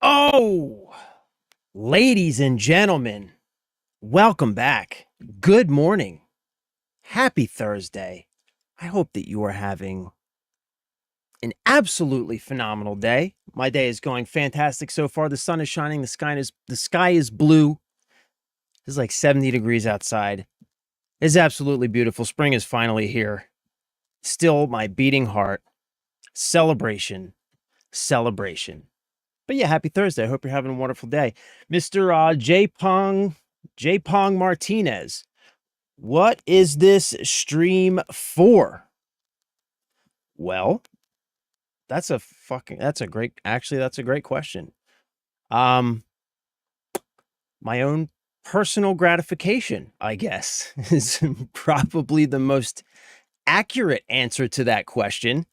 Oh, ladies and gentlemen, welcome back. Good morning. Happy Thursday. I hope that you are having an absolutely phenomenal day. My day is going fantastic so far. The sun is shining, the sky is blue. It's like 70 degrees outside. It's absolutely beautiful. Spring is finally here. Still my beating heart. Celebration. Celebration. But yeah, happy Thursday. I hope you're having a wonderful day. Mr. J Pong Martinez, what is this stream for? Well, that's a great question. Um, my own personal gratification, I guess, is probably the most accurate answer to that question.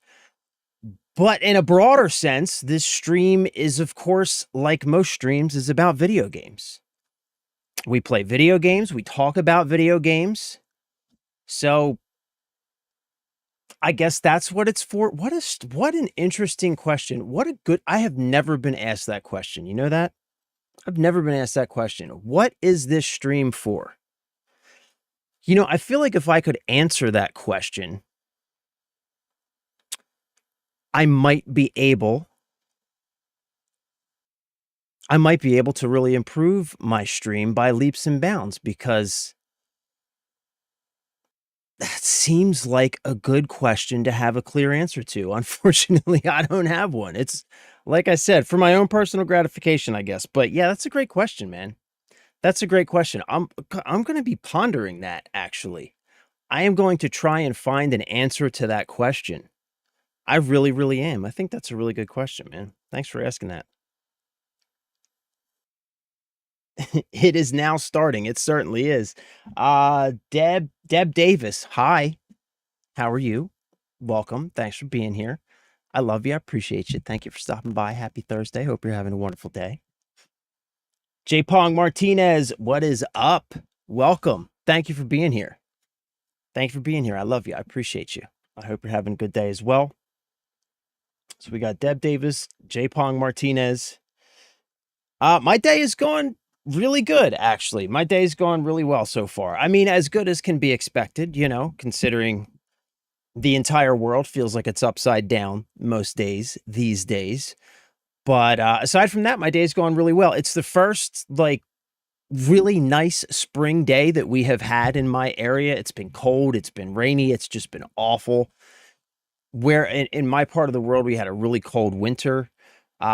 But in a broader sense, this stream is, of course, like most streams, is about video games. We play video games, we talk about video games. So I guess that's what it's for. What an interesting question. I have never been asked that question. You know that? I've never been asked that question. What is this stream for? I feel like if I could answer that question, I might be able to really improve my stream by leaps and bounds, because that seems like a good question to have a clear answer to. Unfortunately, I don't have one. It's like I said, for my own personal gratification, I guess. But yeah, that's a great question, man. That's a great question. I'm going to be pondering that, actually. I am going to try and find an answer to that question. I really, really am. I think that's a really good question, man. Thanks for asking that. It is now starting. It certainly is. Deb Davis. Hi. How are you? Welcome. Thanks for being here. I love you. I appreciate you. Thank you for stopping by. Happy Thursday. Hope you're having a wonderful day. J Pong Martinez, what is up? Welcome. Thank you for being here. Thank you for being here. I love you. I appreciate you. I hope you're having a good day as well. So we got Deb Davis, J Pong Martinez. My day is going really good, actually. My day's gone really well so far. I mean, as good as can be expected, considering the entire world feels like it's upside down most days these days. But aside from that, my day's going really well. It's the first, really nice spring day that we have had in my area. It's been cold. It's been rainy. It's just been awful. Where in my part of the world, we had a really cold winter.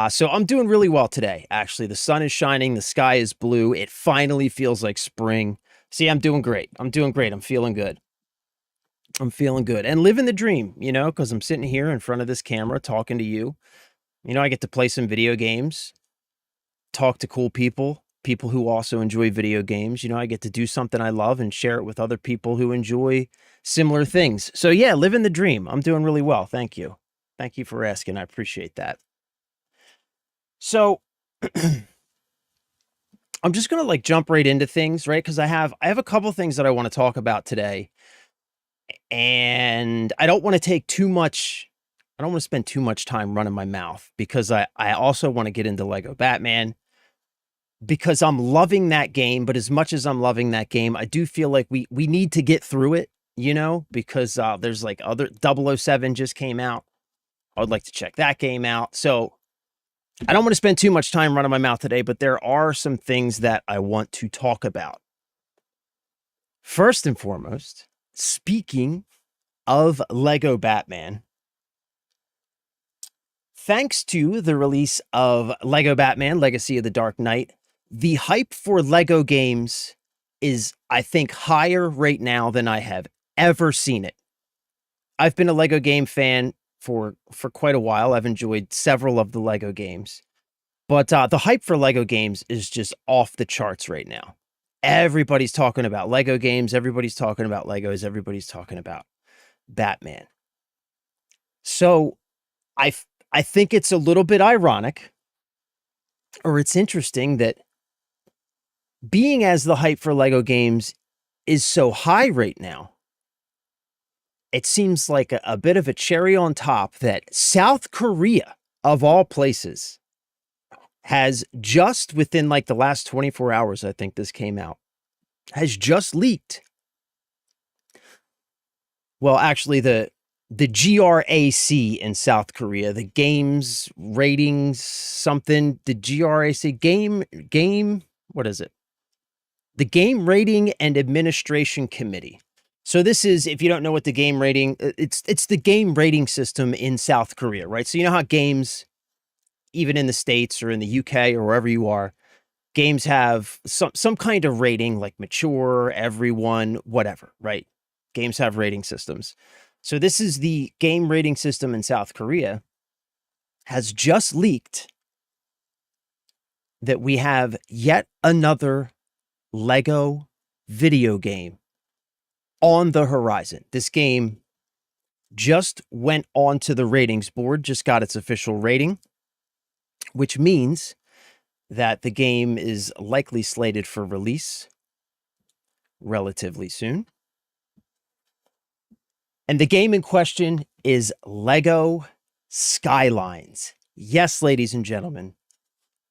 So I'm doing really well today, actually. The sun is shining. The sky is blue. It finally feels like spring. See, I'm doing great. I'm doing great. I'm feeling good. I'm feeling good and living the dream, because I'm sitting here in front of this camera talking to you. I get to play some video games, talk to cool people who also enjoy video games. I get to do something I love and share it with other people who enjoy similar things. So yeah, living the dream. I'm doing really well. Thank you. Thank you for asking. I appreciate that. So I'm just going to jump right into things, right? Because I have a couple things that I want to talk about today. And I don't want to spend too much time running my mouth, because I also want to get into Lego Batman, because I'm loving that game. But as much as I'm loving that game, I do feel like we need to get through it, because there's other 007 just came out. I would like to check that game out. So I don't want to spend too much time running my mouth today, but there are some things that I want to talk about. First and foremost, speaking of Lego Batman, thanks to the release of Lego Batman Legacy of the Dark Knight, the hype for Lego games is, I think, higher right now than I have ever seen it. I've been a Lego game fan for quite a while. I've enjoyed several of the Lego games. But the hype for Lego games is just off the charts right now. Everybody's talking about Lego games. Everybody's talking about Legos. Everybody's talking about Batman. So I think it's a little bit ironic, or it's interesting, that being as the hype for Lego games is so high right now, it seems like a bit of a cherry on top that South Korea, of all places, has just within like the last 24 hours, I think this came out, has just leaked. Well, actually, the GRAC in South Korea, the games ratings something, the GRAC game, what is it? The Game Rating and Administration Committee. So this is, if you don't know what the game rating, it's the game rating system in South Korea, right? So you know how games, even in the States or in the UK or wherever you are, games have some kind of rating, like mature, everyone, whatever, right? Games have rating systems. So this is the game rating system in South Korea, has just leaked that we have yet another Lego video game on the horizon. This game just went onto the ratings board, just got its official rating, which means that the game is likely slated for release relatively soon. And the game in question is Lego Skylines. Yes, ladies and gentlemen,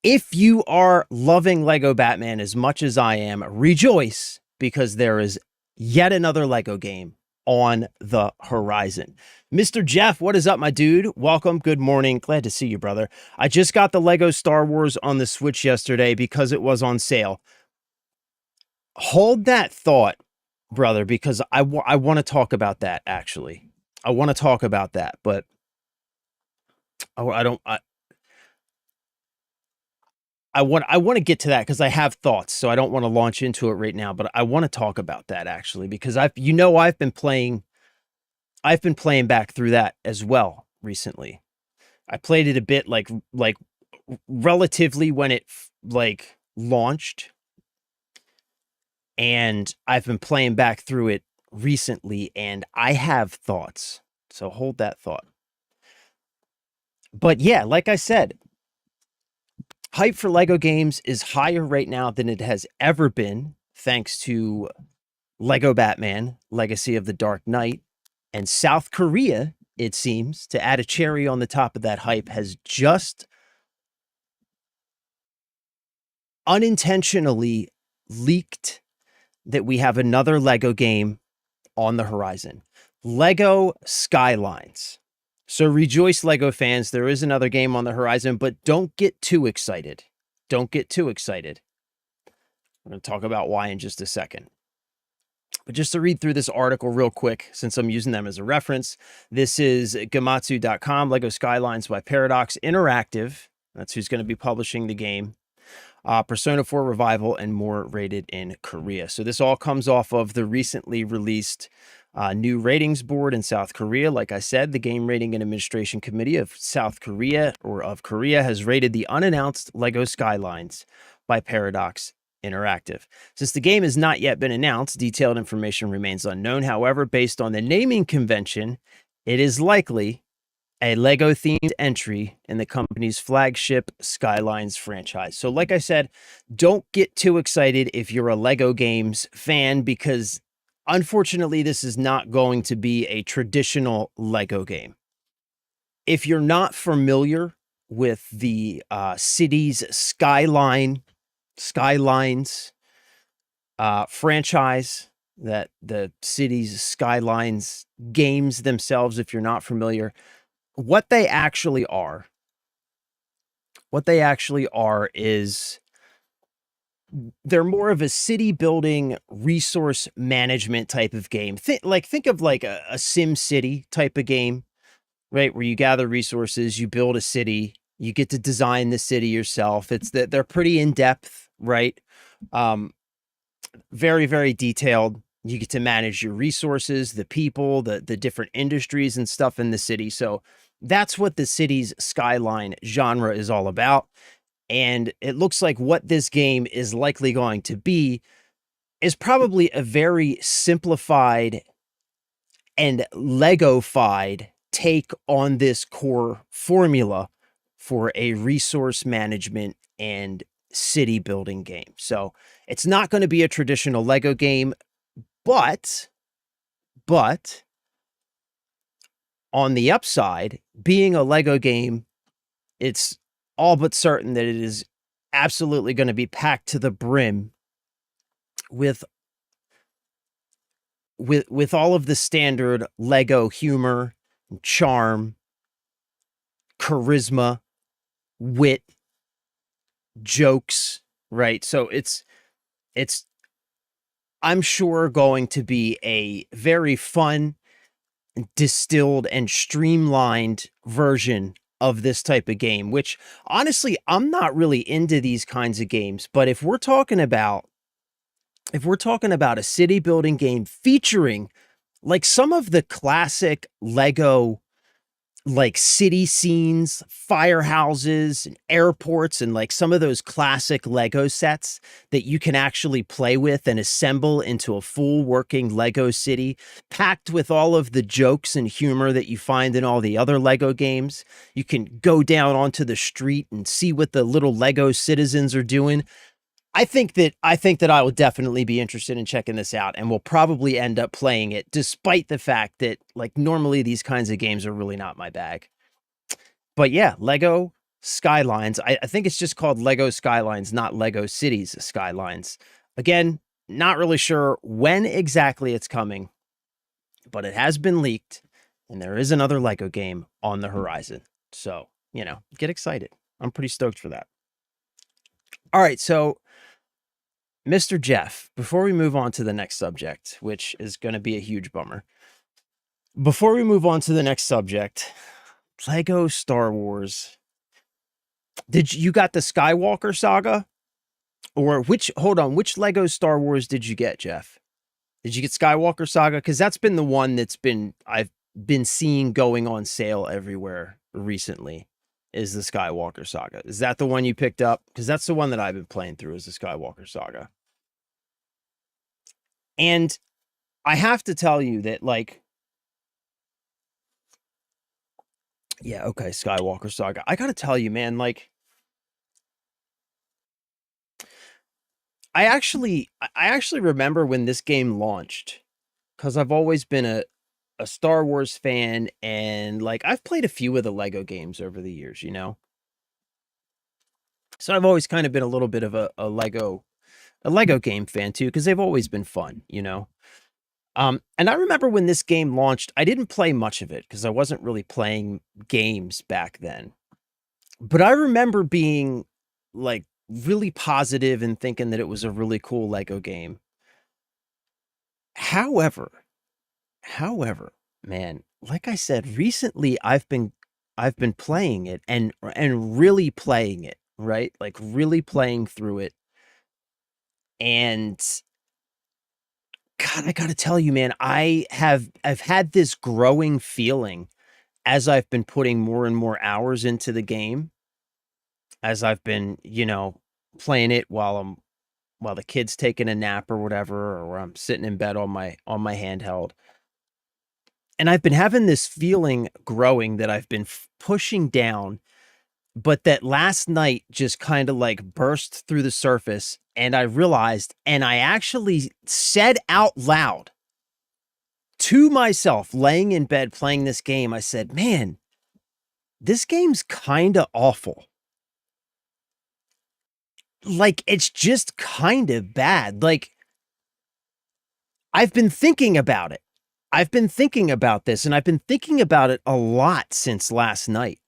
if you are loving Lego Batman as much as I am, rejoice, because there is yet another Lego game on the horizon. Mr. Jeff, what is up, my dude? Welcome. Good morning. Glad to see you, brother. I just got the Lego Star Wars on the Switch yesterday because it was on sale. Hold that thought, brother, because I want to talk about that, actually. I want to talk about that, but I want to get to that because I have thoughts, so I don't want to launch into it right now, but I want to talk about that, actually, because I've been playing back through that as well recently. I played it a bit like relatively when it like launched, and I've been playing back through it recently, and I have thoughts. So hold that thought. But yeah, like I said, hype for Lego games is higher right now than it has ever been, thanks to Lego Batman, Legacy of the Dark Knight, and South Korea, it seems, to add a cherry on the top of that hype, has just unintentionally leaked that we have another Lego game on the horizon. Lego Skylines. So rejoice, Lego fans. There is another game on the horizon, but don't get too excited. Don't get too excited. We're going to talk about why in just a second. But just to read through this article real quick, since I'm using them as a reference, this is Gematsu.com, Lego Skylines by Paradox Interactive. That's who's going to be publishing the game. Persona 4 Revival and more rated in Korea. So this all comes off of the recently released new ratings board in South Korea. Like I said, the Game Rating and Administration Committee of South Korea, or of Korea, has rated the unannounced Lego Skylines by Paradox Interactive. Since the game has not yet been announced, detailed information remains unknown. However, based on the naming convention, it is likely a Lego-themed entry in the company's flagship Skylines franchise. So like I said, don't get too excited if you're a Lego games fan, because unfortunately, this is not going to be a traditional Lego game. If you're not familiar with the Cities Skylines franchise, that the Cities Skylines games themselves, if you're not familiar, what they actually are is they're more of a city building resource management type of game. Think of like a Sim City type of game, right? Where you gather resources, you build a city, you get to design the city yourself. It's that they're pretty in depth, right? Very, very detailed. You get to manage your resources, the people, the different industries and stuff in the city. So that's what the Cities Skyline genre is all about. And it looks like what this game is likely going to be is probably a very simplified and Lego-fied take on this core formula for a resource management and city building game. So it's not going to be a traditional Lego game, but on the upside, being a Lego game, it's all but certain that it is absolutely going to be packed to the brim with with all of the standard Lego humor, charm, charisma, wit, jokes, right? So it's I'm sure going to be a very fun, distilled and streamlined version of this type of game, which honestly, I'm not really into these kinds of games, but if we're talking about a city building game featuring like some of the classic Lego like city scenes, firehouses, and airports, and like some of those classic Lego sets that you can actually play with and assemble into a full working Lego city, packed with all of the jokes and humor that you find in all the other Lego games. You can go down onto the street and see what the little Lego citizens are doing. I think that I will definitely be interested in checking this out, and will probably end up playing it, despite the fact that like normally these kinds of games are really not my bag. But yeah, Lego Skylines. I think it's just called Lego Skylines, not Lego Cities Skylines. Again, not really sure when exactly it's coming, but it has been leaked, and there is another Lego game on the horizon. So, get excited. I'm pretty stoked for that. All right, so Mr. Jeff, before we move on to the next subject, which is going to be a huge bummer, before we move on to the next subject, Lego Star Wars. Did you got the Skywalker saga? Or which Lego Star Wars did you get, Jeff? Did you get Skywalker saga? Because that's been the one I've been seeing going on sale everywhere recently, is the Skywalker saga. Is that the one you picked up? Because that's the one that I've been playing through, is the Skywalker saga. And I have to tell you that, like, yeah, okay, Skywalker saga. I gotta tell you, man, like, I actually remember when this game launched, because I've always been a Star Wars fan, and like I've played a few of the Lego games over the years, So I've always kind of been a little bit of a Lego game fan too, because they've always been fun. And I remember when this game launched, I didn't play much of it because I wasn't really playing games back then. But I remember being like really positive and thinking that it was a really cool Lego game. However, however, man, like I said, recently I've been playing it and really playing it, right? Like really playing through it. And God, I gotta tell you, man, I've had this growing feeling as I've been putting more and more hours into the game, as I've been, playing it while the kid's taking a nap or whatever, or I'm sitting in bed on my handheld. And I've been having this feeling growing that I've been pushing down, but that last night just kind of like burst through the surface, and I realized, and I actually said out loud to myself, laying in bed playing this game, I said, "Man, this game's kind of awful." Like, it's just kind of bad. Like, I've been thinking about it. I've been thinking about this, and I've been thinking about it a lot since last night.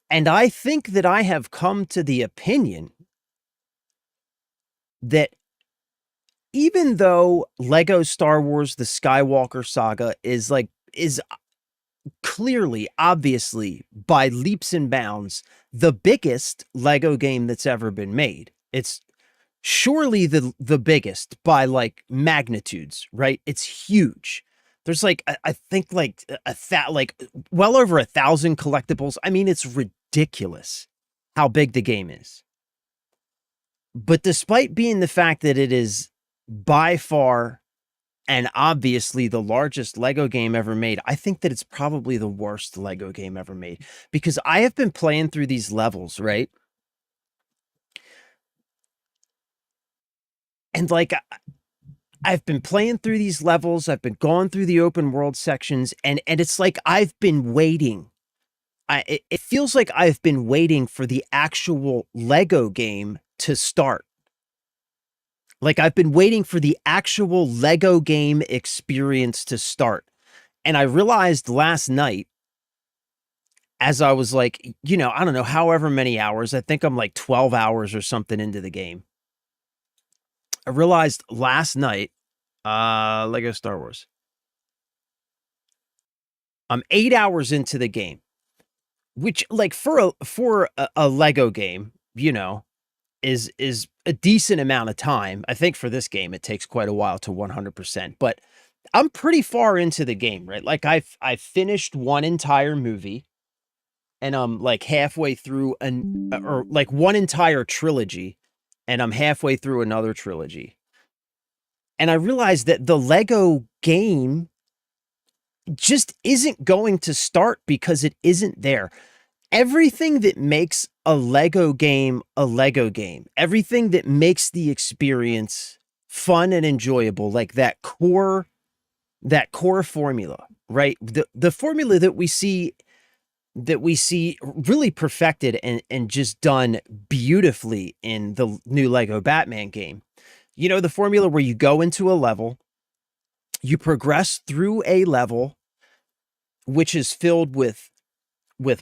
And I think that I have come to the opinion that even though Lego Star Wars The Skywalker Saga is clearly, obviously, by leaps and bounds, the biggest Lego game that's ever been made. It's surely the biggest by like magnitudes, right? It's huge. There's like I think like like well over 1,000 collectibles. I mean, it's ridiculous how big the game is. But despite being the fact that it is by far and obviously the largest Lego game ever made, I think that it's probably the worst Lego game ever made, because I have been playing through these levels, right? And like I've been playing through these levels, I've been going through the open world sections, and it's like I've been waiting. it feels like I've been waiting for the actual Lego game to start. Like I've been waiting for the actual Lego game experience to start. And I realized last night, as I was like, I don't know, however many hours, I think I'm like 12 hours or something into the game. I realized last night, Lego Star Wars. I'm 8 hours into the game, which like for a Lego game, is a decent amount of time. I think for this game it takes quite a while to 100%, but I'm pretty far into the game, right? Like I've finished one entire movie and I'm like halfway through or like one entire trilogy and I'm halfway through another trilogy. And I realized that the Lego game just isn't going to start because it isn't there. Everything that makes a Lego game, everything that makes the experience fun and enjoyable, like that core formula, right? The formula that we see really perfected and just done beautifully in the new Lego Batman game. The formula where you go into a level, you progress through a level which is filled with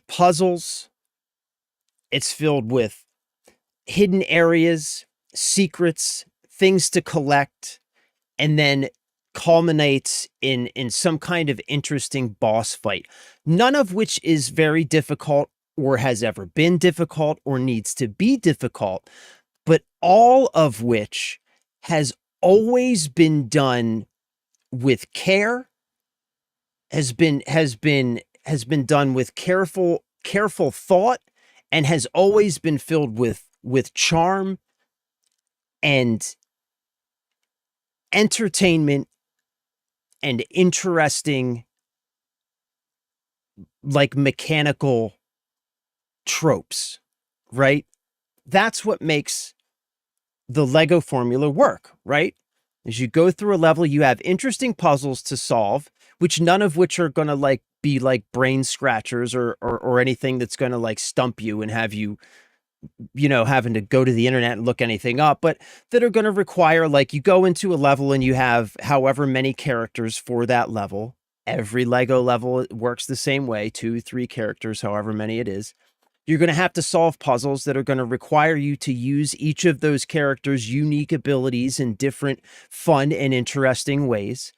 puzzles, it's filled with hidden areas, secrets, things to collect, and then culminates in some kind of interesting boss fight. None of which is very difficult or has ever been difficult or needs to be difficult, but all of which has always been done with care, has been done with careful thought, and has always been filled with charm and entertainment and interesting, like, mechanical tropes, right? That's what makes the Lego formula work, right? As you go through a level, you have interesting puzzles to solve, which none of which are going to like be like brain scratchers or anything that's going to like stump you and have you, having to go to the internet and look anything up, but that are going to require, like, you go into a level and you have however many characters for that level. Every Lego level works the same way, 2, 3 characters, however many it is. You're going to have to solve puzzles that are going to require you to use each of those characters' unique abilities in different fun and interesting ways,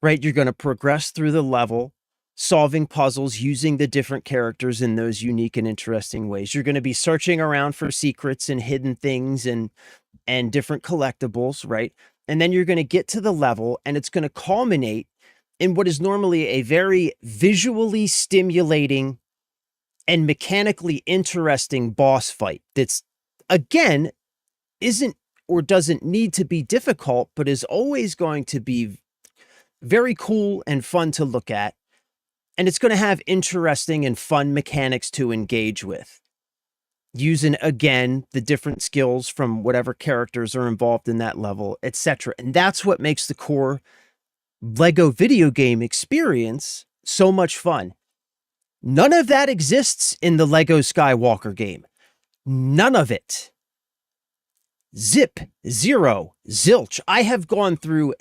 right? You're going to progress through the level, solving puzzles using the different characters in those unique and interesting ways. You're going to be searching around for secrets and hidden things and different collectibles, right? And then you're going to get to the level and it's going to culminate in what is normally a very visually stimulating and mechanically interesting boss fight that's, again, isn't or doesn't need to be difficult, but is always going to be very cool and fun to look at. And it's going to have interesting and fun mechanics to engage with, using, again, the different skills from whatever characters are involved in that level, etc. And that's what makes the core Lego video game experience so much fun. None of that exists in the Lego Skywalker game. None of it. Zip, zero, zilch. I have gone through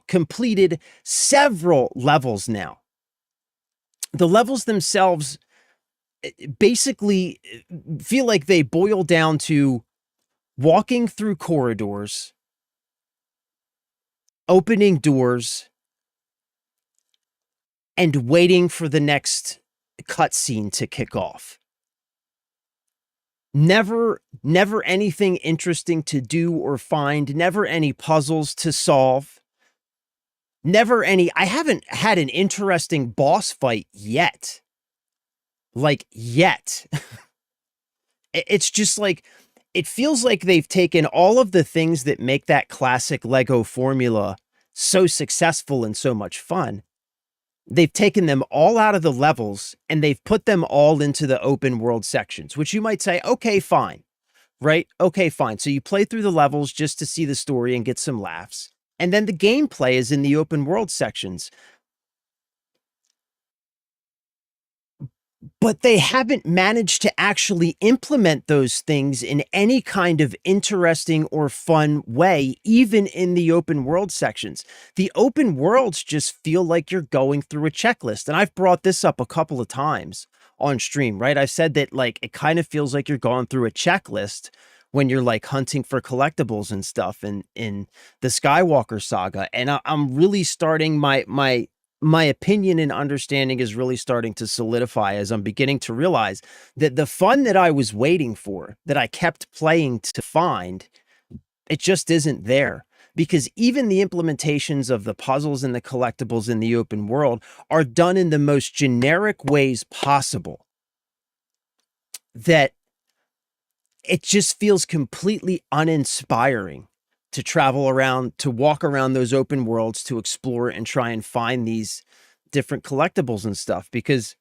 completed several levels now. The levels themselves basically feel like they boil down to walking through corridors, opening doors, and waiting for the next cutscene to kick off. Never anything interesting to do or find, never any puzzles to solve, I haven't had an interesting boss fight yet. Like, yet. It's just like, it feels like they've taken all of the things that make that classic Lego formula so successful and so much fun. They've taken them all out of the levels and they've put them all into the open world sections, which you might say, okay, fine, right? Okay, fine. So you play through the levels just to see the story and get some laughs. And then the gameplay is in the open world sections. but they haven't managed to actually implement those things in any kind of interesting or fun way, even in the open world sections. The open worlds just feel like you're going through a checklist. And I've brought this up a couple of times on stream, right? I've said that like it kind of feels like you're going through a checklist when you're like hunting for collectibles and stuff in the Skywalker saga. And I'm really starting my opinion and understanding is really starting to solidify as I'm beginning to realize that the fun that I was waiting for, that I kept playing to find, it just isn't there. Because even the implementations of the puzzles and the collectibles in the open world are done in the most generic ways possible, that it just feels completely uninspiring to travel around, to walk around those open worlds, to explore and try and find these different collectibles and stuff. Because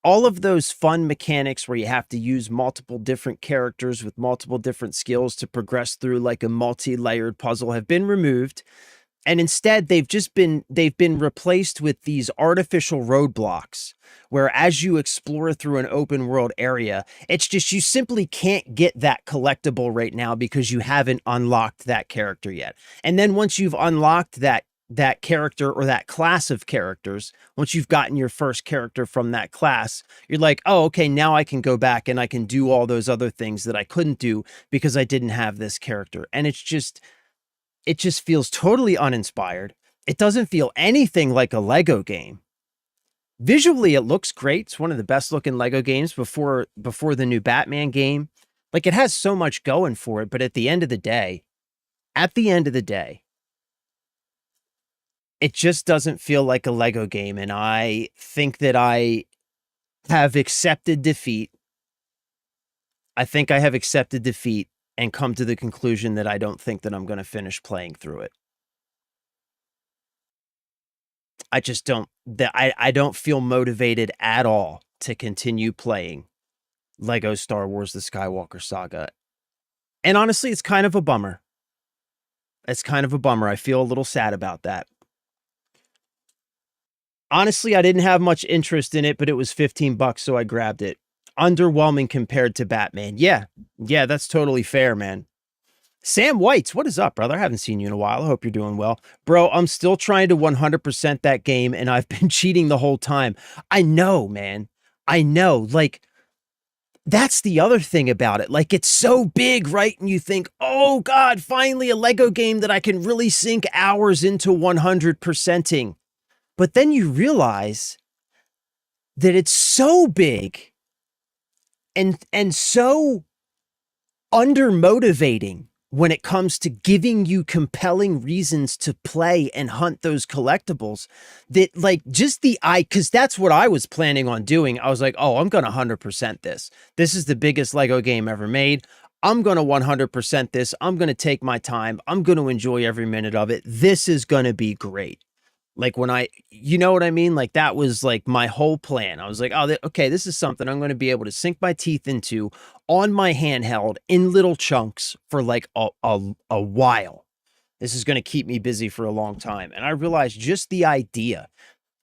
all of those fun mechanics where you have to use multiple different characters with multiple different skills to progress through like a multi-layered puzzle have been removed. And instead, they've been replaced with these artificial roadblocks where as you explore through an open world area, it's just you simply can't get that collectible right now because you haven't unlocked that character yet. And then once you've unlocked that character or that class of characters, once you've gotten your first character from that class, you're like, oh, okay, now I can go back and I can do all those other things that I couldn't do because I didn't have this character. And it just feels totally uninspired. It doesn't feel anything like a Lego game. Visually, it looks great. It's one of the best looking Lego games before the new Batman game. Like it has so much going for it, but at the end of the day, it just doesn't feel like a Lego game. And I think that I have accepted defeat. I think I have accepted defeat and come to the conclusion that I don't think that I'm going to finish playing through it. I just don't that I don't feel motivated at all to continue playing Lego Star Wars The Skywalker Saga. And honestly, it's kind of a bummer. It's kind of a bummer. I feel a little sad about that. Honestly, I didn't have much interest in it, but it was 15 bucks, so I grabbed it. Underwhelming compared to Batman. Yeah. Yeah, that's totally fair, man. Sam Whites, what is up, brother? I haven't seen you in a while. I hope you're doing well. Bro, I'm still trying to 100% that game, and I've been cheating the whole time. I know, man. I know. Like, that's the other thing about it. Like, it's so big, right? And you think, oh, God, finally a Lego game that I can really sink hours into 100%ing. But then you realize that it's so big and so undermotivating when it comes to giving you compelling reasons to play and hunt those collectibles, that like just because that's what I was planning on doing. I was like, oh, I'm going to 100% this. This is the biggest Lego game ever made. I'm going to 100% this. I'm going to take my time. I'm going to enjoy every minute of it. This is going to be great. Like when you know what I mean? Like that was like my whole plan. I was like, oh, okay, this is something I'm going to be able to sink my teeth into on my handheld in little chunks for like a while. This is going to keep me busy for a long time. And I realized just the idea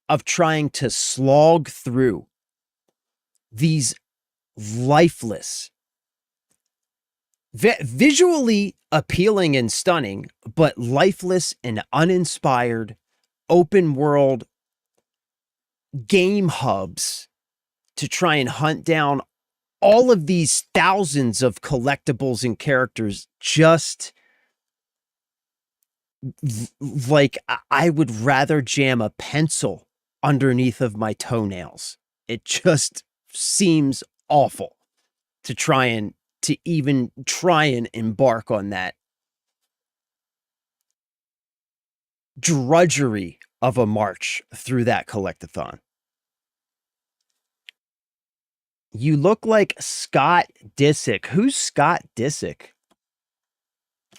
of trying to slog through these lifeless, visually appealing and stunning, but lifeless and uninspired open world game hubs to try and hunt down all of these thousands of collectibles and characters, just like I would rather jam a pencil underneath of my toenails. It just seems awful to even try and embark on that drudgery of a march through that collectathon. You look like Scott Disick. Who's Scott Disick?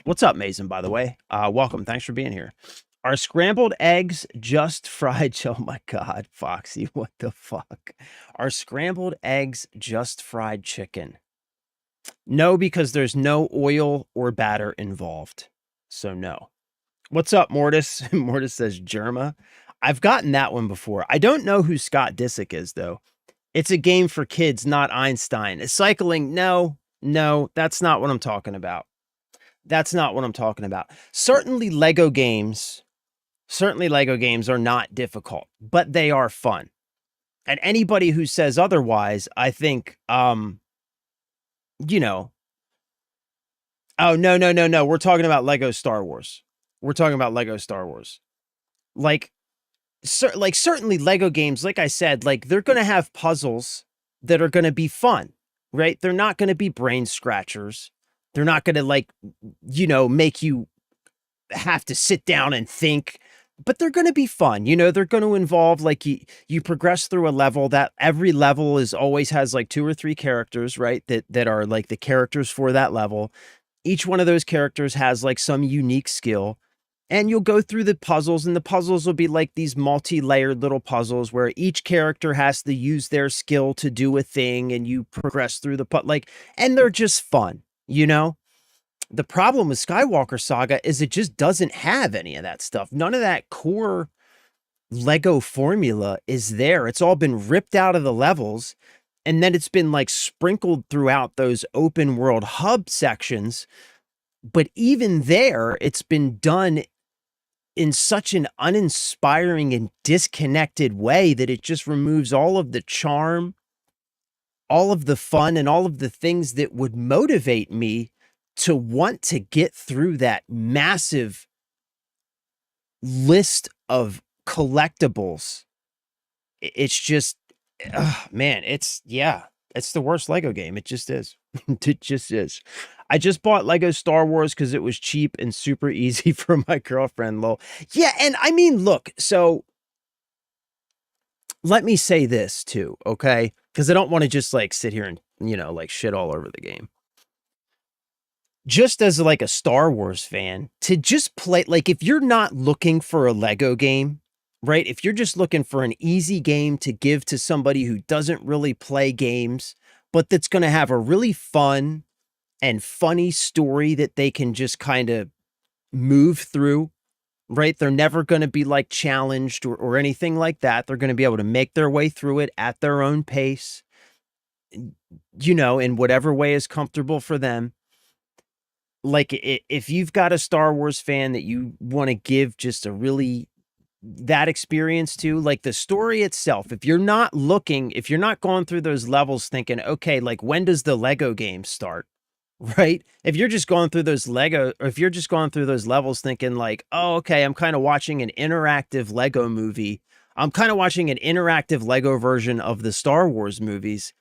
What's up, Mason, by the way? Welcome. Thanks for being here. Are scrambled eggs just fried? Oh my God, Foxy, what the fuck? Are scrambled eggs just fried chicken? No, because there's no oil or batter involved. So no. What's up, Mortis? Mortis says Germa. I've gotten that one before. I don't know who Scott Disick is, though. It's a game for kids, not Einstein. Cycling, no, no, that's not what I'm talking about. That's not what I'm talking about. Certainly Lego games are not difficult, but they are fun. And anybody who says otherwise, I think, you know, oh, no, no, no, no. We're talking about Lego Star Wars. We're talking about Lego Star Wars. Like, certainly Lego games, like I said, like they're going to have puzzles that are going to be fun, right? They're not going to be brain scratchers. They're not going to make you have to sit down and think, but they're going to be fun. They're going to involve like you progress through a level. That every level is always has like 2 or 3 characters, right? That are like the characters for that level. Each one of those characters has like some unique skill. And you'll go through the puzzles, and the puzzles will be like these multi-layered little puzzles where each character has to use their skill to do a thing, and you progress through and they're just fun, The problem with Skywalker Saga is it just doesn't have any of that stuff. None of that core Lego formula is there. It's all been ripped out of the levels, and then it's been like sprinkled throughout those open world hub sections. But even there, it's been done in such an uninspiring and disconnected way that it just removes all of the charm, all of the fun, and all of the things that would motivate me to want to get through that massive list of collectibles. It's just, man, it's the worst Lego game. It just is. It just is. I just bought Lego Star Wars because it was cheap and super easy for my girlfriend, lol. Yeah, and I mean, look, so let me say this too, okay? Because I don't want to just like sit here and, like shit all over the game. Just as like a Star Wars fan, to just play, like if you're not looking for a Lego game, right? If you're just looking for an easy game to give to somebody who doesn't really play games, but that's going to have a really fun and funny story that they can just kind of move through, right? They're never going to be like challenged or anything like that. They're going to be able to make their way through it at their own pace, in whatever way is comfortable for them. Like if you've got a Star Wars fan that you want to give just a really that experience to, like the story itself, if you're not going through those levels thinking, okay, like when does the Lego game start? Right? If you're just going through those levels thinking like, oh, okay, I'm kind of watching an interactive Lego movie. I'm kind of watching an interactive Lego version of the Star Wars movies,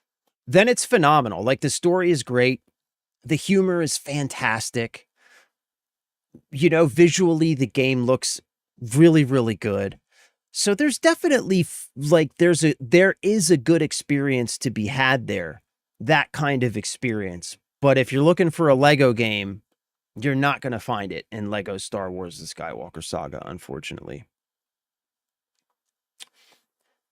then it's phenomenal. Like the story is great. The humor is fantastic. Visually, the game looks really, really good. So there's definitely there is a good experience to be had there. That kind of experience. But if you're looking for a Lego game, you're not going to find it in Lego Star Wars: The Skywalker Saga, unfortunately.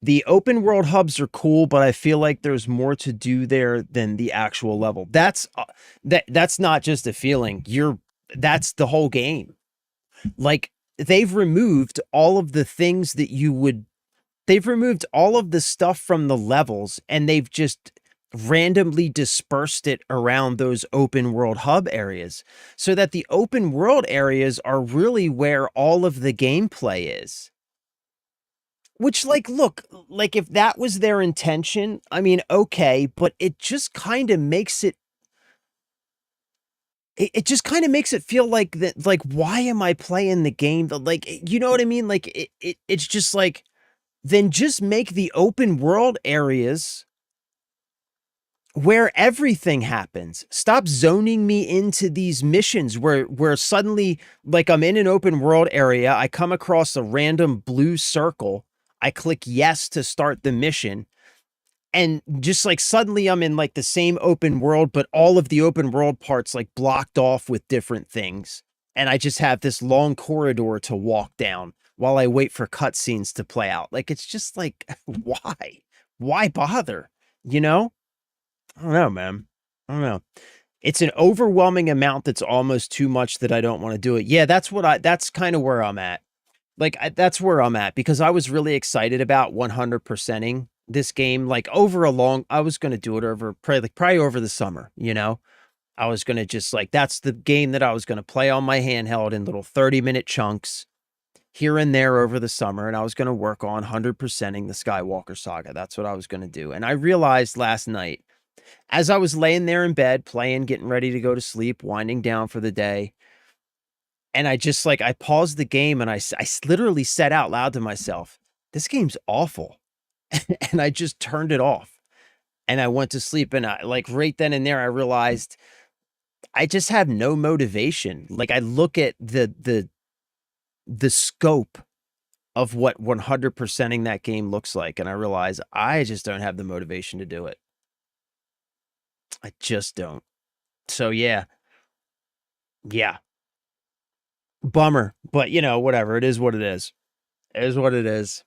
The open world hubs are cool, but I feel like there's more to do there than the actual level. That's not just a feeling. That's the whole game. Like they've removed all of the things that they've removed all of the stuff from the levels, and they've just randomly dispersed it around those open world hub areas so that the open world areas are really where all of the gameplay is. Which, like, look, like if that was their intention, I mean, okay, but it just kind of makes it just kind of makes it feel like that, like, why am I playing the game? Like, you know what I mean? Like, it's just like, then just make the open world areas where everything happens. Stop zoning me into these missions where suddenly, like, I'm in an open world area, I come across a random blue circle, I click yes to start the mission, and just like suddenly I'm in like the same open world, but all of the open world parts like blocked off with different things. And I just have this long corridor to walk down while I wait for cutscenes to play out. Like, it's just like, why? Why bother? You know? I don't know, man. I don't know. It's an overwhelming amount that's almost too much that I don't want to do it. Yeah, that's kind of where I'm at. Like, that's where I'm at because I was really excited about 100%ing this game like over a long, I was going to do it over probably over the summer, you know. I was going to just like, that's the game that I was going to play on my handheld in little 30-minute chunks here and there over the summer, and I was going to work on 100%ing the Skywalker Saga. That's what I was going to do. And I realized last night, as I was laying there in bed, playing, getting ready to go to sleep, winding down for the day, and I just like, I paused the game and I literally said out loud to myself, this game's awful. And I just turned it off and I went to sleep. And I like right then and there, I realized I just have no motivation. Like I look at the scope of what 100%ing that game looks like, and I realize I just don't have the motivation to do it. I just don't. So yeah. Yeah. Bummer, but you know, whatever. It is what it is. It is what it is.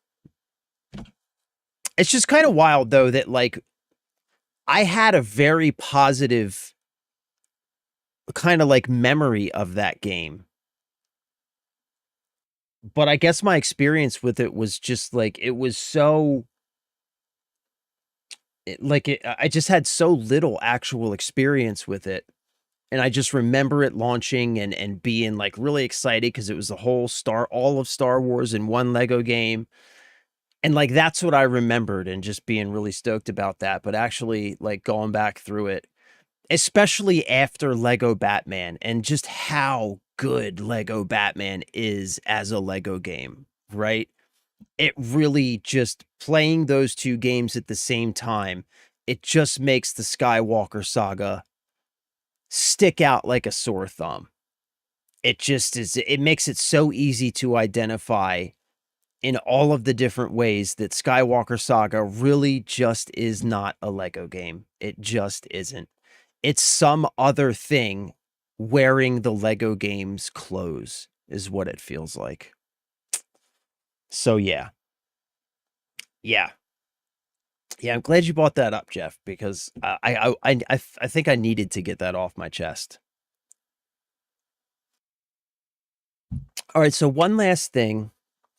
It's just kind of wild though that like I had a very positive kind of like memory of that game. But I guess my experience with it was just like it was so I just had so little actual experience with it. And I just remember it launching and being like really excited because it was the whole all of Star Wars in one Lego game. And like that's what I remembered and just being really stoked about that. But actually like going back through it, especially after Lego Batman and just how good Lego Batman is as a Lego game, right? It really just playing those two games at the same time, it just makes the Skywalker Saga stick out like a sore thumb. It just is, it makes it so easy to identify in all of the different ways that Skywalker Saga really just is not a Lego game. It just isn't. It's some other thing wearing the Lego game's clothes is what it feels like. So yeah. Yeah. Yeah, I'm glad you brought that up, Jeff, because I think I needed to get that off my chest. All right, so one last thing,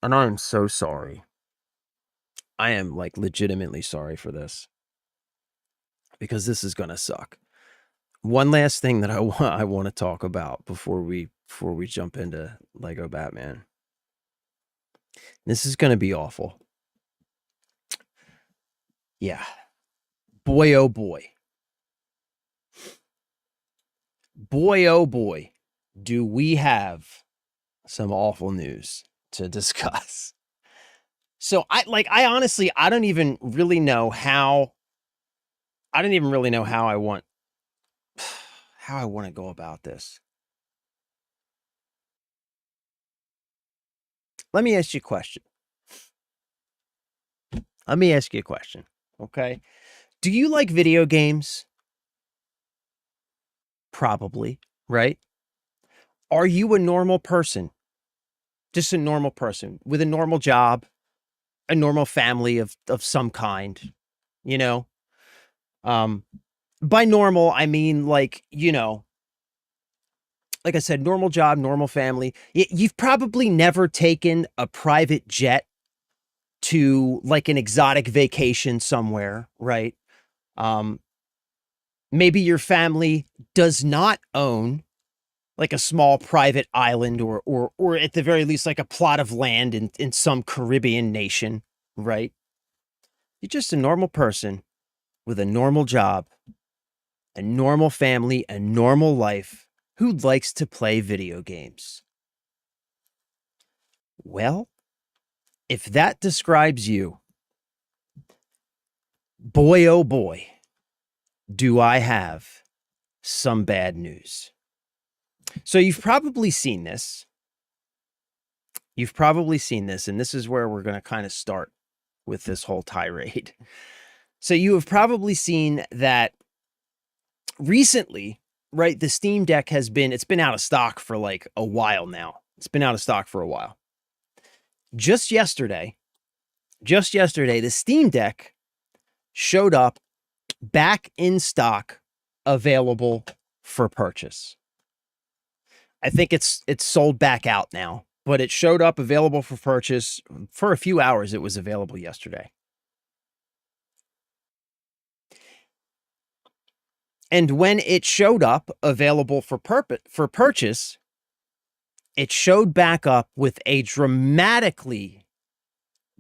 and I'm so sorry. I am like legitimately sorry for this because this is gonna suck. One last thing that I want to talk about before we jump into Lego Batman. This is gonna be awful. Yeah. Boy, oh boy. Boy, oh boy. Do we have some awful news to discuss. So I honestly, I don't even really know how I want how I want to go about this. Let me ask you a question. Okay? Do you like video games? Probably, right? Are you a normal person? Just a normal person with a normal job, a normal family of some kind, you know? By normal, I mean like, you know, like I said, normal job, normal family. You've probably never taken a private jet to like an exotic vacation somewhere, right? Maybe your family does not own like a small private island or at the very least like a plot of land in some Caribbean nation, right? You're just a normal person with a normal job, a normal family, a normal life who likes to play video games. Well, if that describes you, boy, oh boy, do I have some bad news. So you've probably seen this. And this is where we're going to kind of start with this whole tirade. So you have probably seen that recently, right? The Steam Deck it's been out of stock for like a while now. It's been out of stock for a while. Just yesterday, the Steam Deck showed up back in stock, available for purchase. I think it's sold back out now, but it showed up available for purchase for a few hours. It was available yesterday. And when it showed up available for purchase, it showed back up with a dramatically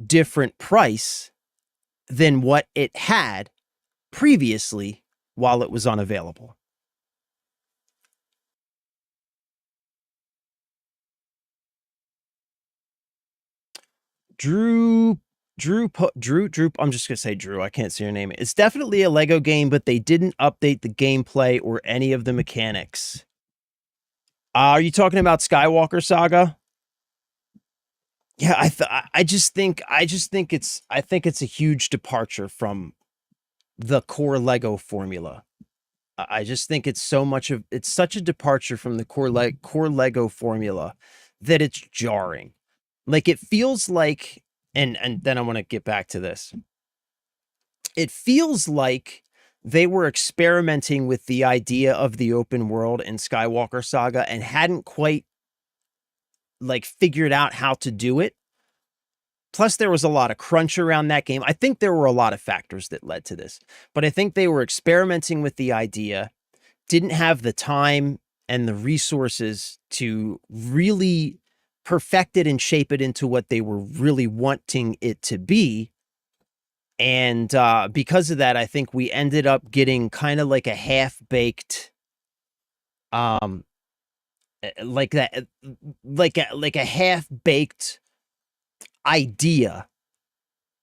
different price than what it had previously while it was unavailable. Drew, I'm just going to say Drew. I can't see your name. It's definitely a Lego game, but they didn't update the gameplay or any of the mechanics. Are you talking about Skywalker Saga? Yeah, I just think it's a huge departure from the core Lego formula. I just think it's such a departure from the core Lego formula that it's jarring. Like it feels like, and then I want to get back to this. It feels like they were experimenting with the idea of the open world in Skywalker Saga and hadn't quite like figured out how to do it. Plus, there was a lot of crunch around that game. I think there were a lot of factors that led to this, but I think they were experimenting with the idea, didn't have the time and the resources to really perfect it and shape it into what they were really wanting it to be. And because of that, I think we ended up getting kind of like a half-baked, like a half-baked idea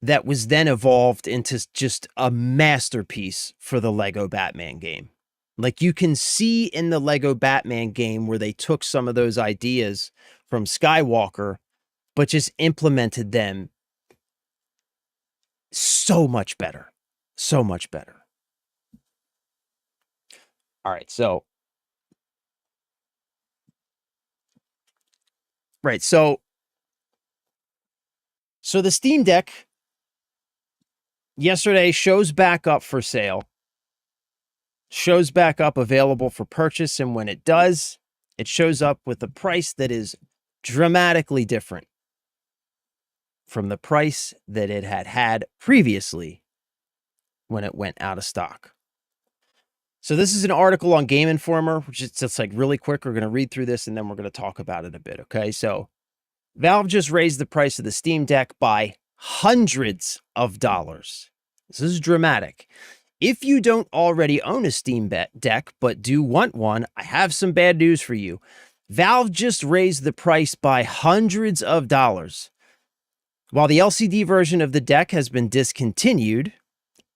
that was then evolved into just a masterpiece for the Lego Batman game. Like you can see in the Lego Batman game where they took some of those ideas from Skywalker, but just implemented them so much better. So much better. All right, so right, so the Steam Deck yesterday shows back up for sale. Shows back up available for purchase, and when it does, it shows up with a price that is dramatically different from the price that it had previously when it went out of stock. So this is an article on Game Informer, which is just like really quick. We're going to read through this and then we're going to talk about it a bit. Okay. So Valve just raised the price of the Steam Deck by hundreds of dollars. This is dramatic. If you don't already own a Steam Deck, but do want one, I have some bad news for you. Valve just raised the price by hundreds of dollars. While the LCD version of the deck has been discontinued,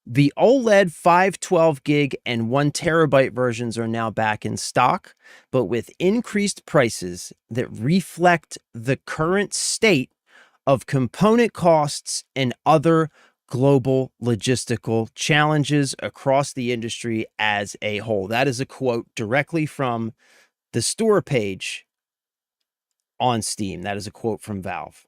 the OLED 512 gig and 1 terabyte versions are now back in stock, but with increased prices that reflect the current state of component costs and other global logistical challenges across the industry as a whole. That is a quote directly from the store page on Steam. That is a quote from Valve.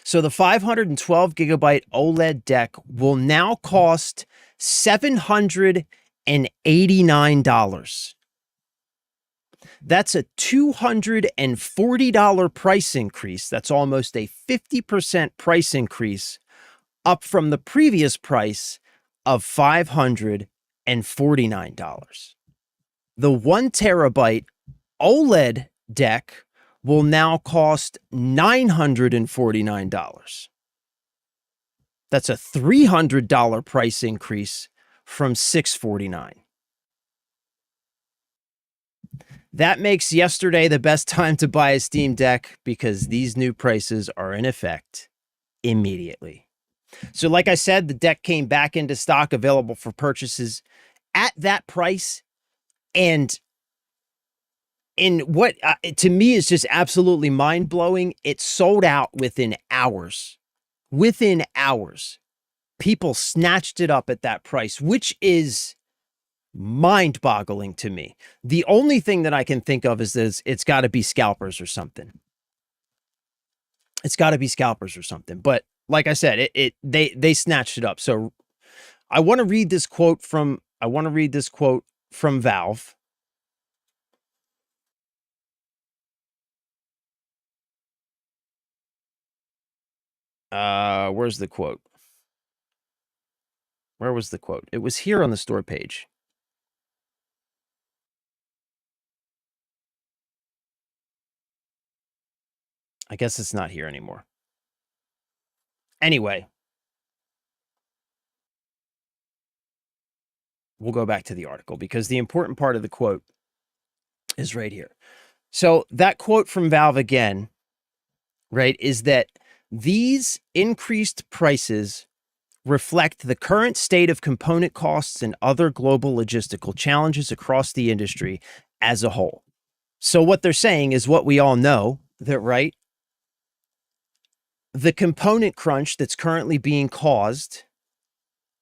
So the 512 gigabyte OLED deck will now cost $789. That's a $240 price increase. That's almost a 50% price increase up from the previous price of $549. The 1 terabyte OLED deck will now cost $949. That's a $300 price increase from $649. That makes yesterday the best time to buy a Steam Deck because these new prices are in effect immediately. So like I said, the deck came back into stock, available for purchases at that price. And in what to me is just absolutely mind-blowing, it sold out within hours. Within hours, people snatched it up at that price, which is mind-boggling to me. The only thing that I can think of is this, it's got to be scalpers or something. It's got to be scalpers or something. But like I said, they snatched it up. So I want to read this quote from Valve. Where's the quote? Where was the quote? It was here on the store page. I guess it's not here anymore. Anyway, we'll go back to the article because the important part of the quote is right here. So that quote from Valve again, right, is that these increased prices reflect the current state of component costs and other global logistical challenges across the industry as a whole. So what they're saying is what we all know, that right, the component crunch that's currently being caused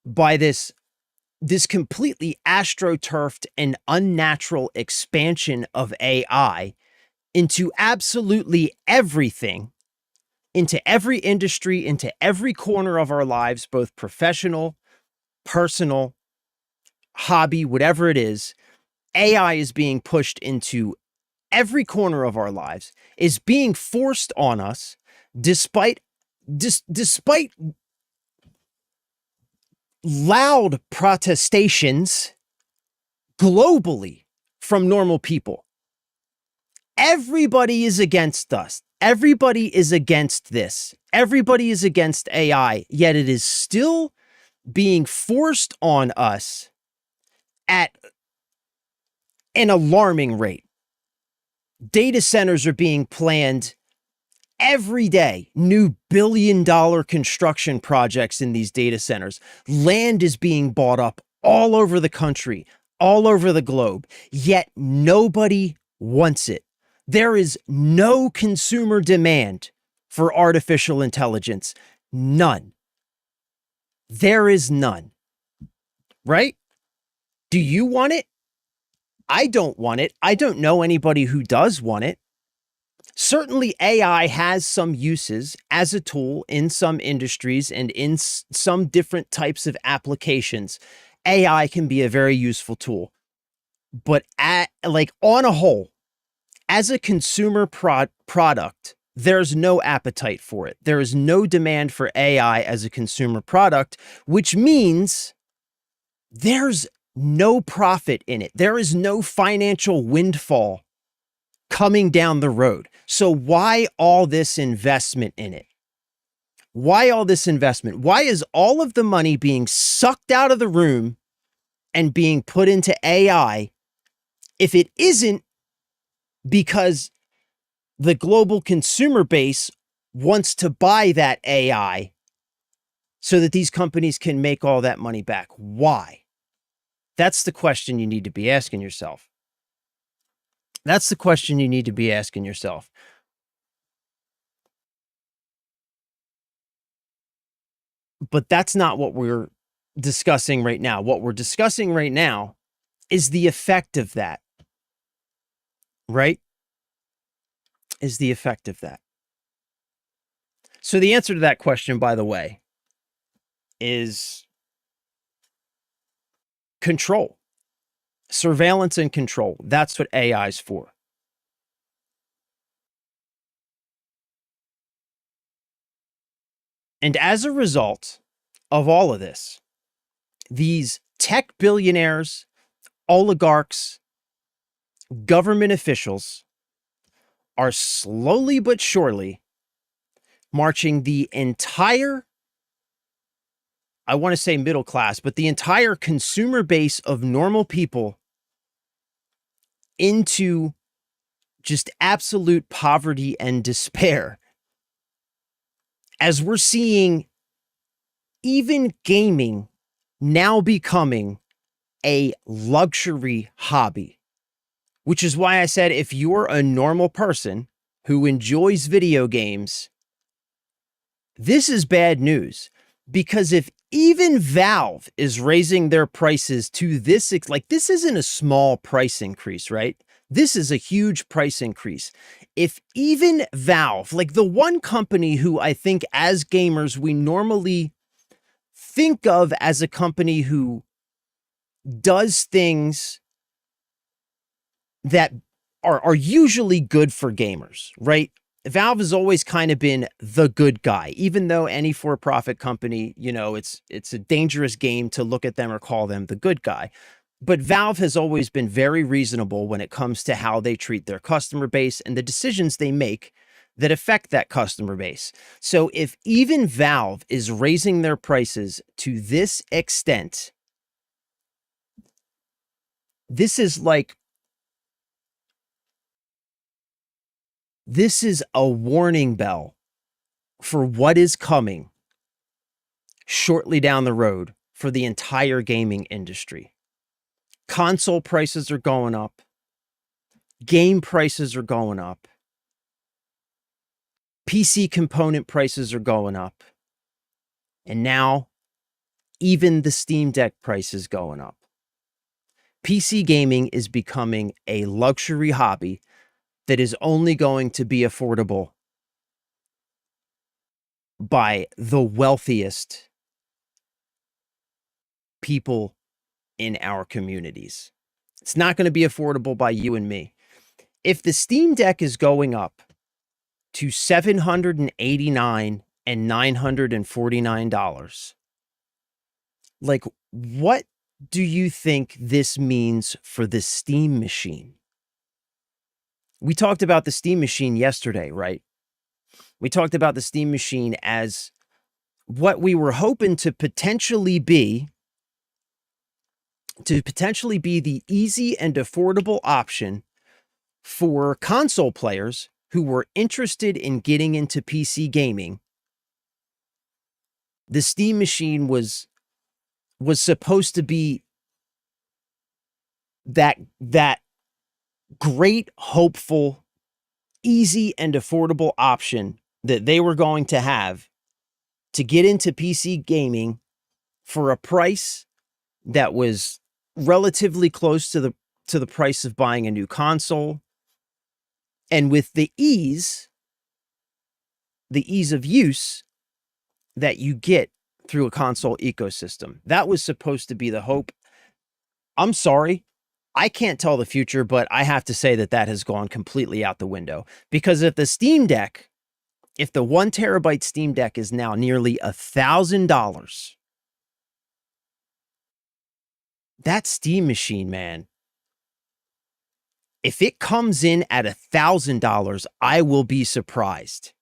by this completely astroturfed and unnatural expansion of AI into absolutely everything, into every industry, into every corner of our lives, both professional, personal, hobby, whatever it is. AI is being pushed into every corner of our lives, is being forced on us despite loud protestations globally from normal people. Everybody is against us. Everybody is against this. Everybody is against AI, yet it is still being forced on us at an alarming rate. Data centers are being planned every day, new billion-dollar construction projects in these data centers. Land is being bought up all over the country, all over the globe, yet nobody wants it. There is no consumer demand for artificial intelligence. None. There is none. Right? Do you want it? I don't want it. I don't know anybody who does want it. Certainly, AI has some uses as a tool in some industries and in some different types of applications. AI can be a very useful tool, but on a whole, as a consumer product, there's no appetite for it. There is no demand for AI as a consumer product, which means there's no profit in it. There is no financial windfall coming down the road. So why all this investment in it? Why all this investment? Why is all of the money being sucked out of the room and being put into AI if it isn't because the global consumer base wants to buy that AI so that these companies can make all that money back? Why? That's the question you need to be asking yourself. That's the question you need to be asking yourself. But that's not what we're discussing right now. What we're discussing right now is the effect of that, right? Is the effect of that. So the answer to that question, by the way, is control, surveillance and control. That's what AI is for. And as a result of all of this, these tech billionaires, oligarchs, government officials are slowly but surely marching the entire, I want to say middle class, but the entire consumer base of normal people into just absolute poverty and despair. As we're seeing even gaming now becoming a luxury hobby, which is why I said if you're a normal person who enjoys video games, this is bad news. Because if even Valve is raising their prices to this, like this isn't a small price increase, right? This is a huge price increase. If even Valve, like the one company who I think as gamers we normally think of as a company who does things that are usually good for gamers, right? Valve has always kind of been the good guy, even though any for-profit company, you know, it's a dangerous game to look at them or call them the good guy. But Valve has always been very reasonable when it comes to how they treat their customer base and the decisions they make that affect that customer base. So if even Valve is raising their prices to this extent, this is a warning bell for what is coming shortly down the road for the entire gaming industry. Console prices are going up. Game prices are going up. PC component prices are going up. And now even the Steam Deck price is going up. PC gaming is becoming a luxury hobby that is only going to be affordable by the wealthiest people in our communities. It's not going to be affordable by you and me. If the Steam Deck is going up to $789 and $949, like, what do you think this means for the Steam machine? We talked about the Steam machine yesterday, right? We talked about the Steam machine as what we were hoping to potentially be the easy and affordable option for console players who were interested in getting into PC gaming. The Steam machine was supposed to be that great, hopeful, easy, and affordable option that they were going to have to get into PC gaming for a price that was relatively close to the price of buying a new console, and with the ease of use that you get through a console ecosystem. That was supposed to be the hope. I'm sorry, I can't tell the future, but I have to say that has gone completely out the window, because if the 1 terabyte Steam Deck is now nearly $1,000, that Steam machine, man, if it comes in at $1,000, I will be surprised.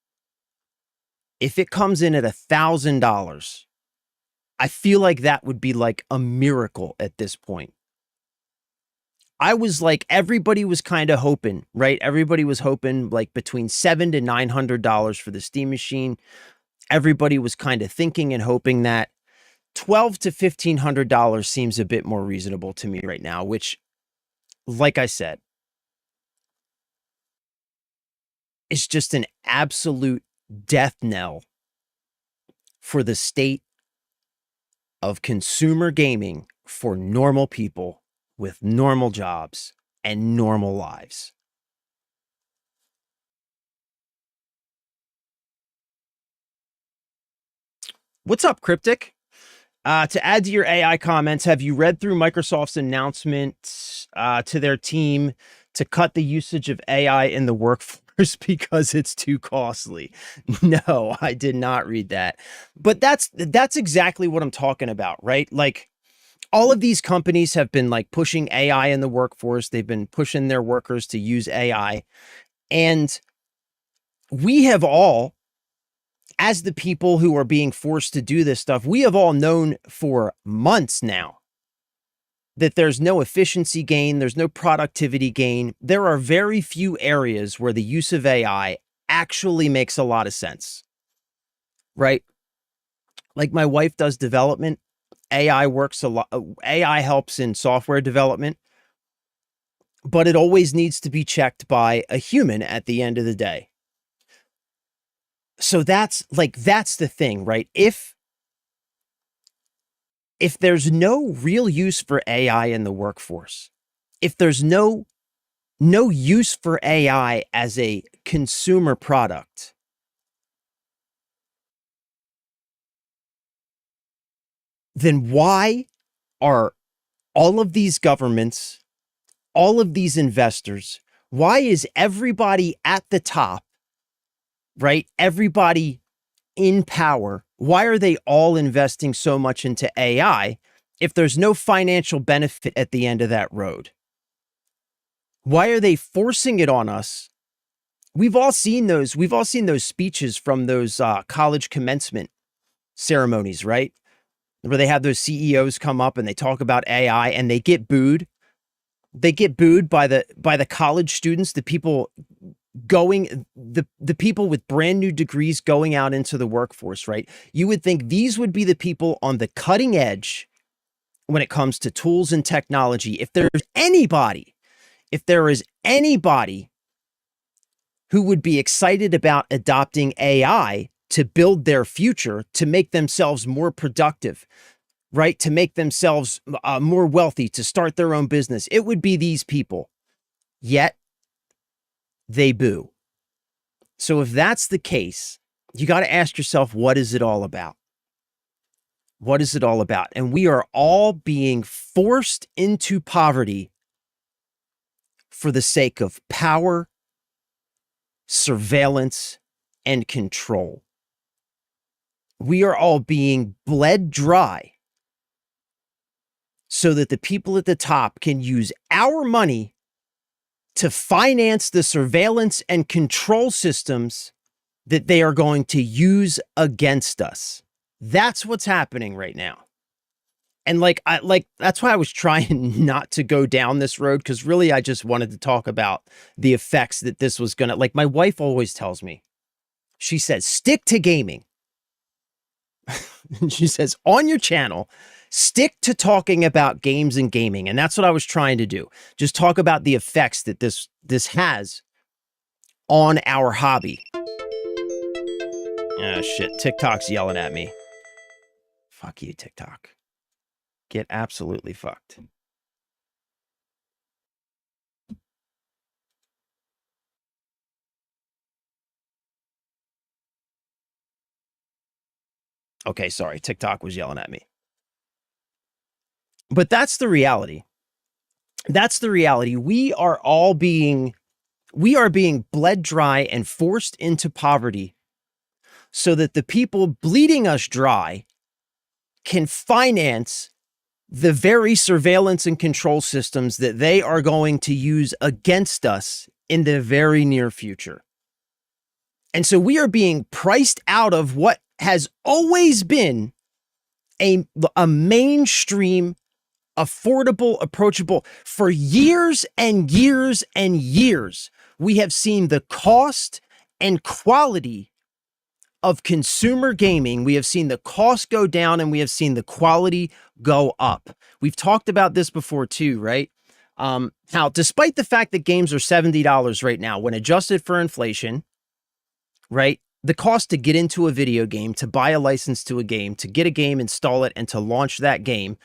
If it comes in at $1,000, I feel like that would be like a miracle at this point. I was like, everybody was kind of hoping, right? Everybody was hoping like between $700 to $900 for the Steam machine. Everybody was kind of thinking and hoping that $1,200 to $1,500 seems a bit more reasonable to me right now, which, like I said, is just an absolute death knell for the state of consumer gaming for normal people with normal jobs and normal lives. What's up, Cryptic? To add to your AI comments, have you read through Microsoft's announcement to their team to cut the usage of AI in the workforce because it's too costly? No, I did not read that. But that's exactly what I'm talking about, right? Like, all of these companies have been like pushing AI in the workforce. They've been pushing their workers to use AI. And we have all, as the people who are being forced to do this stuff, we have all known for months now that there's no efficiency gain, there's no productivity gain. There are very few areas where the use of AI actually makes a lot of sense, right? Like, my wife does development. AI works a lot. AI helps in software development, but it always needs to be checked by a human at the end of the day. So that's the thing, right? If there's no real use for AI in the workforce, if there's no use for AI as a consumer product, then why are all of these governments, all of these investors, why is everybody at the top, right? Everybody in power, why are they all investing so much into AI if there's no financial benefit at the end of that road? Why are they forcing it on us We've all seen those speeches from those college commencement ceremonies, right? Where they have those CEOs come up and they talk about AI and they get booed. They get booed by the college students, the people the people with brand new degrees going out into the workforce, right? You would think these would be the people on the cutting edge when it comes to tools and technology. If there is anybody who would be excited about adopting AI to build their future, to make themselves more productive, right? To make themselves more wealthy, to start their own business, it would be these people. Yet they boo. So if that's the case, you got to ask yourself, what is it all about? What is it all about? And we are all being forced into poverty for the sake of power, surveillance, and control. We are all being bled dry so that the people at the top can use our money to finance the surveillance and control systems that they are going to use against us. That's what's happening right now. And that's why I was trying not to go down this road, because really I just wanted to talk about the effects that this was gonna, like, my wife always tells me, she says, stick to gaming. She says, on your channel, stick to talking about games and gaming. And that's what I was trying to do. Just talk about the effects that this has on our hobby. Oh, shit. TikTok's yelling at me. Fuck you, TikTok. Get absolutely fucked. Okay, sorry. TikTok was yelling at me. But that's the reality. That's the reality. We are being bled dry and forced into poverty so that the people bleeding us dry can finance the very surveillance and control systems that they are going to use against us in the very near future. And so we are being priced out of what has always been a mainstream, affordable, approachable. For years and years and years, we have seen the cost and quality of consumer gaming. We have seen the cost go down and we have seen the quality go up. We've talked about this before too, right? How despite the fact that games are $70 right now, when adjusted for inflation, right? The cost to get into a video game, to buy a license to a game, to get a game, install it, and to launch that game,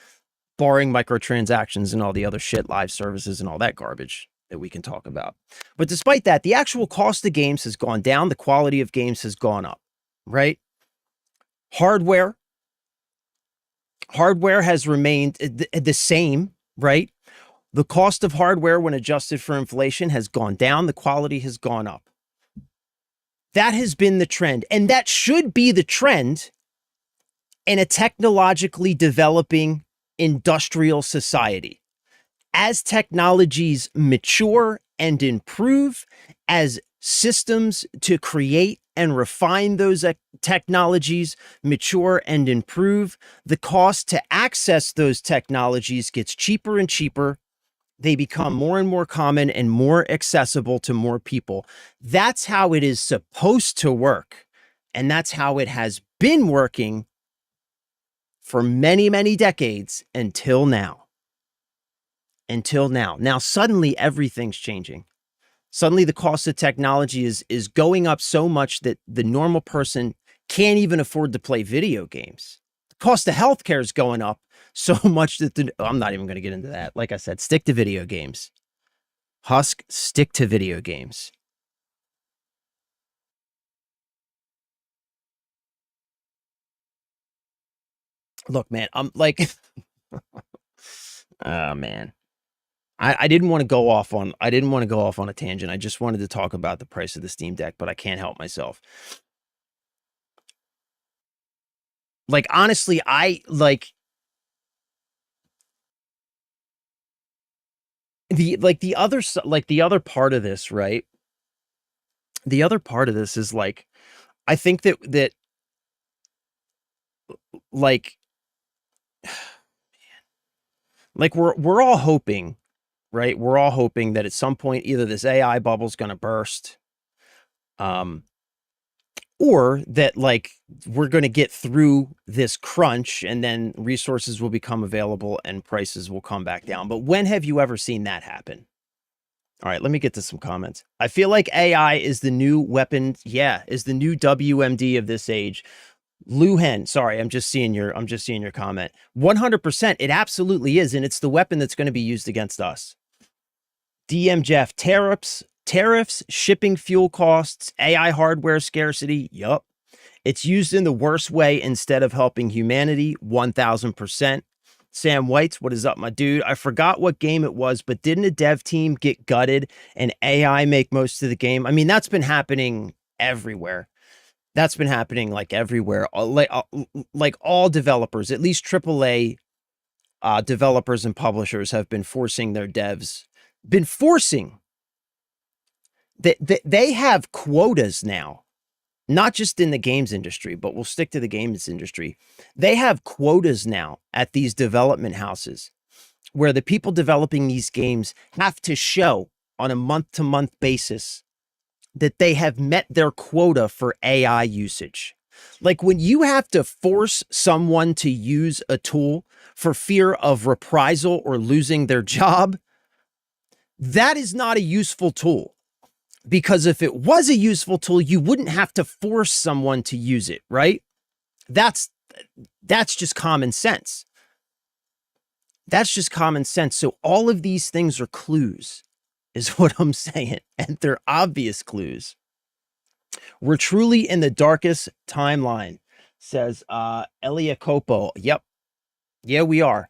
barring microtransactions and all the other shit, live services and all that garbage that we can talk about. But despite that, the actual cost of games has gone down. The quality of games has gone up, right? Hardware has remained the same, right? The cost of hardware when adjusted for inflation has gone down. The quality has gone up. That has been the trend. And that should be the trend in a technologically developing industrial society. As technologies mature and improve, as systems to create and refine those technologies mature and improve, the cost to access those technologies gets cheaper and cheaper. They become more and more common and more accessible to more people. That's how it is supposed to work. And that's how it has been working for many, many decades until now. Now, suddenly everything's changing. Suddenly the cost of technology is going up so much that the normal person can't even afford to play video games. The cost of healthcare is going up so much that I'm not even going to get into that. Like I said, stick to video games. Husk, stick to video games. Look, man, I'm like, oh man. I didn't want to go off on a tangent. I just wanted to talk about the price of the Steam Deck, but I can't help myself. Like, honestly, the other part of this, right? the other part of this is like, I think that like we're all hoping, right? We're all hoping that at some point either this AI bubble is going to burst, um, or that like we're going to get through this crunch and then resources will become available and prices will come back down. But when have you ever seen that happen? All right, let me get to some comments. I feel like AI is the new weapon. Yeah, is the new WMD of this age. Luhen, sorry, I'm just seeing your comment. 100%, it absolutely is, and it's the weapon that's going to be used against us. DM Jeff, tariffs, shipping fuel costs, AI hardware scarcity. Yup. It's used in the worst way instead of helping humanity. 1000%. Sam Whites, what is up, my dude? I forgot what game it was, but didn't a dev team get gutted and AI make most of the game? I mean, that's been happening everywhere. That's been happening like everywhere. Like all developers, at least AAA developers and publishers have been forcing their devs, they have quotas now, not just in the games industry, but we'll stick to the games industry. They have quotas now at these development houses where the people developing these games have to show on a month-to-month basis that they have met their quota for AI usage. Like when you have to force someone to use a tool for fear of reprisal or losing their job, that is not a useful tool. Because if it was a useful tool, you wouldn't have to force someone to use it, right? That's just common sense. That's just common sense. So all of these things are clues, is what I'm saying. And they're obvious clues. We're truly in the darkest timeline, says Elia Copo. Yep. Yeah, we are.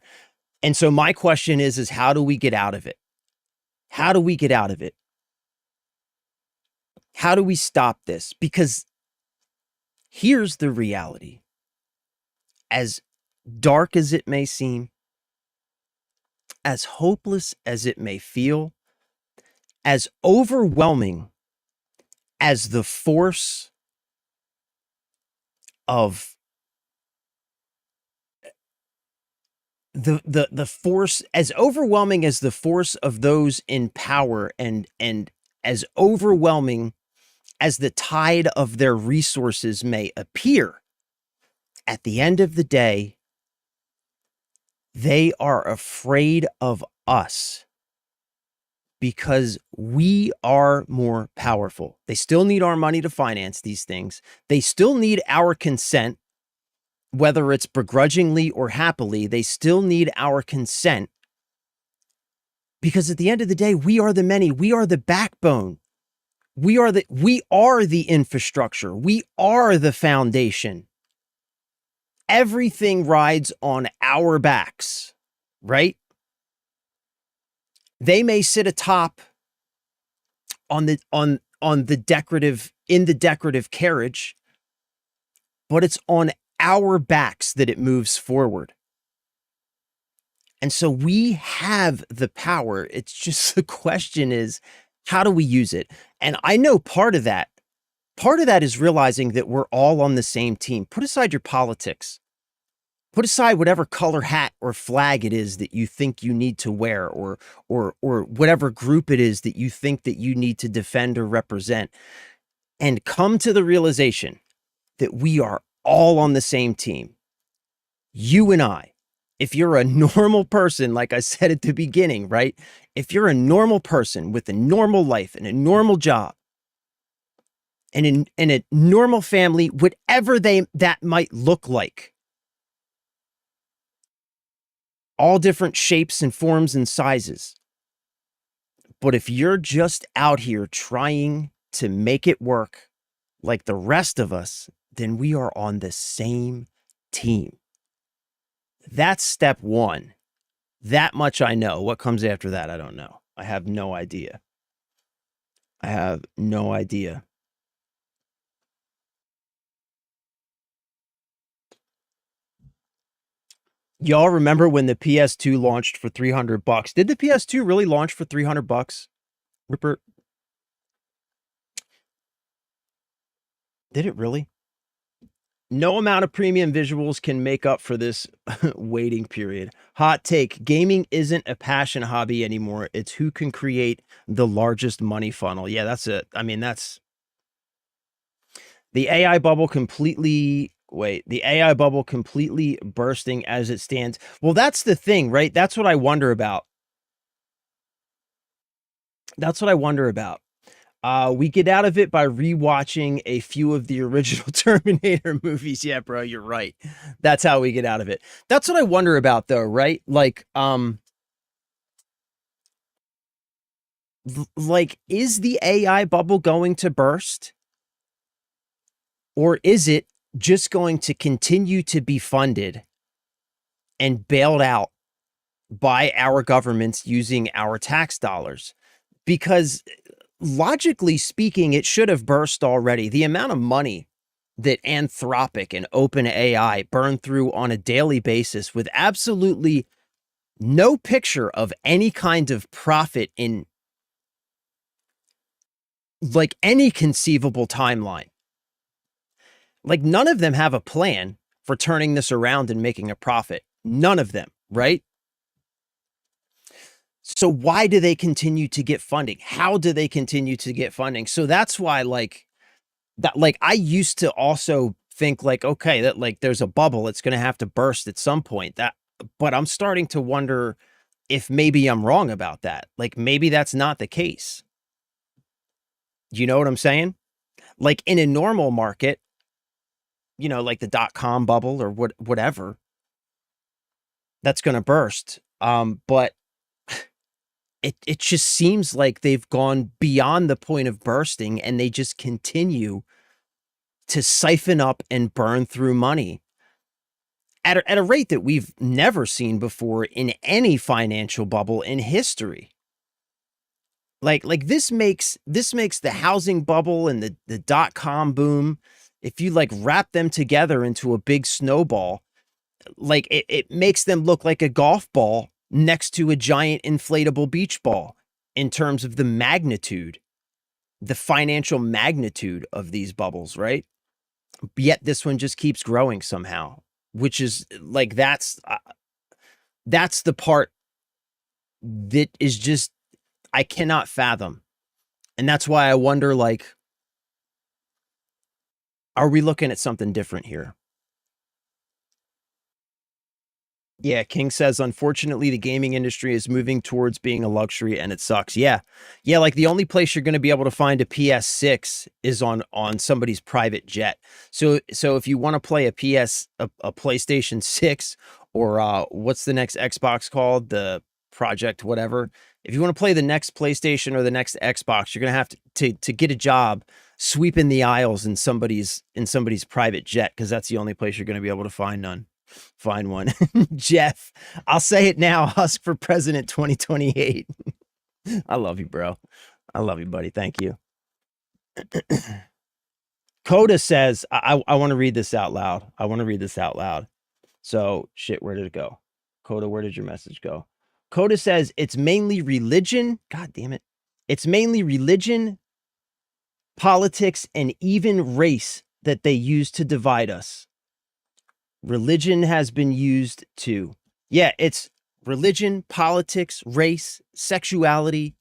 And so my question is how do we get out of it? How do we get out of it? How do we stop this? Because here's the reality. As dark as it may seem, as hopeless as it may feel, as overwhelming as the force of the force, as overwhelming as the force of those in power, and as overwhelming as the tide of their resources may appear, at the end of the day, they are afraid of us because we are more powerful. They still need our money to finance these things. They still need our consent, whether it's begrudgingly or happily. They still need our consent because at the end of the day, we are the many. We are the backbone. We are the infrastructure. We are the foundation. Everything rides on our backs, right? They may sit atop on the decorative carriage, but it's on our backs that it moves forward. And so we have the power. It's just the question is, how do we use it? And I know part of that is realizing that we're all on the same team. Put aside your politics. Put aside whatever color hat or flag it is that you think you need to wear, or whatever group it is that you think that you need to defend or represent, and come to the realization that we are all on the same team. You and I. If you're a normal person, like I said at the beginning, right? If you're a normal person with a normal life and a normal job and in a normal family, whatever that might look like, all different shapes and forms and sizes. But if you're just out here trying to make it work like the rest of us, then we are on the same team. That's step one. That much I know. What comes after that, I don't know. I have no idea. I have no idea. Y'all remember when the PS2 launched for $300? Did the PS2 really launch for $300? Rupert? Did it really? No amount of premium visuals can make up for this waiting period. Hot take, gaming isn't a passion hobby anymore. It's who can create the largest money funnel. Yeah, that's it. I mean, that's the AI bubble completely the AI bubble completely bursting as it stands. Well, that's the thing, right? That's what I wonder about. That's what I wonder about. We get out of it by rewatching a few of the original Terminator movies. Yeah, bro, you're right. That's how we get out of it. That's what I wonder about though, right? Like is the AI bubble going to burst? Or is it just going to continue to be funded and bailed out by our governments using our tax dollars? Because logically speaking, it should have burst already. The amount of money that Anthropic and OpenAI burn through on a daily basis with absolutely no picture of any kind of profit in like any conceivable timeline. Like none of them have a plan for turning this around and making a profit. None of them, right? So why do they continue to get funding? How do they continue to get funding? So that's why like I used to also think like, okay, that like there's a bubble, it's going to have to burst at some point. But I'm starting to wonder if maybe I'm wrong about that. Like maybe that's not the case. You know what I'm saying? Like in a normal market, like the .com bubble or whatever, that's going to burst. But it just seems like they've gone beyond the point of bursting and they just continue to siphon up and burn through money at a rate that we've never seen before in any financial bubble in history. Like this makes the housing bubble and the .com boom, if you like wrap them together into a big snowball, like it makes them look like a golf ball next to a giant inflatable beach ball in terms of the magnitude, the financial magnitude of these bubbles, right? Yet this one just keeps growing somehow, which is like that's the part that is just I cannot fathom. And that's why I wonder, like, are we looking at something different here? Yeah, King says, unfortunately, the gaming industry is moving towards being a luxury and it sucks. Yeah. Yeah, like the only place you're going to be able to find a PS6 is on somebody's private jet. So if you want to play a PlayStation 6 or what's the next Xbox called? The Project whatever. If you want to play the next PlayStation or the next Xbox, you're going to have to get a job sweeping the aisles in somebody's private jet because that's the only place you're going to be able to find one. Jeff, I'll say it now. Husk for president 2028. I love you, bro. I love you, buddy. Thank you. Coda says, I want to read this out loud. I want to read this out loud. So shit, where did it go? Coda, where did your message go? Coda says it's mainly religion. God damn it. It's mainly religion, politics, and even race that they use to divide us. Religion has been used to, yeah, it's religion, politics, race, sexuality.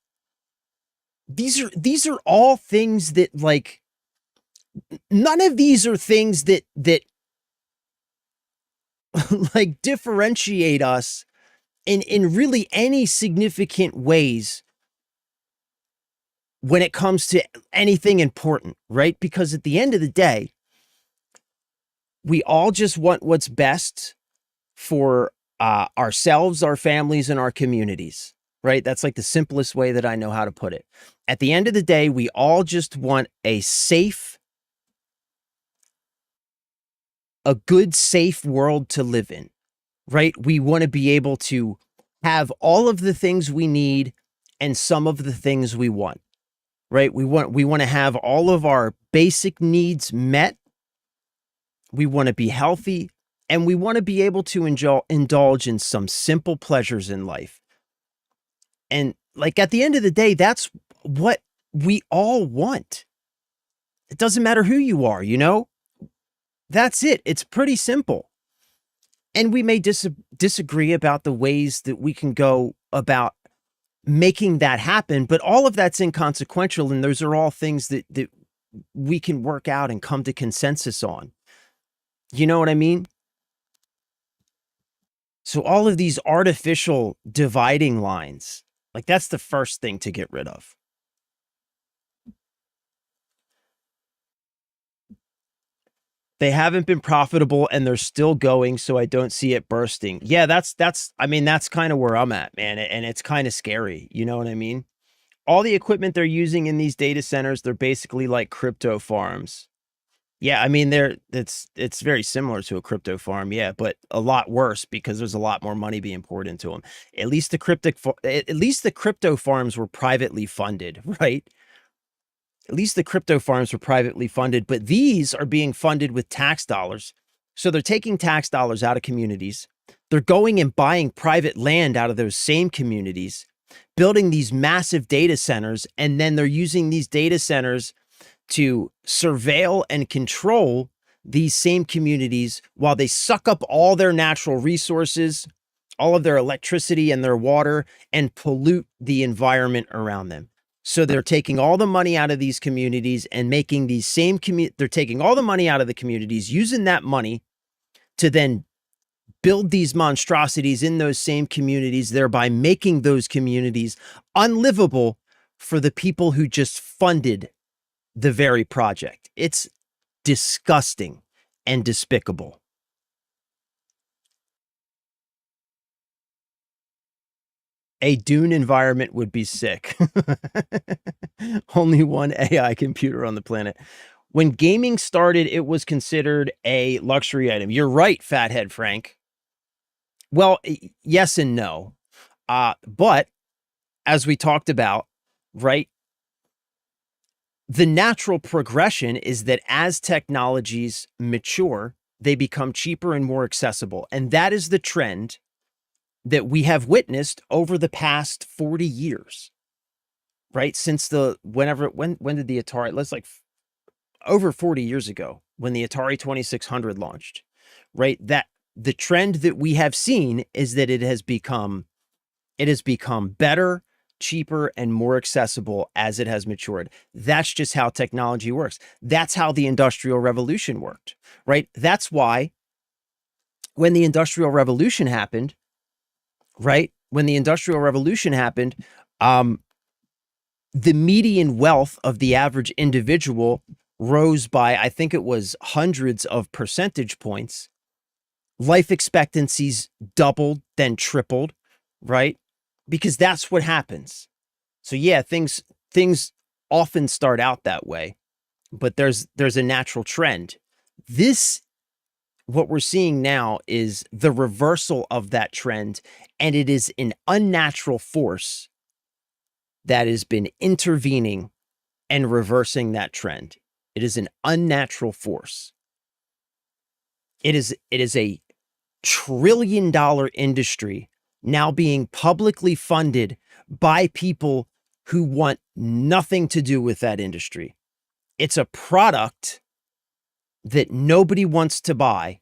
These are all things that like none of these are things that like differentiate us in really any significant ways when it comes to anything important, right? Because at the end of the day, we all just want what's best for ourselves, our families, and our communities, right? That's like the simplest way that I know how to put it. At the end of the day, we all just want a good, safe world to live in, right? We want to be able to have all of the things we need and some of the things we want, right? We want to have all of our basic needs met. We want to be healthy and we want to be able to indulge in some simple pleasures in life. And like at the end of the day, that's what we all want. It doesn't matter who you are, you know? That's it. It's pretty simple. And we may disagree about the ways that we can go about making that happen, but all of that's inconsequential, and those are all things that we can work out and come to consensus on. You know what I mean? So all of these artificial dividing lines, like that's the first thing to get rid of. They haven't been profitable and they're still going, so I don't see it bursting. Yeah, that's I mean, that's kind of where I'm at, man, and it's kind of scary, you know what I mean? All the equipment they're using in these data centers, they're basically like crypto farms. Yeah, I mean, it's very similar to a crypto farm, yeah, but a lot worse because there's a lot more money being poured into them. At least the crypto farms were privately funded, right? At least the crypto farms were privately funded, but these are being funded with tax dollars. So they're taking tax dollars out of communities. They're going and buying private land out of those same communities, building these massive data centers, and then they're using these data centers to surveil and control these same communities while they suck up all their natural resources, all of their electricity and their water, and pollute the environment around them. So they're taking all the money out of these communities and making these same they're taking all the money out of the communities, using that money to then build these monstrosities in those same communities, thereby making those communities unlivable for the people who just funded the very project. It's disgusting and despicable. A Dune environment would be sick. Only one AI computer on the planet. When gaming started, it was considered a luxury item. You're right, Fathead Frank. Well, yes and no. But as we talked about, right, the natural progression is that as technologies mature, they become cheaper and more accessible. And that is the trend that we have witnessed over the past 40 years, right? Since when did the Atari, let's like over 40 years ago when the Atari 2600 launched, right? That the trend that we have seen is that it has become better, cheaper, and more accessible as it has matured. That's just how technology works. That's how the Industrial Revolution worked, right? That's why when the Industrial Revolution happened, right? When the Industrial Revolution happened, the median wealth of the average individual rose by, I think it was hundreds of percentage points. Life expectancies doubled, then tripled, right? Because that's what happens. So yeah, things often start out that way, but there's a natural trend. This what we're seeing now is the reversal of that trend, and it is an unnatural force that has been intervening and reversing that trend. It is an unnatural force. It is a trillion-dollar industry now being publicly funded by people who want nothing to do with that industry. It's a product that nobody wants to buy.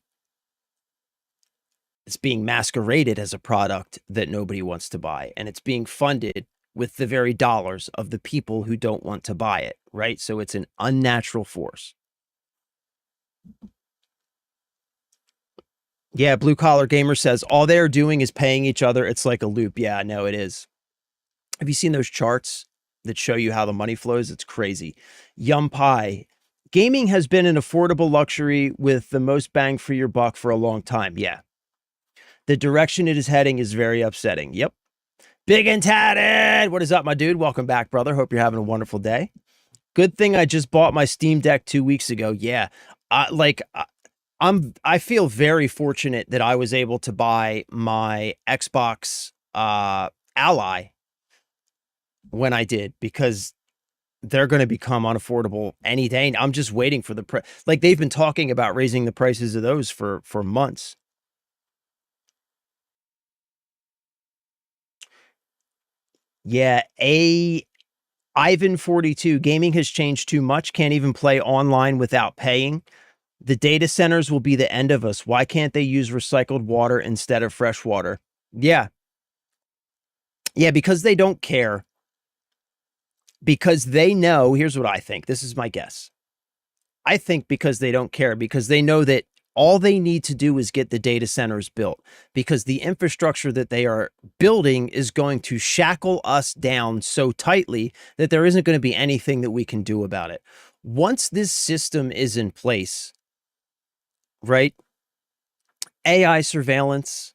It's being masqueraded as a product that nobody wants to buy, and it's being funded with the very dollars of the people who don't want to buy it, right? So it's an unnatural force. Yeah, Blue Collar Gamer says all they're doing is paying each other. It's like a loop. Yeah, no, it is. Have you seen those charts that show you how the money flows? It's crazy. Yum Pie. Gaming has been an affordable luxury with the most bang for your buck for a long time. Yeah. The direction it is heading is very upsetting. Yep. Big and Tatted. What is up, my dude? Welcome back, brother. Hope you're having a wonderful day. Good thing I just bought my Steam Deck 2 weeks ago. Yeah. I feel very fortunate that I was able to buy my Xbox Ally when I did, because they're going to become unaffordable any day. I'm just waiting for the price. Like they've been talking about raising the prices of those for months. Yeah, Ivan 42, gaming has changed too much. Can't even play online without paying. The data centers will be the end of us. Why can't they use recycled water instead of fresh water? Yeah. Yeah, because they don't care. Because they know, here's what I think. This is my guess. I think because they don't care, because they know that all they need to do is get the data centers built, because the infrastructure that they are building is going to shackle us down so tightly that there isn't going to be anything that we can do about it. Once this system is in place, right? AI surveillance,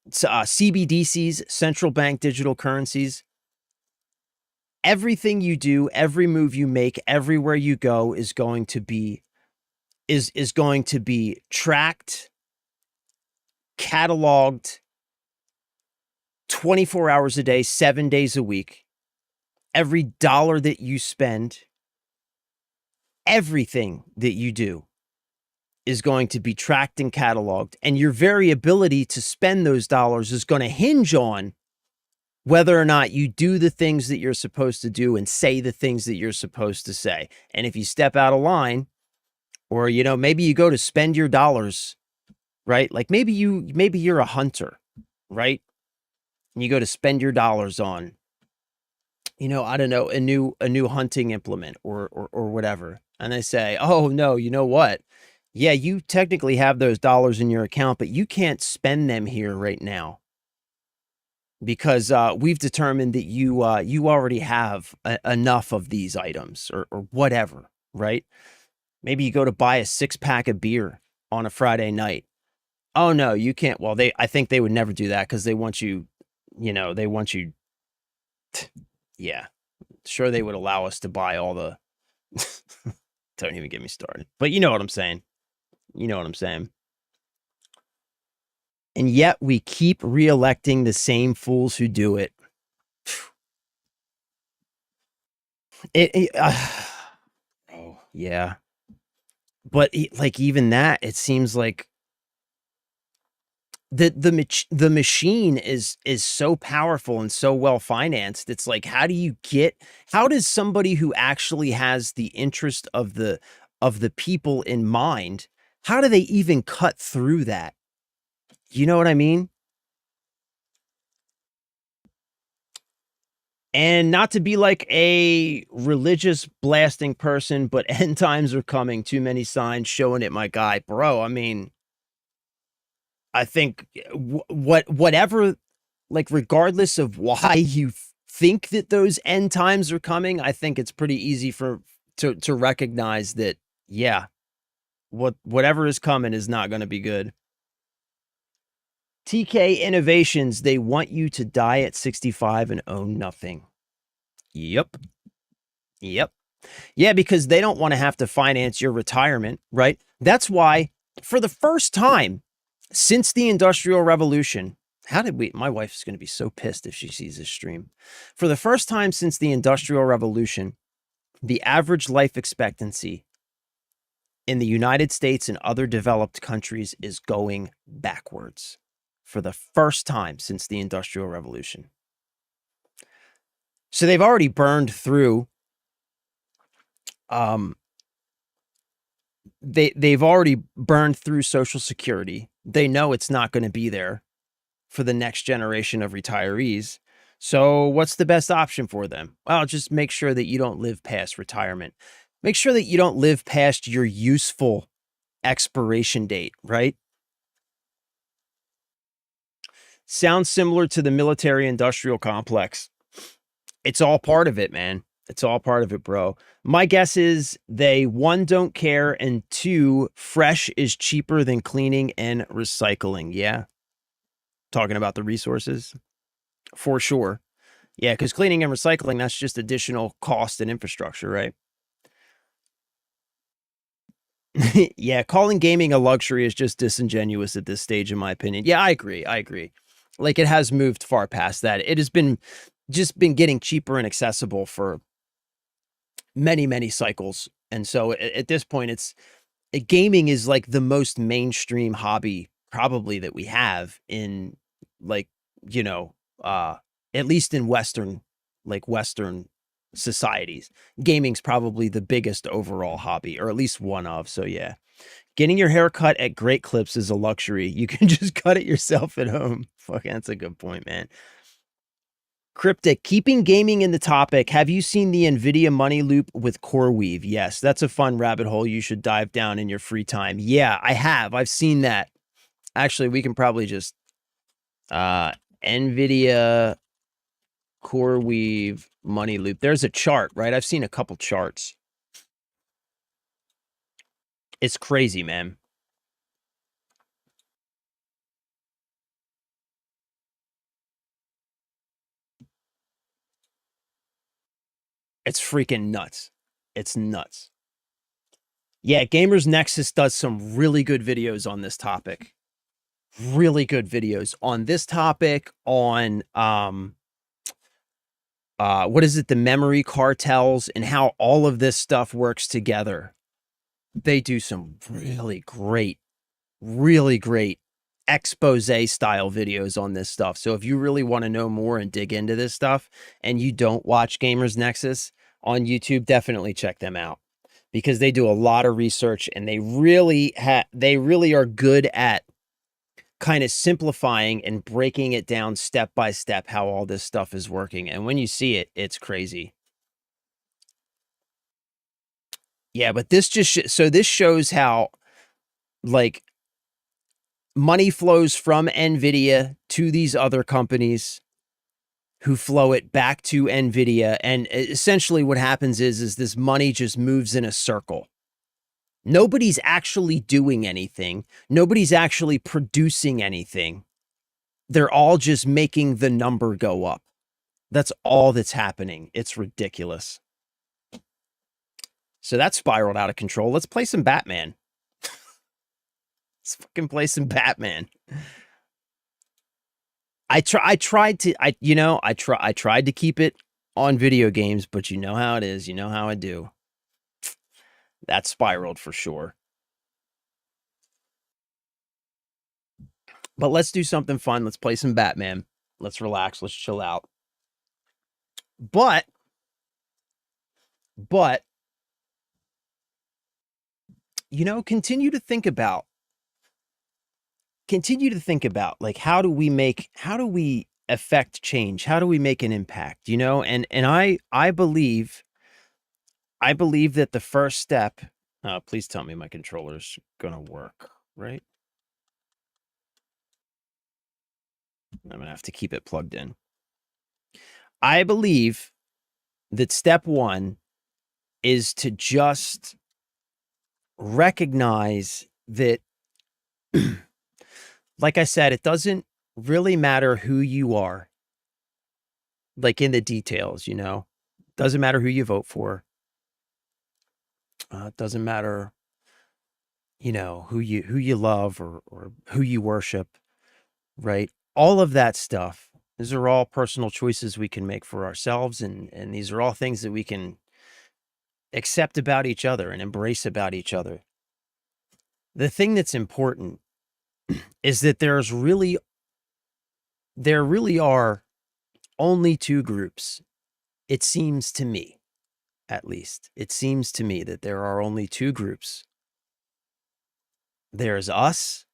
CBDCs, central bank digital currencies, everything you do, every move you make, everywhere you go is going to be going to be tracked, cataloged 24 hours a day, 7 days a week. Every dollar that you spend, everything that you do is going to be tracked and cataloged, and your very ability to spend those dollars is going to hinge on whether or not you do the things that you're supposed to do and say the things that you're supposed to say. And if you step out of line, or, you know, maybe you go to spend your dollars, right? Like maybe you're a hunter, right? And you go to spend your dollars on, you know, I don't know, a new hunting implement or whatever. And they say, "Oh no, you know what? Yeah, you technically have those dollars in your account, but you can't spend them here right now, because we've determined that you already have enough of these items or whatever, right? Maybe you go to buy a 6-pack of beer on a Friday night. Oh no, you can't. Well, I think they would never do that because they want you, you know, they want you. Yeah, sure they would allow us to buy all the. Don't even get me started. But you know what I'm saying. You know what I'm saying. And yet we keep reelecting the same fools who do it. Oh yeah, but like even that, it seems like the machine is so powerful and so well financed. It's like, how does somebody who actually has the interest of the people in mind, how do they even cut through that? You know what I mean? And not to be like a religious blasting person, but end times are coming. Too many signs showing it, my guy. Bro, I mean, I think whatever, like, regardless of why you think that those end times are coming, I think it's pretty easy to recognize that, yeah, whatever is coming is not going to be good. TK Innovations, they want you to die at 65 and own nothing. Yep. Yep. Yeah, because they don't want to have to finance your retirement, right? That's why, for the first time since the Industrial Revolution, my wife is going to be so pissed if she sees this stream. For the first time since the Industrial Revolution, the average life expectancy in the United States and other developed countries is going backwards. For the first time since the Industrial Revolution. So they've already burned through they've already burned through Social Security. They know it's not going to be there for the next generation of retirees. So what's the best option for them? Well, just make sure that you don't live past retirement. Make sure that you don't live past your useful expiration date, right? Sounds similar to the military industrial complex. It's all part of it, man. It's all part of it, bro. My guess is they, one, don't care, and two, fresh is cheaper than cleaning and recycling. Yeah. Talking about the resources, for sure. Yeah, because cleaning and recycling, that's just additional cost and infrastructure, right? Yeah, calling gaming a luxury is just disingenuous at this stage, in my opinion. Yeah, I agree. I agree. Like, it has moved far past that. It has been getting cheaper and accessible for many, many cycles. And so at this point, gaming is like the most mainstream hobby probably that we have in, like, you know, at least in Western like Western societies. Gaming's probably the biggest overall hobby, or at least one of. So yeah, getting your hair cut at Great Clips is a luxury. You can just cut it yourself at home. Fuck, that's a good point, man. Cryptic, keeping gaming in the topic, have you seen the NVIDIA money loop with CoreWeave? Yes, that's a fun rabbit hole you should dive down in your free time. Yeah, I have. I've seen that. Actually, we can probably just NVIDIA CoreWeave money loop. There's a chart, right? I've seen a couple charts. It's crazy, man. It's freaking nuts. It's nuts. Yeah, Gamers Nexus does some really good videos on this topic. Really good videos on this topic, on what is it, the memory cartels and how all of this stuff works together. They do some really great expose style videos on this stuff. So if you really want to know more and dig into this stuff and you don't watch Gamers Nexus on YouTube, definitely check them out, because they do a lot of research and they really are good at kind of simplifying and breaking it down step by step how all this stuff is working. And when you see it, it's crazy. Yeah, but this just so this shows how, like, money flows from NVIDIA to these other companies who flow it back to NVIDIA. And essentially what happens is this money just moves in a circle. Nobody's actually doing anything. Nobody's actually producing anything. They're all just making the number go up. That's all that's happening. It's ridiculous. So that spiraled out of control. Let's play some Batman. Let's fucking play some Batman. I tried to keep it on video games, but you know how it is. You know how I do. That spiraled for sure. But let's do something fun. Let's play some Batman. Let's relax. Let's chill out. But you know, continue to think about like, how do we affect change? How do we make an impact? You know, and I believe that the first step, please tell me my controller's gonna work, right? I'm gonna have to keep it plugged in. I believe that step one is to just recognize that, like I said, it doesn't really matter who you are, like in the details, you know. Doesn't matter who you vote for. It doesn't matter, you know, who you love or who you worship, right? All of that stuff. These are all personal choices we can make for ourselves, and these are all things that we can accept about each other and embrace about each other. The thing that's important is that there really are only two groups. It seems to me, at least, it seems to me that there are only two groups. There's us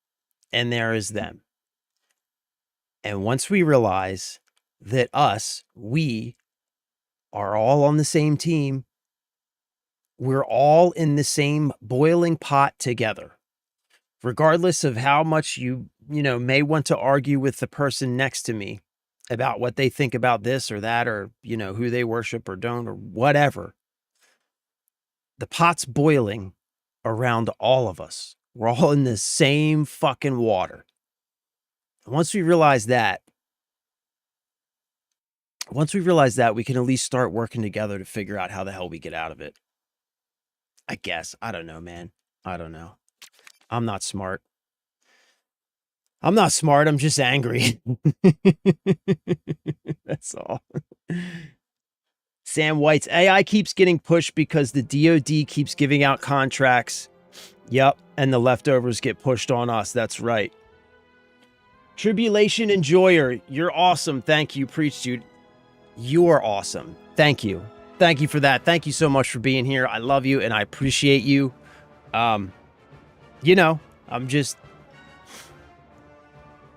and there is them. And once we realize that we are all on the same team, we're all in the same boiling pot together, regardless of how much you may want to argue with the person next to me about what they think about this or that, or, you know, who they worship or don't, or whatever. The pot's boiling around all of us. We're all in the same fucking water. Once we realize that, we can at least start working together to figure out how the hell we get out of it. I guess. I don't know, man. I don't know. I'm not smart. I'm just angry. That's all. Sam White's AI keeps getting pushed because the DoD keeps giving out contracts. Yep, and the leftovers get pushed on us. That's right. Tribulation Enjoyer, you're awesome. Thank you. Preach, dude. You are awesome. Thank you. Thank you for that. Thank you so much for being here. I love you and I appreciate you. You know, I'm just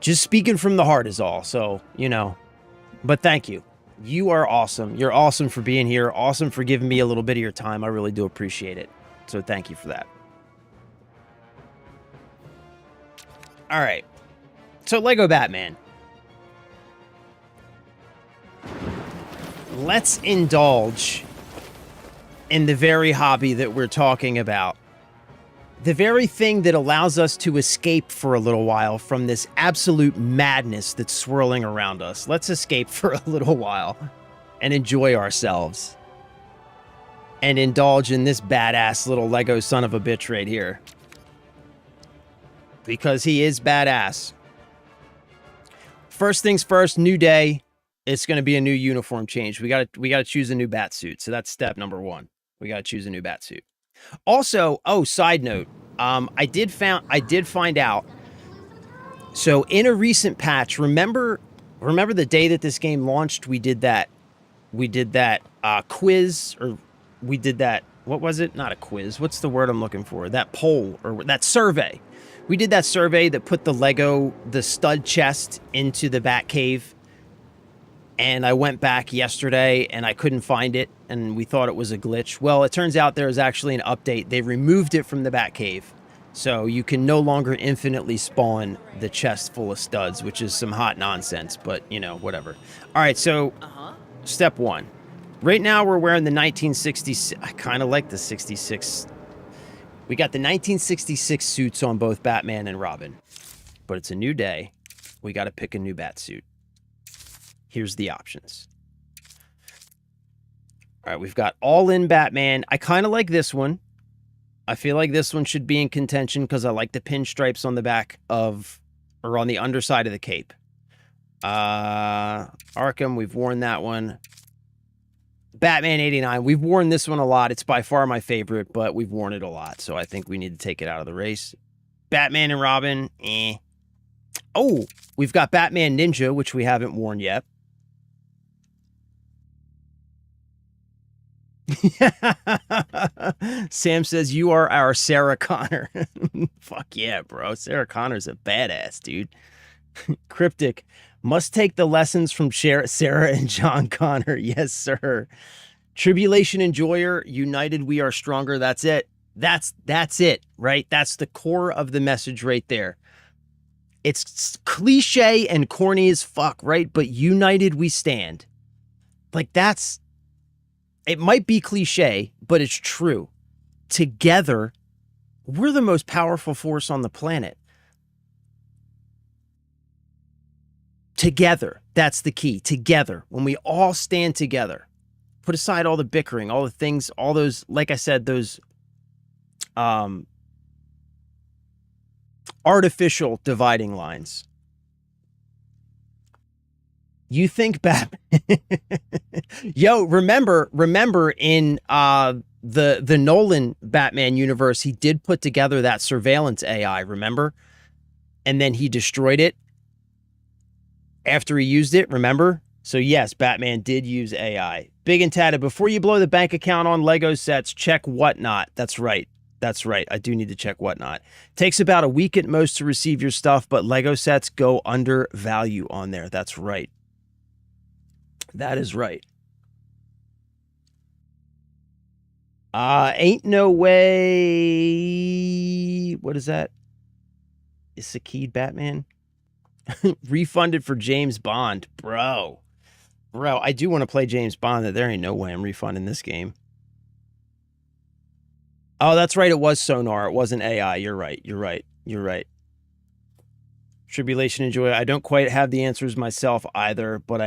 speaking from the heart is all. So, you know, but thank you. You are awesome. You're awesome for being here. Awesome for giving me a little bit of your time. I really do appreciate it. So thank you for that. All right. So Lego Batman. Let's indulge in the very hobby that we're talking about. The very thing that allows us to escape for a little while from this absolute madness that's swirling around us. Let's escape for a little while and enjoy ourselves. And indulge in this badass little Lego son of a bitch right here. Because he is badass. First things first, new day. It's going to be a new uniform change. We got to choose a new bat suit. So that's step number 1. We got to choose a new bat suit. Also, side note, I did find out. So in a recent patch, remember the day that this game launched, we did that quiz, or we did that, what was it? Not a quiz. What's the word I'm looking for? That poll, or that survey. We did that survey that put the stud chest into the bat cave. And I went back yesterday and I couldn't find it, and we thought it was a glitch. Well, it turns out there was actually an update. They removed it from the Batcave, so you can no longer infinitely spawn the chest full of studs, which is some hot nonsense, but, you know, whatever. All right, so step 1. Right now we're wearing the 1966. I kind of like the 66. We got the 1966 suits on both Batman and Robin, but it's a new day. We got to pick a new bat suit. Here's the options. All right, we've got all-in Batman. I kind of like this one. I feel like this one should be in contention because I like the pinstripes on the back of, or on the underside of the cape. Arkham, we've worn that one. Batman 89, we've worn this one a lot. It's by far my favorite, but we've worn it a lot, so I think we need to take it out of the race. Batman and Robin, eh. Oh, we've got Batman Ninja, which we haven't worn yet. Sam says, you are our Sarah Connor. Fuck yeah, bro. Sarah Connor's a badass, dude. Cryptic. Must take the lessons from Sarah and John Connor. Yes, sir. Tribulation Enjoyer. United we are stronger. That's it. That's it, right? That's the core of the message right there. It's cliche and corny as fuck, right? But united we stand. Like, that's... It might be cliche, but it's true. Together, we're the most powerful force on the planet. Together, that's the key. Together, when we all stand together, put aside all the bickering, all the things, all those, like I said, those artificial dividing lines. You think Batman... Yo, remember in the Nolan Batman universe, he did put together that surveillance AI, remember? And then he destroyed it after he used it, remember? So yes, Batman did use AI. Big and Tatted, before you blow the bank account on Lego sets, check Whatnot. That's right. That's right. I do need to check Whatnot. Takes about a week at most to receive your stuff, but Lego sets go under value on there. That's right. That is right. Ain't no way. What is that? Is Sakid Batman? Refunded for James Bond. Bro, I do want to play James Bond. There ain't no way I'm refunding this game. Oh, that's right. It was Sonar. It wasn't AI. You're right. Tribulation Enjoy. I don't quite have the answers myself either, but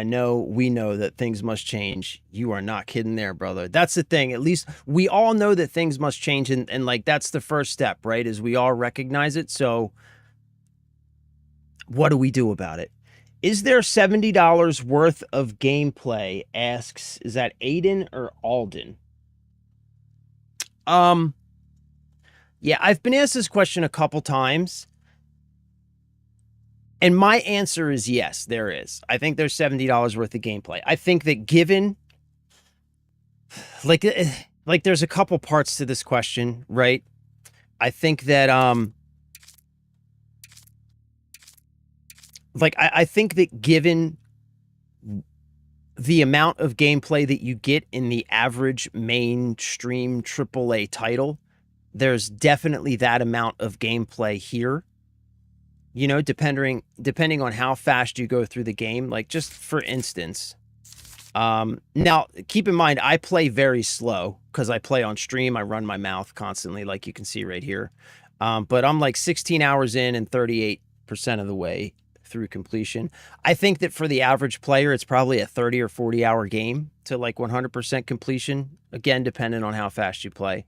we know that things must change. You are not kidding there, brother. That's the thing. At least we all know that things must change, and like, that's the first step, right? Is we all recognize it. So what do we do about it? Is there $70 worth of gameplay? Asks, is that Aiden or Alden? Yeah, I've been asked this question a couple times. And my answer is yes, there is. I think there's $70 worth of gameplay. I think that given like there's a couple parts to this question, right? I think that I think that given the amount of gameplay that you get in the average mainstream AAA title, there's definitely that amount of gameplay here. You know, depending on how fast you go through the game. Like, just for instance, now keep in mind, I play very slow because I play on stream. I run my mouth constantly, like you can see right here. But I'm like 16 hours in and 38% of the way through completion. I think that for the average player, it's probably a 30 or 40 hour game to like 100% completion. Again, depending on how fast you play,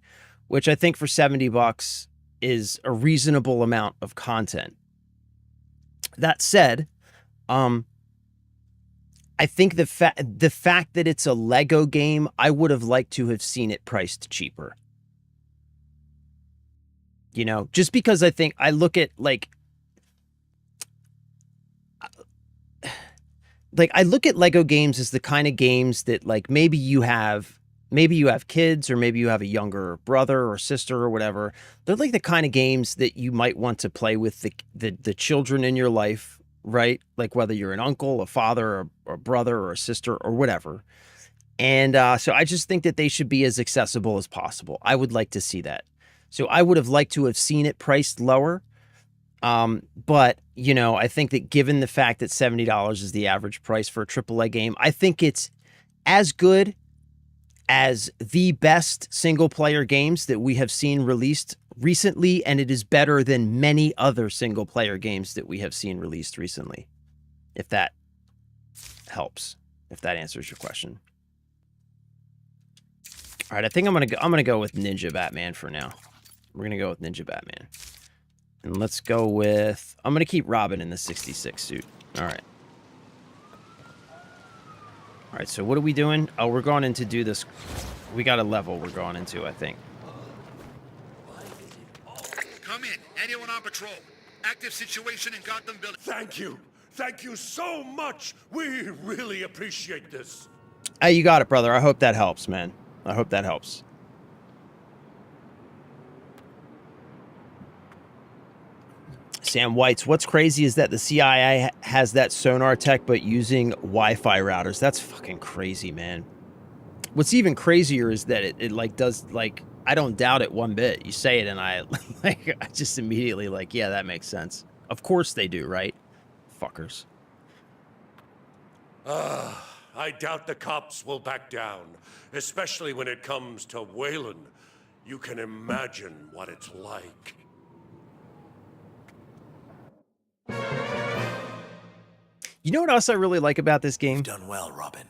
which I think for $70 is a reasonable amount of content. That said, I think the fact that it's a Lego game, I would have liked to have seen it priced cheaper. You know, just because I think I look at like I look at Lego games as the kind of games that like maybe you have kids, or maybe you have a younger brother or sister or whatever. They're like the kind of games that you might want to play with the children in your life, right? Like whether you're an uncle, a father, or a brother, or a sister, or whatever. And so I just think that they should be as accessible as possible. I would like to see that. So I would have liked to have seen it priced lower. But, you know, I think that given the fact that $70 is the average price for a AAA game, I think it's as good as the best single-player games that we have seen released recently, and it is better than many other single-player games that we have seen released recently. If that helps, if that answers your question. All right, I think I'm gonna go with Ninja Batman for now. We're gonna go with Ninja Batman, and let's go with. I'm gonna keep Robin in the 66 suit. All right. All right, so what are we doing? Oh, we're going in to do this. We got a level we're going into, I think. Come in. Anyone on patrol? Active situation in Gotham Village. Thank you. Thank you so much. We really appreciate this. Hey, you got it, brother. I hope that helps, man. I hope that helps. Sam Whites, what's crazy is that the CIA has that sonar tech, but using Wi-Fi routers. That's fucking crazy, man. What's even crazier is that it like does, like, I don't doubt it one bit. You say it and I just immediately like, yeah, that makes sense. Of course they do, right? Fuckers. I doubt the cops will back down, especially when it comes to Wayland. You can imagine what it's like. You know what else I really like about this game? You've done well, Robin.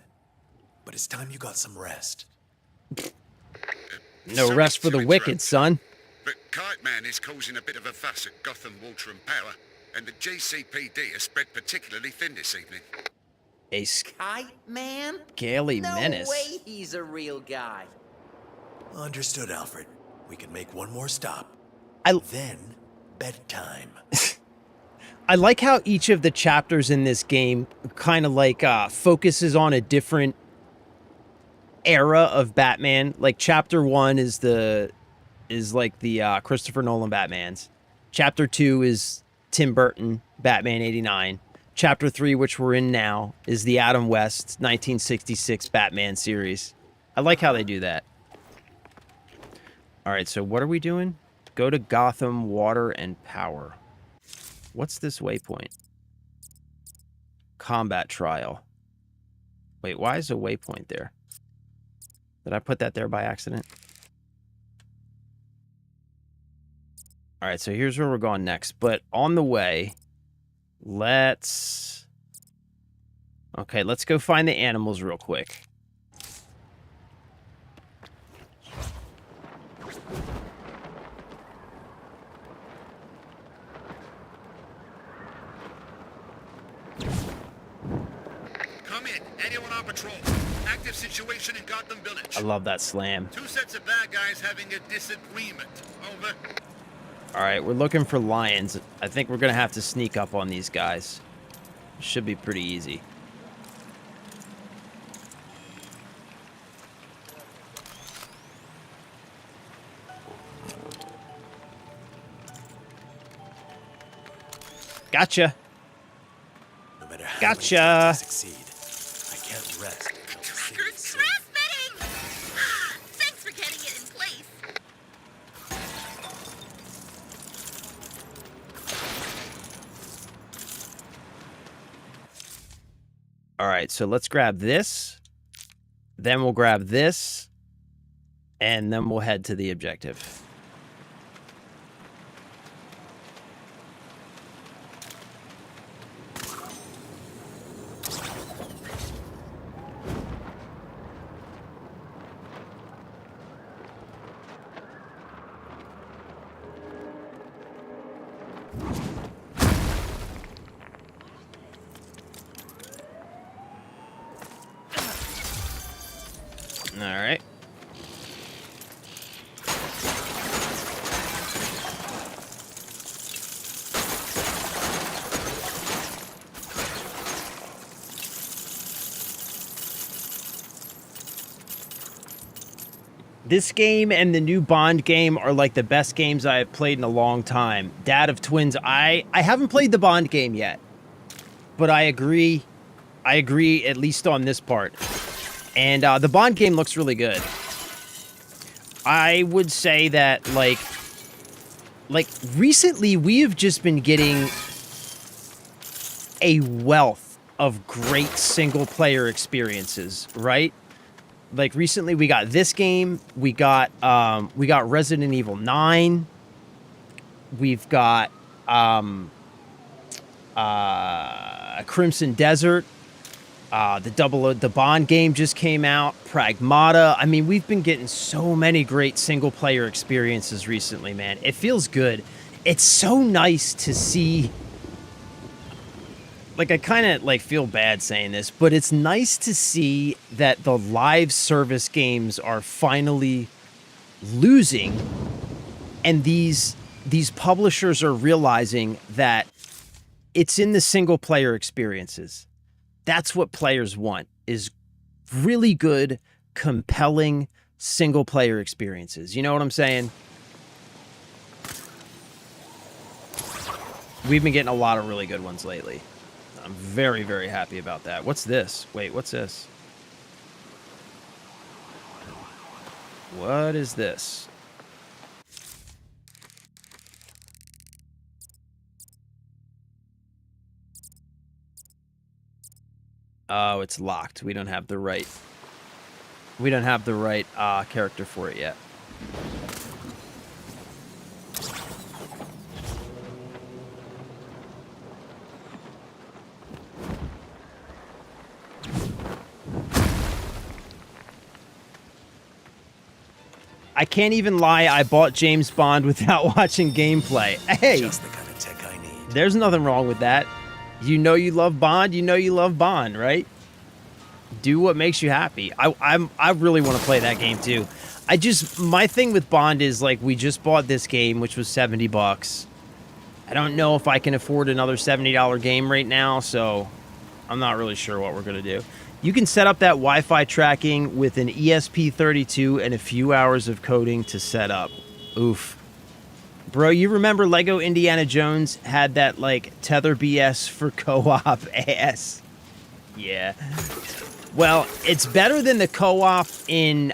But it's time you got some rest. No rest for the wicked, son. But Kite Man is causing a bit of a fuss at Gotham Water and Power, and the GCPD has spread particularly thin this evening. A Kite Man? scaly No menace. way he's a real guy. Understood, Alfred. We can make one more stop. Then, bedtime. I like how each of the chapters in this game kind of like focuses on a different era of Batman. Like chapter 1 is like the Christopher Nolan Batmans. Chapter 2 is Tim Burton Batman 89. Chapter 3, which we're in now, is the Adam West 1966 Batman series. I like how they do that. All right, so what are we doing? Go to Gotham Water and Power. What's this waypoint? Combat trial. Wait, why is a waypoint there? Did I put that there by accident? All right, so here's where we're going next. But on the way, let's go find the animals real quick. Come in. Anyone on patrol? Active situation in Gotham Village. I love that slam. 2 sets of bad guys having a disagreement. Over. All right, we're looking for lions. I think we're going to have to sneak up on these guys. Should be pretty easy. Gotcha. No matter how Gotcha. many times I succeed, I can't rest until the city You're is safe. transmitting! Thanks for getting it in place. All right, so let's grab this. Then we'll grab this. And then we'll head to the objective. All right. This game and the new Bond game are like the best games I have played in a long time. Dad of Twins, I haven't played the Bond game yet, but I agree at least on this part. And the Bond game looks really good. I would say that like recently we have just been getting a wealth of great single player experiences, right? Like recently we got this game, we got Resident Evil 9, we've got Crimson Desert, the Bond game just came out, Pragmata. I mean, we've been getting so many great single player experiences recently, man. It feels good. It's so nice to see. Like, I kind of, like, feel bad saying this, but it's nice to see that the live service games are finally losing, and these publishers are realizing that it's in the single-player experiences. That's what players want, is really good, compelling single-player experiences. You know what I'm saying? We've been getting a lot of really good ones lately. I'm very, very happy about that. What's this? Wait, what's this? What is this? Oh, it's locked. We don't have the right character for it yet. I can't even lie, I bought James Bond without watching gameplay. Hey! Just the kind of tech I need. There's nothing wrong with that. You know you love Bond, you know you love Bond, right? Do what makes you happy. I really want to play that game too. My thing with Bond is, like, we just bought this game, which was $70. I don't know if I can afford another $70 game right now, so I'm not really sure what we're going to do. You can set up that Wi-Fi tracking with an ESP32 and a few hours of coding to set up. Oof. Bro, you remember Lego Indiana Jones had that, like, tether BS for co-op ass? Yeah. Well, it's better than the co-op in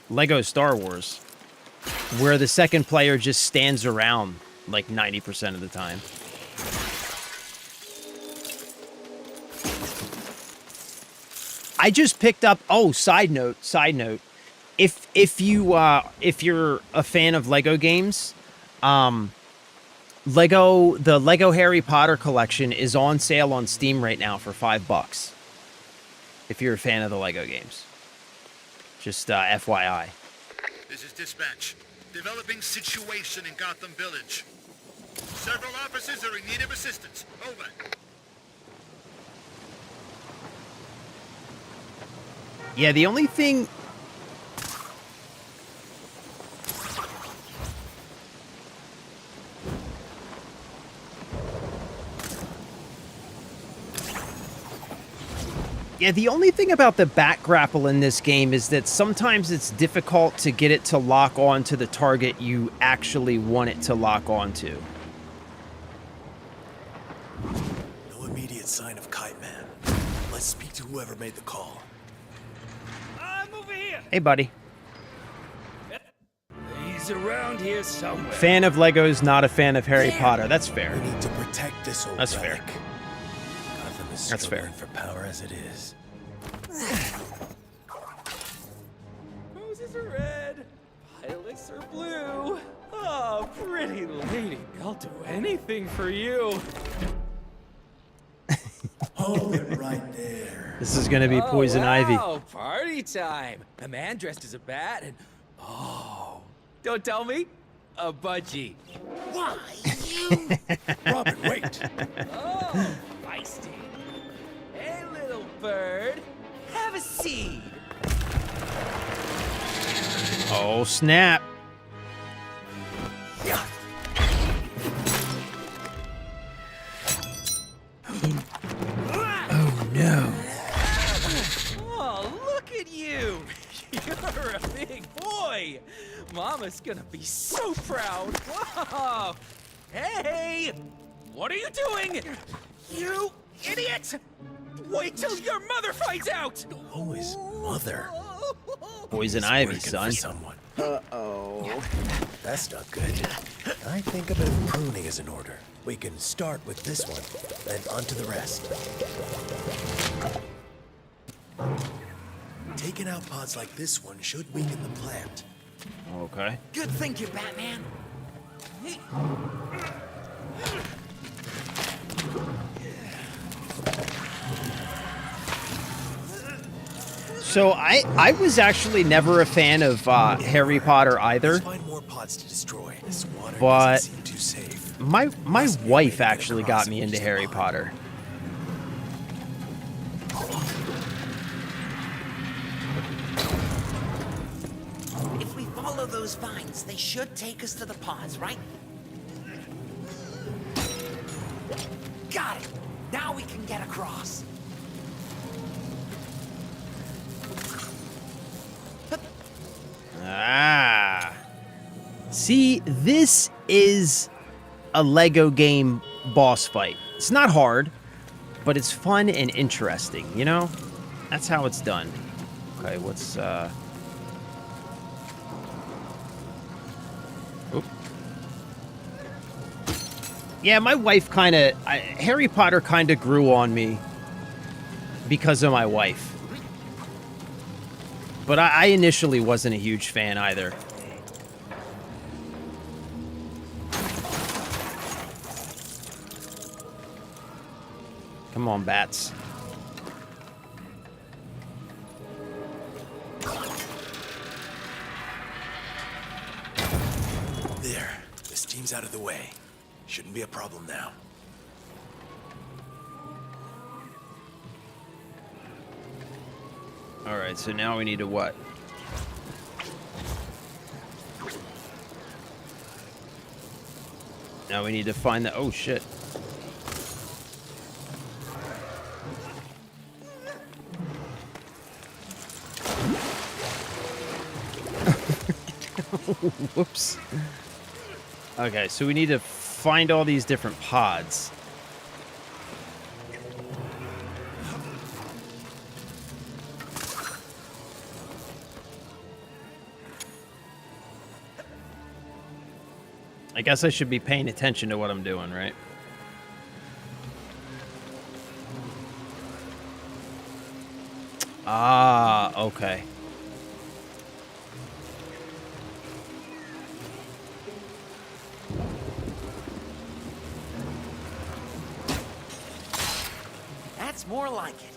Lego Star Wars, where the second player just stands around like 90% of the time. I just picked up, oh, side note. If you're a fan of Lego games, the Lego Harry Potter collection is on sale on Steam right now for $5. If you're a fan of the Lego games. Just FYI. This is dispatch. Developing situation in Gotham Village. Several officers are in need of assistance. Over. Yeah, the only thing... Yeah, the only thing about the bat grapple in this game is that sometimes it's difficult to get it to lock on to the target you actually want it to lock onto. No immediate sign of Kite Man. Let's speak to whoever made the call. I'm over here. Hey, buddy. He's around here somewhere. Fan of Legos, not a fan of Harry Potter. That's fair. We need to protect this old That's fair. relic. Gotham is That's struggling fair. for power as it is. Roses are red, violets are blue. Oh, pretty lady, I'll do anything for you. Hold it right there. This is going to be Poison Ivy. Oh, party time. A man dressed as a bat and... Oh, don't tell me. A budgie. Why, you? Robin, wait. Oh, feisty. Hey, little bird. Have a seed. Oh, snap. Oh, no. Oh, look at you. You're a big boy. Mama's gonna be so proud. Whoa. Hey, what are you doing? You idiot. Wait till your mother finds out. Who is Mother? Poison He's Ivy, working son. for someone. Uh-oh. That's not good. I think a bit of pruning is in order. We can start with this one, then on to the rest. Taking out pods like this one should weaken the plant. Okay. Good thinking, Batman. So I was actually never a fan of Harry Potter either. Let's find more pods to destroy. This water But- doesn't seem too safe. My wife actually got me into Harry Potter. If we follow those vines, they should take us to the pods, right? Got it. Now we can get across. Ah. See, this is a Lego game boss fight. It's not hard, but it's fun and interesting, you know? That's how it's done. Okay, what's Oop. Yeah, my wife Harry Potter kind of grew on me because of my wife. But I initially wasn't a huge fan either. Come on, bats. There. The steam's out of the way. Shouldn't be a problem now. Alright, so now we need to what? Now we need to find the... Oh, shit. Whoops. Okay, so we need to find all these different pods. I guess I should be paying attention to what I'm doing, right? Ah, okay. That's more like it.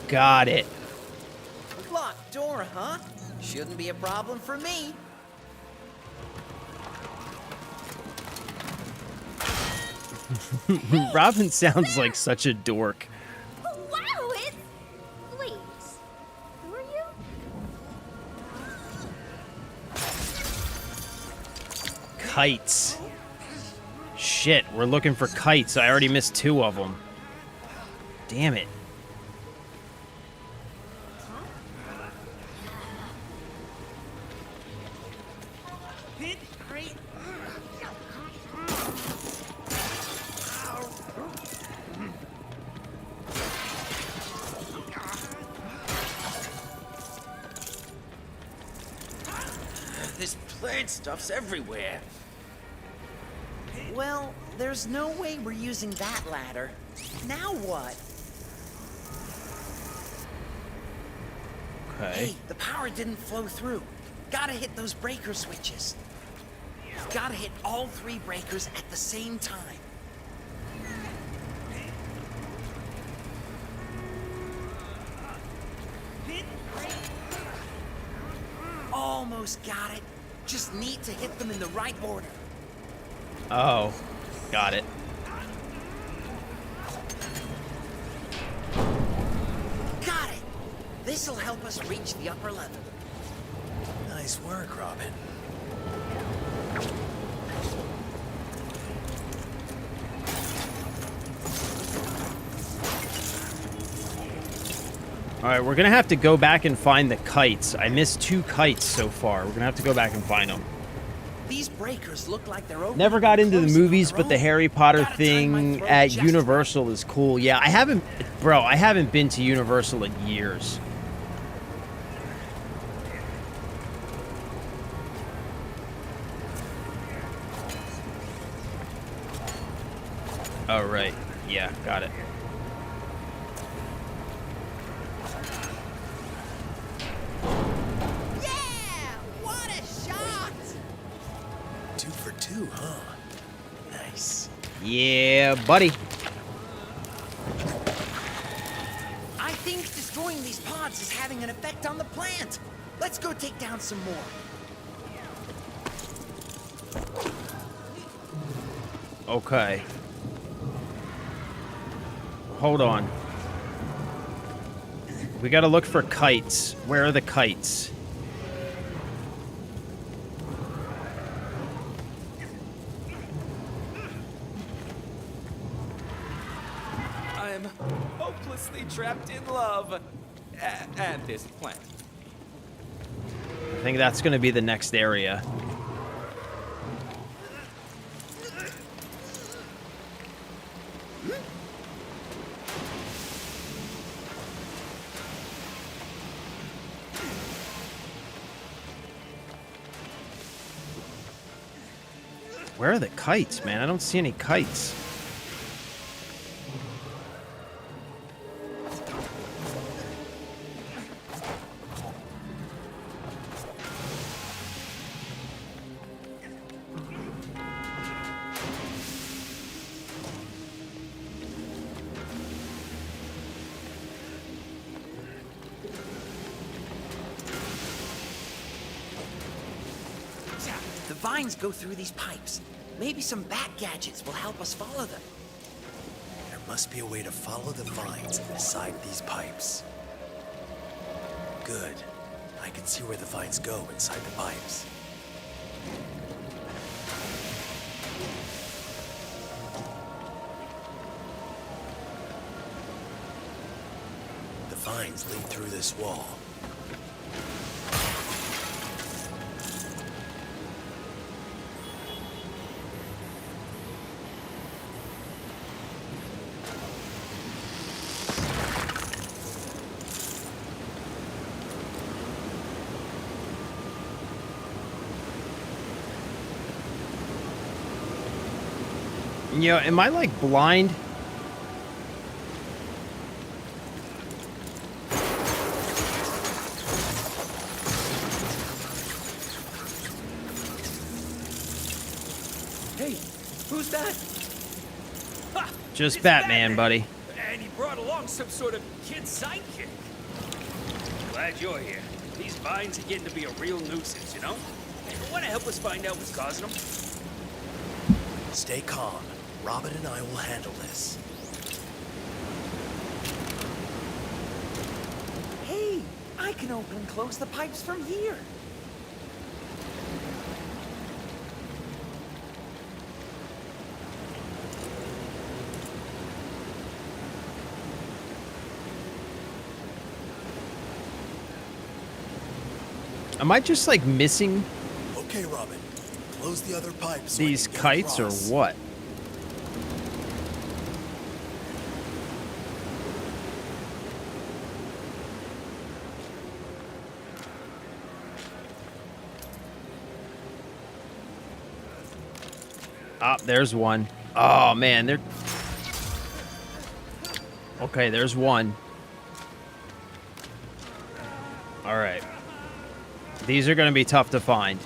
Got it. Locked door, huh? Shouldn't be a problem for me. Robin sounds like such a dork. Wow, it's... Wait, who are you? Kites. Shit, we're looking for kites. I already missed 2 of them. Damn it. This plant stuff's everywhere. Well, there's no way we're using that ladder. Now what? Okay. Hey, the power didn't flow through. Gotta hit those breaker switches. Gotta hit all 3 breakers at the same time. Almost got it. Just need to hit them in the right order. Oh, got it. Got it. This'll help us reach the upper level. Nice work, Robin. All right, we're gonna have to go back and find the kites. I missed 2 kites so far. We're gonna have to go back and find them. These breakers look like they're open. Never got into the closing on movies, their but the own. Harry Potter Gotta time my thing throw at just Universal is cool. Yeah, I haven't been to Universal in years. Oh, right. Yeah, got it. Yeah! What a shot! 2 for 2, huh? Nice. Yeah, buddy. I think destroying these pods is having an effect on the plant. Let's go take down some more. Okay. Hold on. We gotta look for kites. Where are the kites? I'm hopelessly trapped in love. And this plant. I think that's gonna be the next area. Where are the kites, man? I don't see any kites. The vines go through these pipes. Maybe some bat gadgets will help us follow them. There must be a way to follow the vines inside these pipes. Good. I can see where the vines go inside the pipes. The vines lead through this wall. You know, am I like blind? Hey, who's that? Ha! Just It's Batman, buddy. And he brought along some sort of kid sidekick. Glad you're here. These vines are getting to be a real nuisance, you know? Want to help us find out what's causing them? Stay calm. Robin and I will handle this. Hey, I can open and close the pipes from here. Am I just like missing? Okay, Robin. Close the other pipes. These kites or what? Ah, there's one. Oh, man, they're... Okay, there's one. All right. These are going to be tough to find.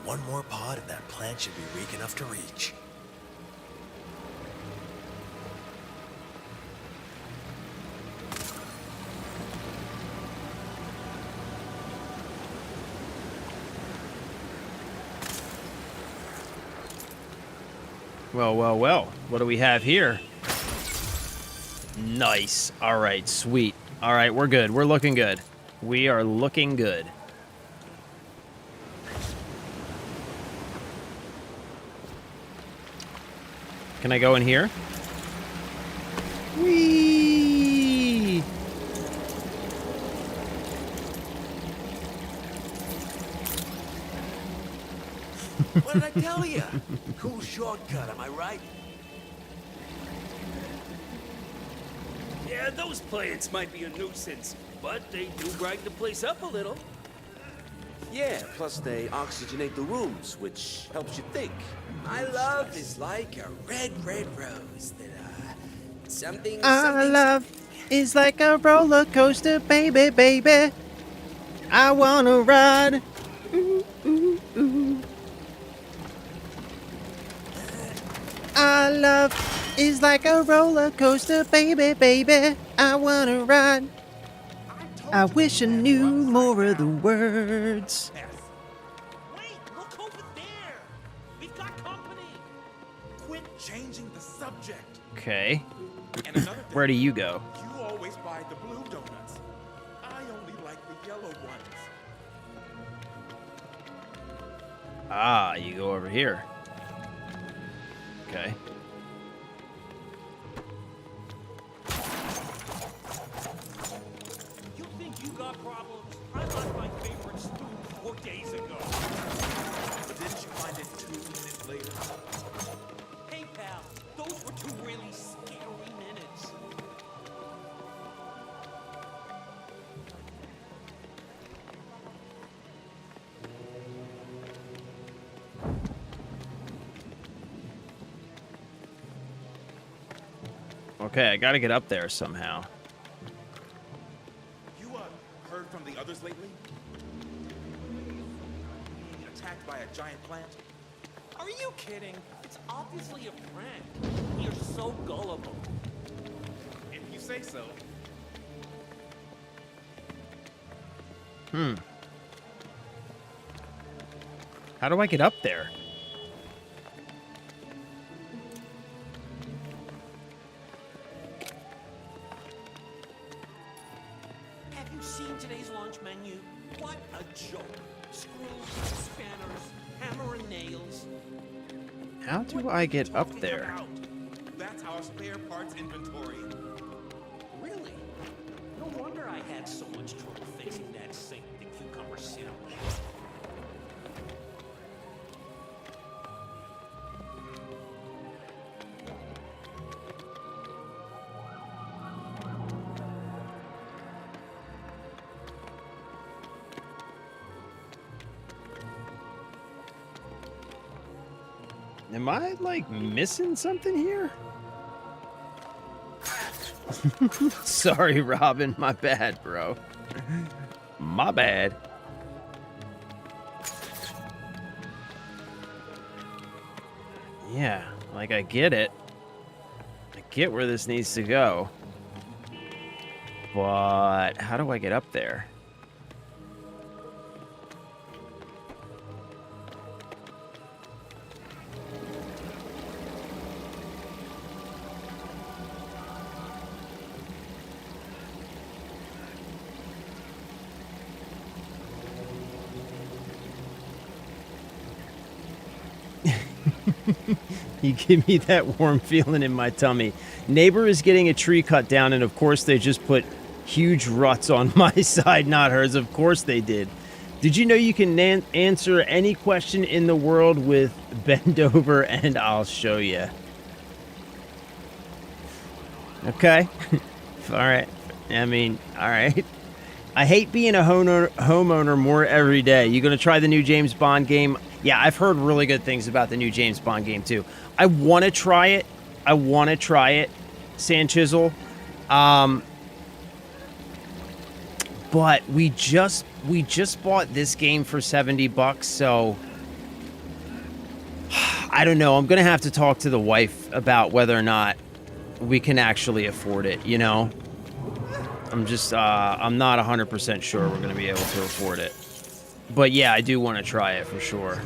One more pod and that plant should be weak enough to reach. Well, well, well. What do we have here? Nice. All right, sweet. All right, we're good. We're looking good. We are looking good. Can I go in here? Whee! What did I tell you? Cool shortcut, am I right? Yeah, those plants might be a nuisance, but they do brighten the place up a little. Yeah, plus they oxygenate the rooms, which helps you think. My love is like a red, red rose that, something, Our something... love is like a roller coaster, baby, baby. I wanna ride. Ooh, ooh, ooh. Our love is like a roller coaster, baby, baby. I wanna ride. I wish I knew more of the words. Wait, look over there! We've got company! Quit changing the subject! Okay. And another thing, Where do you go? you always buy the blue donuts. I only like the yellow ones. Ah, you go over here. Okay. You think you got problems? I got my favorite spoon 4 days ago. But didn't you find it 2 minutes later? Hey, pal, those were 2 really scary minutes. Okay, I gotta get up there somehow. You, heard from the others lately? Being attacked by a giant plant? Are you kidding? It's obviously a prank. You're so gullible. If you say so. How do I get up there? Have you seen today's lunch menu? What a joke. Screws, spanners, hammer and nails. How do I get up there? That's our spare parts inventory. Really? No wonder I had so much trouble fixing that sink the cucumber sandwich. Am I, like, missing something here? Sorry, Robin. My bad, bro. My bad. Yeah, like, I get it. I get where this needs to go. But how do I get up there? You give me that warm feeling in my tummy. Neighbor is getting a tree cut down, and of course they just put huge ruts on my side, not hers. Of course they did. Did you know you can answer any question in the world with bend over and I'll show you? Okay. All right. I mean, all right. I hate being a homeowner more every day. You going to try the new James Bond game? Yeah, I've heard really good things about the new James Bond game, too. I want to try it. Sand Chisel. But we just bought this game for $70, so I don't know. I'm going to have to talk to the wife about whether or not we can actually afford it, you know? I'm not 100% sure we're going to be able to afford it. But yeah, I do want to try it for sure.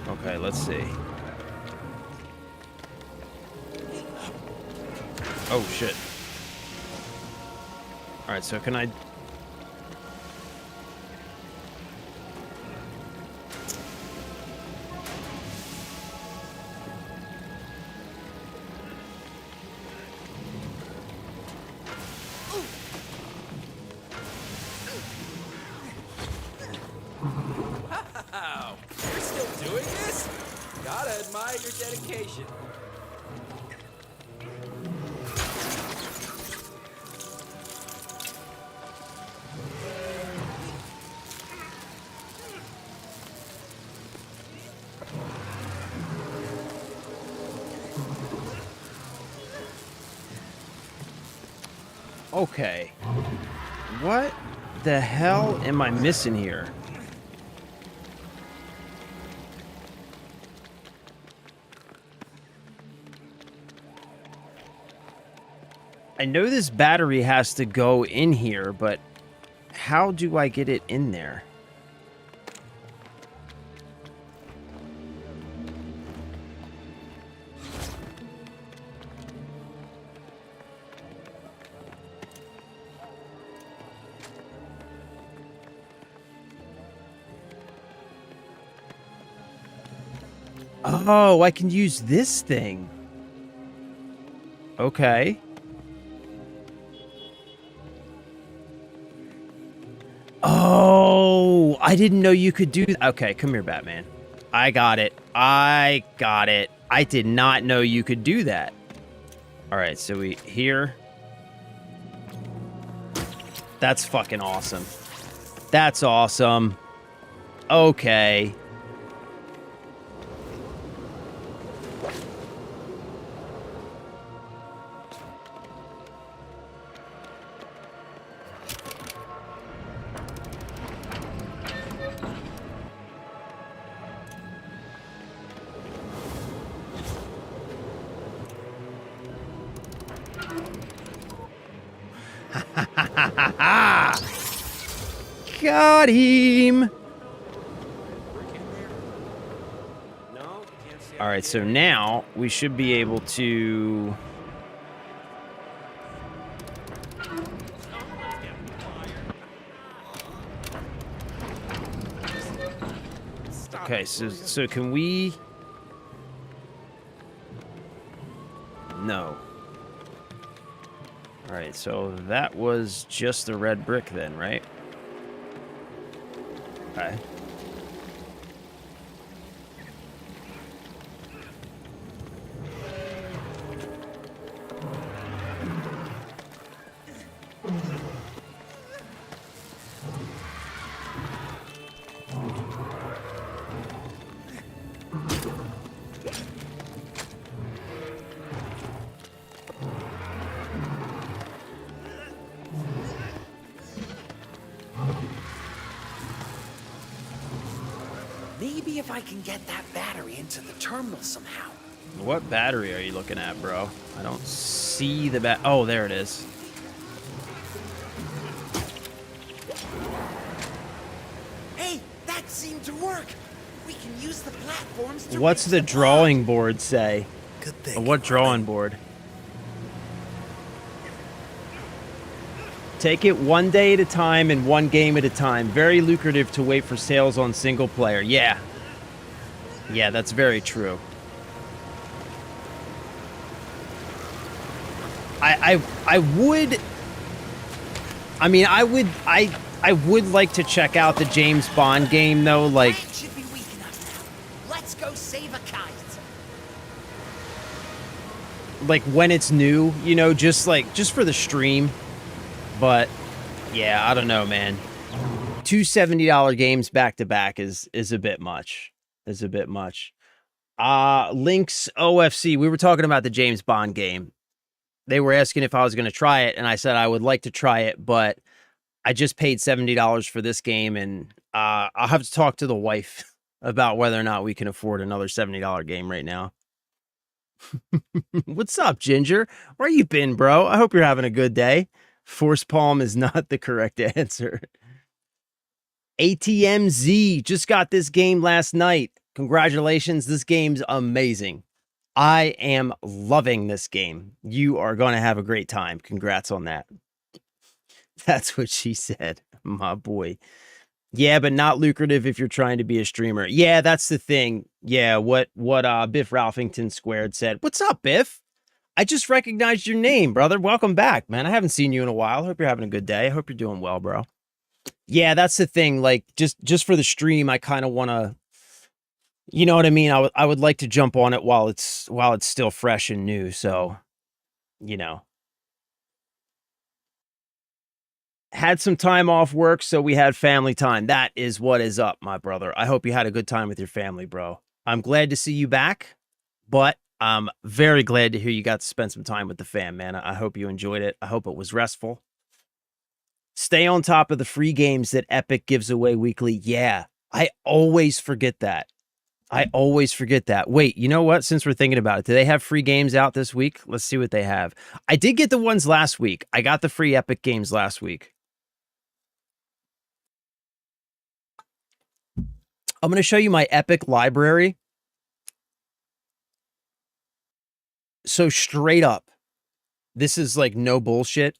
Okay, let's see. Oh, shit. Alright, so can I... Wow, you're still doing this? Gotta admire your dedication. Okay. What the hell am I missing here? I know this battery has to go in here, but how do I get it in there? Oh, I can use this thing. Okay. Oh, I didn't know you could do that. Okay, come here, Batman. I got it. I did not know you could do that. All right, so we here. That's fucking awesome. That's awesome. Okay. Got him. All right, so now we should be able to... Okay, so can we... No. All right, so that was just the red brick then, right? Okay. Maybe if I can get that battery into the terminal somehow. What battery are you looking at, bro? I don't see the Oh, there it is. Hey, that seemed to work. We can use the platforms to What's reach the pod. drawing board say? Good Or thing. what drawing board? Take it one day at a time and one game at a time. Very lucrative to wait for sales on single player. Yeah. Yeah, that's very true. I would... I mean, I would like to check out the James Bond game, though, like... Ryan should be weak enough now. Let's go save a kite. Like, when it's new, you know, just for the stream. But, yeah, I don't know, man. Two $70 games back-to-back is a bit much. Is a bit much. Link's OFC, we were talking about the James Bond game. They were asking if I was going to try it, and I said I would like to try it, but I just paid $70 for this game, and I'll have to talk to the wife about whether or not we can afford another $70 game right now. What's up, Ginger? Where you been, bro? I hope you're having a good day. Force palm is not the correct answer. ATMZ just got this game last night. Congratulations. This game's amazing. I am loving this game. You are going to have a great time. Congrats on that. That's what she said, my boy. Yeah, but not lucrative if you're trying to be a streamer. Yeah, that's the thing. Yeah, what Biff Ralphington Squared said. What's up, Biff? I just recognized your name, brother. Welcome back, man. I haven't seen you in a while. Hope you're having a good day. I hope you're doing well, bro. Yeah, that's the thing. Like, just for the stream, I kind of want to, you know what I mean? I would like to jump on it while it's still fresh and new. So, you know. Had some time off work, so we had family time. That is what is up, my brother. I hope you had a good time with your family, bro. I'm glad to see you back, but I'm very glad to hear you got to spend some time with the fam, man. I hope you enjoyed it. I hope it was restful. Stay on top of the free games that Epic gives away weekly. Yeah, I always forget that. I always forget that. Wait, you know what? Since we're thinking about it, do they have free games out this week? Let's see what they have. I did get the ones last week. I got the free Epic games last week. I'm going to show you my Epic library. So straight up, this is like no bullshit.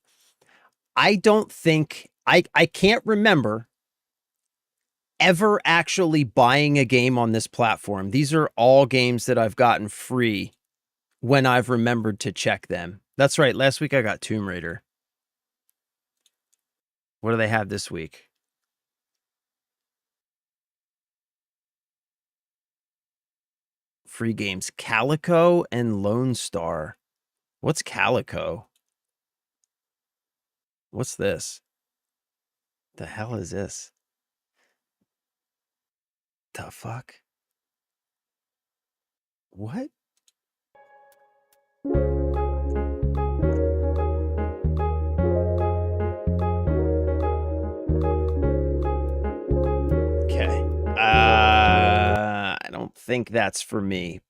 I don't think, I can't remember ever actually buying a game on this platform. These are all games that I've gotten free when I've remembered to check them. That's right. Last week I got Tomb Raider. What do they have this week? Free games. Calico and Lone Star. What's Calico? What's this? The hell is this? The fuck? What? Okay. I don't think that's for me.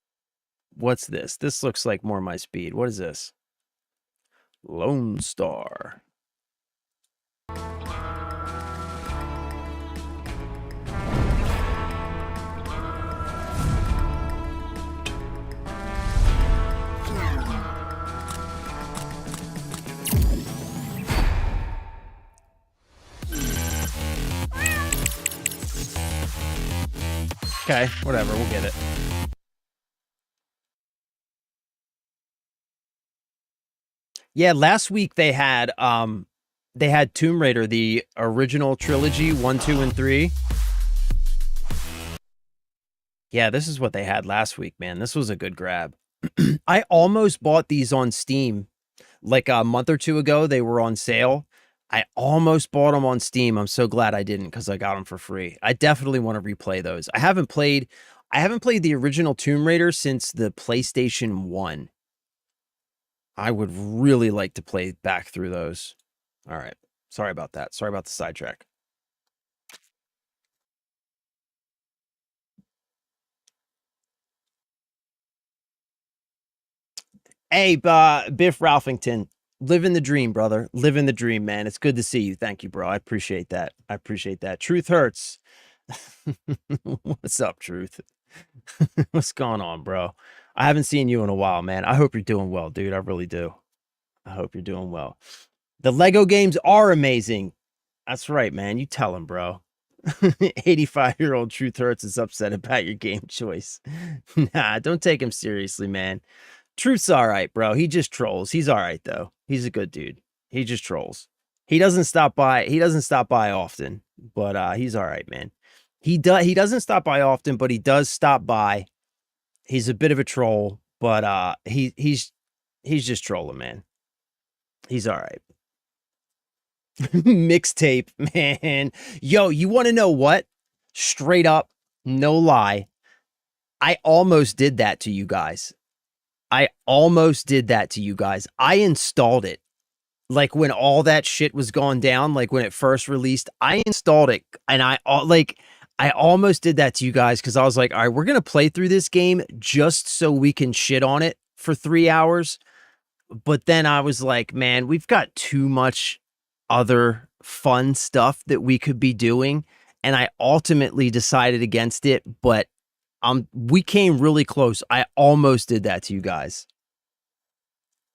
What's this? This looks like more my speed. What is this? Lone Star. Okay, whatever, we'll get it. Yeah, last week they had Tomb Raider, the original trilogy, 1, 2, and 3. Yeah, this is what they had last week, man. This was a good grab. I almost bought these on Steam like a month or two ago. They were on sale. I almost bought them on Steam. I'm so glad I didn't because I got them for free. I definitely want to replay those. I haven't played the original Tomb Raider since the PlayStation 1. I would really like to play back through those. All right. Sorry about that. Sorry about the sidetrack. Hey, Biff Ralphington. Living the dream, brother. Living the dream, man. It's good to see you. Thank you, bro. I appreciate that. I appreciate that. Truth hurts. What's up, Truth? What's going on, bro? I haven't seen you in a while, man. I hope you're doing well, dude. I really do. I hope you're doing well. The Lego games are amazing. That's right, man. You tell him, bro. 85-year-old Truth Hurts is upset about your game choice. Nah, don't take him seriously, man. Truth's all right, bro. He just trolls. He's all right, though. He's a good dude. He just trolls. He doesn't stop by. He doesn't stop by often, but he's all right, man. He doesn't stop by often, but he does stop by. He's a bit of a troll, but he's just trolling, man. He's all right. Mixtape, man. Yo, you want to know what? Straight up, no lie. I almost did that to you guys. I installed it. Like when all that shit was going down, like when it first released, I installed it and I almost did that to you guys because I was like, all right, we're going to play through this game just so we can shit on it for 3 hours. But then I was like, man, we've got too much other fun stuff that we could be doing. And I ultimately decided against it, but we came really close. I almost did that to you guys.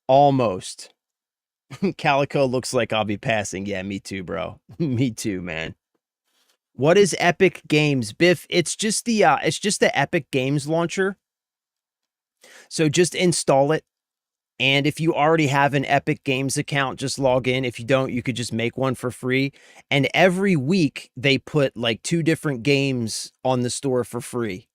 Almost. Calico looks like I'll be passing. Yeah, me too, bro. Me too, man. What is Epic Games, Biff? It's just the Epic Games launcher. So just install it. And if you already have an Epic Games account, just log in. If you don't, you could just make one for free. And every week they put like 2 different games on the store for free.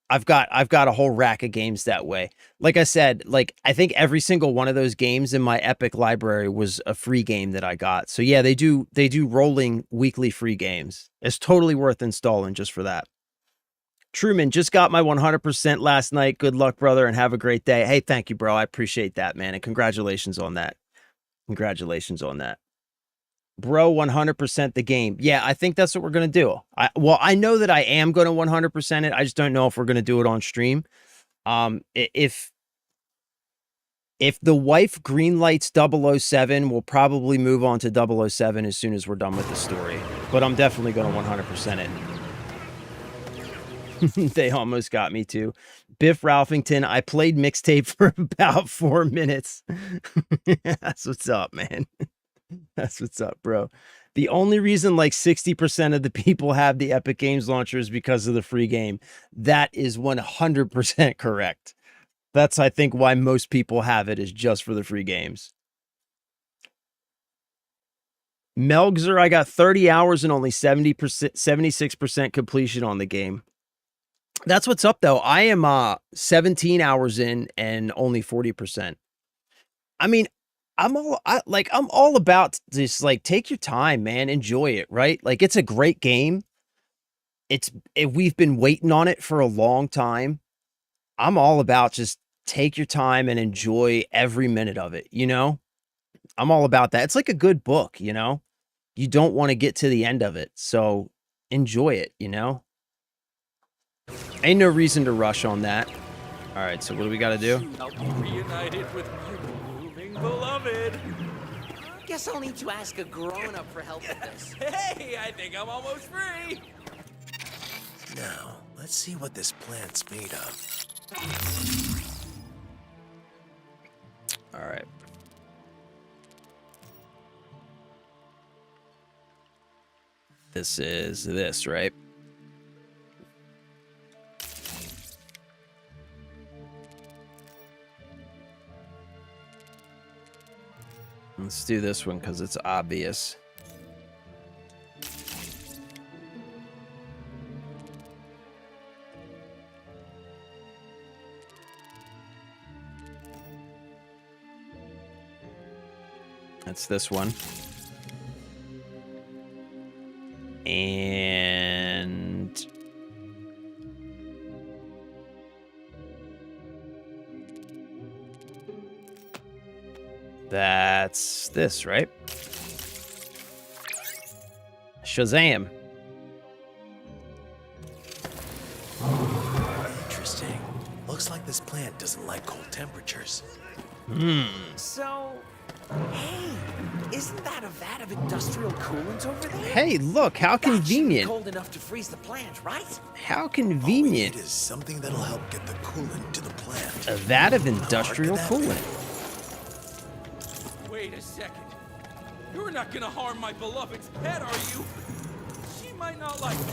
I've got a whole rack of games that way. Like I said, like I think every single one of those games in my Epic library was a free game that I got. So yeah, they do rolling weekly free games. It's totally worth installing just for that. Truman, just got my 100% last night. Good luck, brother, and have a great day. Hey, thank you, bro. I appreciate that, man. And congratulations on that. Congratulations on that. Bro, 100% the game. Yeah, I think that's what we're going to do. I know that I am going to 100% it. I just don't know if we're going to do it on stream. If the wife greenlights 007, we'll probably move on to 007 as soon as we're done with the story. But I'm definitely going to 100% it. They almost got me too. Biff Ralphington, I played Mixtape for about 4 minutes. That's what's up, man. That's what's up, bro. The only reason like 60% of the people have the Epic Games launcher is because of the free game. That is 100% correct. That's, I think, why most people have it, is just for the free games. Melgzer, I got 30 hours and only 76% completion on the game. That's what's up, though. I am 17 hours in and only 40%. I mean, I'm all about just like take your time, man. Enjoy it, right? Like it's a great game. We've been waiting on it for a long time. I'm all about just take your time and enjoy every minute of it, you know? I'm all about that. It's like a good book, you know? You don't want to get to the end of it, so enjoy it, you know? Ain't no reason to rush on that. All right, so what do we got to do? I'll be reunited with my moving beloved. Guess I'll need to ask a grown-up for help with this. Hey, I think I'm almost free. Now, let's see what this plant's made of. All right. This is this, right? Let's do this one because it's obvious. That's this one. And that's this, right? Shazam. Interesting. Looks like this plant doesn't like cold temperatures. So, hey, isn't that a vat of industrial coolant over there? Hey, look, how That should be convenient. cold enough to freeze the plant, right? How All we convenient. need is something that'll help get the coolant to the plant. A vat of industrial How hard could that coolant. Wait a second. You're not gonna harm my beloved's pet, are you? She might not like it.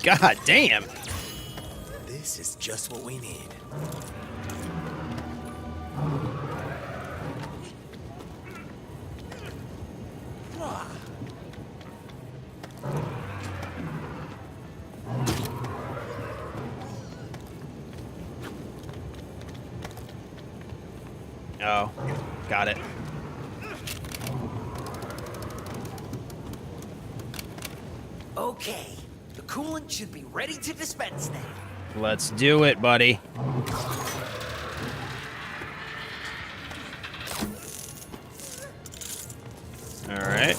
God damn. This is just what we need. Oh, got it. Okay, the coolant should be ready to dispense now. Let's do it, buddy. All right.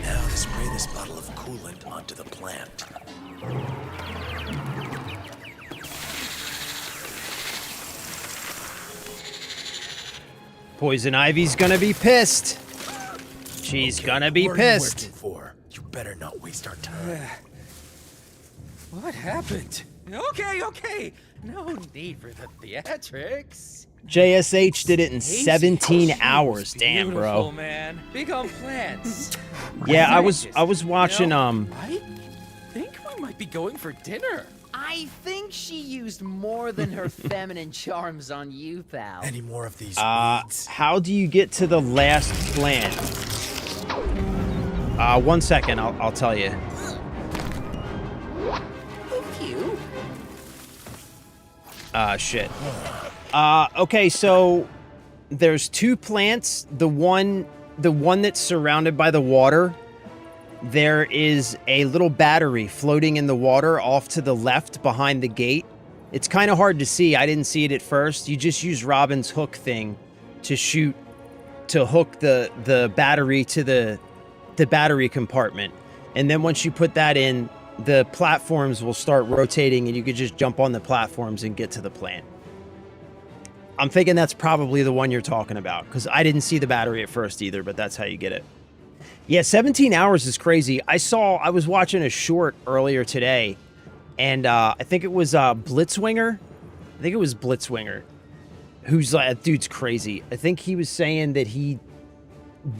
Now to spray this bottle of coolant onto the plant. Poison Ivy's gonna be pissed. She's gonna be What are you pissed. working for? You better not waste our time. What happened? Okay. No need for the theatrics. JSH did it in Hazy 17 She hours. was Damn, beautiful, bro. man. Big on plants. Yeah, I was Scientist, watching I think we might be going for dinner. I think she used more than her feminine charms on you, pal. Any more of these weeds? how do you get to the last plant? 1 second, I'll tell you. Phew. Shit. Okay, so there's 2 plants. The one that's surrounded by the water, there is a little battery floating in the water off to the left behind the gate. It's kind of hard to see. I didn't see it at first. You just use Robin's hook thing to hook the battery to the battery compartment. And then once you put that in, the platforms will start rotating and you could just jump on the platforms and get to the plant. I'm thinking that's probably the one you're talking about because I didn't see the battery at first either, but that's how you get it. Yeah, 17 hours is crazy. I was watching a short earlier today, and I think it was Blitzwinger. I think it was Blitzwinger, who's like, that dude's crazy. I think he was saying that he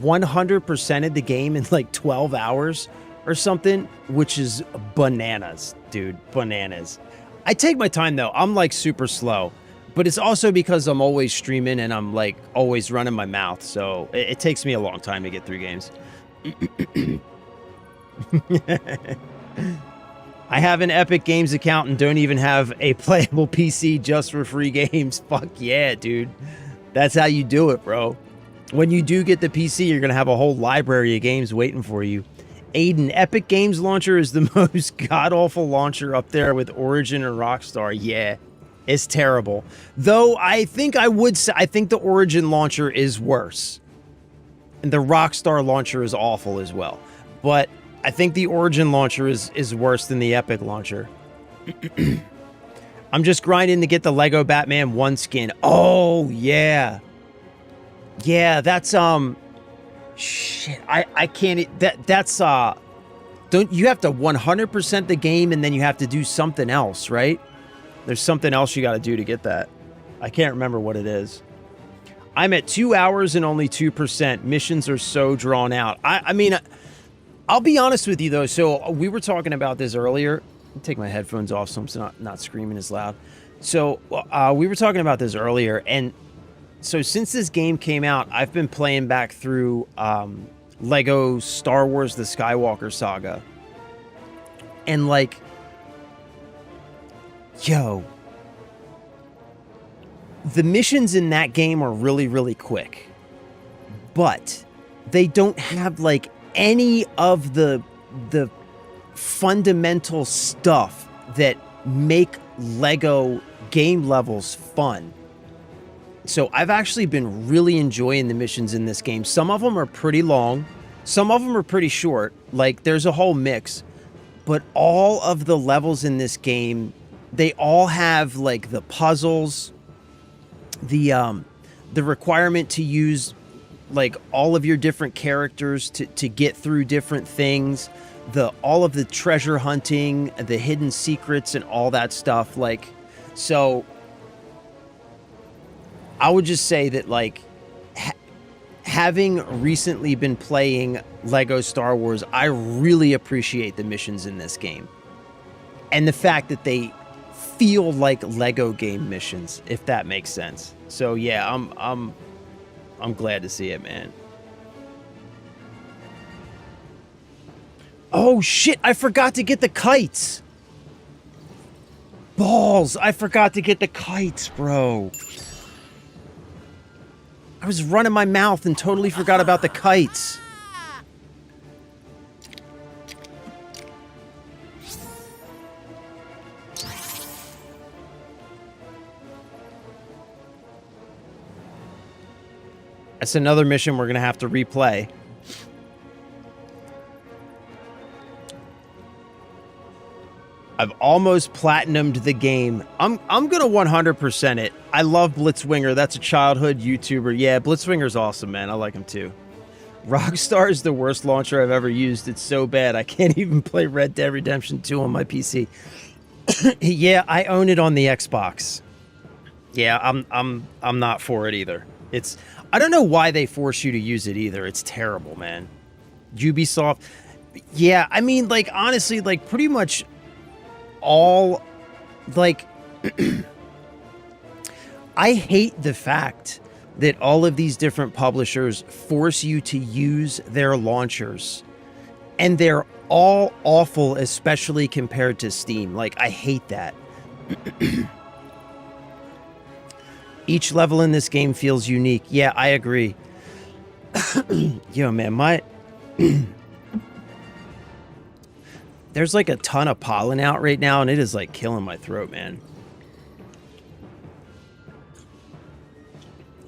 100%ed the game in like 12 hours or something, which is bananas, dude, bananas. I take my time though. I'm like super slow, but it's also because I'm always streaming and I'm like always running my mouth. So it takes me a long time to get through games. I have an Epic Games account and don't even have a playable PC just for free games. Fuck yeah, dude. That's how you do it, bro. When you do get the PC, you're going to have a whole library of games waiting for you. Aiden, Epic Games Launcher is the most god-awful launcher up there with Origin and Rockstar. Yeah, it's terrible. Though I think the Origin launcher is worse. And the Rockstar launcher is awful as well. But I think the Origin launcher is worse than the Epic launcher. I'm just grinding to get the Lego Batman 1 skin. Oh, yeah. Yeah, that's, shit, I can't, that's, don't, you have to 100% the game and then you have to do something else, right? There's something else you got to do to get that. I can't remember what it is. I'm at 2 hours and only 2%. Missions are so drawn out. I mean, I'll be honest with you though. So we were talking about this earlier. I'll take my headphones off so I'm not screaming as loud. So we were talking about this earlier, and so since this game came out, I've been playing back through Lego Star Wars: The Skywalker Saga, and like, yo. The missions in that game are really, really quick, but they don't have like any of the fundamental stuff that make Lego game levels fun. So I've actually been really enjoying the missions in this game. Some of them are pretty long, some of them are pretty short. Like there's a whole mix, but all of the levels in this game, they all have like the puzzles, the requirement to use like all of your different characters to get through different things, all of the treasure hunting, the hidden secrets and all that stuff. Like, so I would just say that, like, having recently been playing Lego Star Wars, I really appreciate the missions in this game. And the fact that they feel like Lego game missions, if that makes sense. So yeah, I'm glad to see it, man. Oh shit, I forgot to get the kites. Balls, I forgot to get the kites, bro. I was running my mouth and totally forgot about the kites. That's another mission we're going to have to replay. I've almost platinumed the game. I'm going to 100% it. I love Blitzwinger. That's a childhood YouTuber. Yeah, Blitzwinger's awesome, man. I like him too. Rockstar is the worst launcher I've ever used. It's so bad. I can't even play Red Dead Redemption 2 on my PC. Yeah, I own it on the Xbox. Yeah, I'm not for it either. I don't know why they force you to use it either. It's terrible, man. Ubisoft. Yeah, I mean, like, honestly, like, pretty much all, like, I hate the fact that all of these different publishers force you to use their launchers. And they're all awful, especially compared to Steam. Like, I hate that. Each level in this game feels unique. Yeah, I agree. Yo, man, there's like a ton of pollen out right now, and it is like killing my throat, man.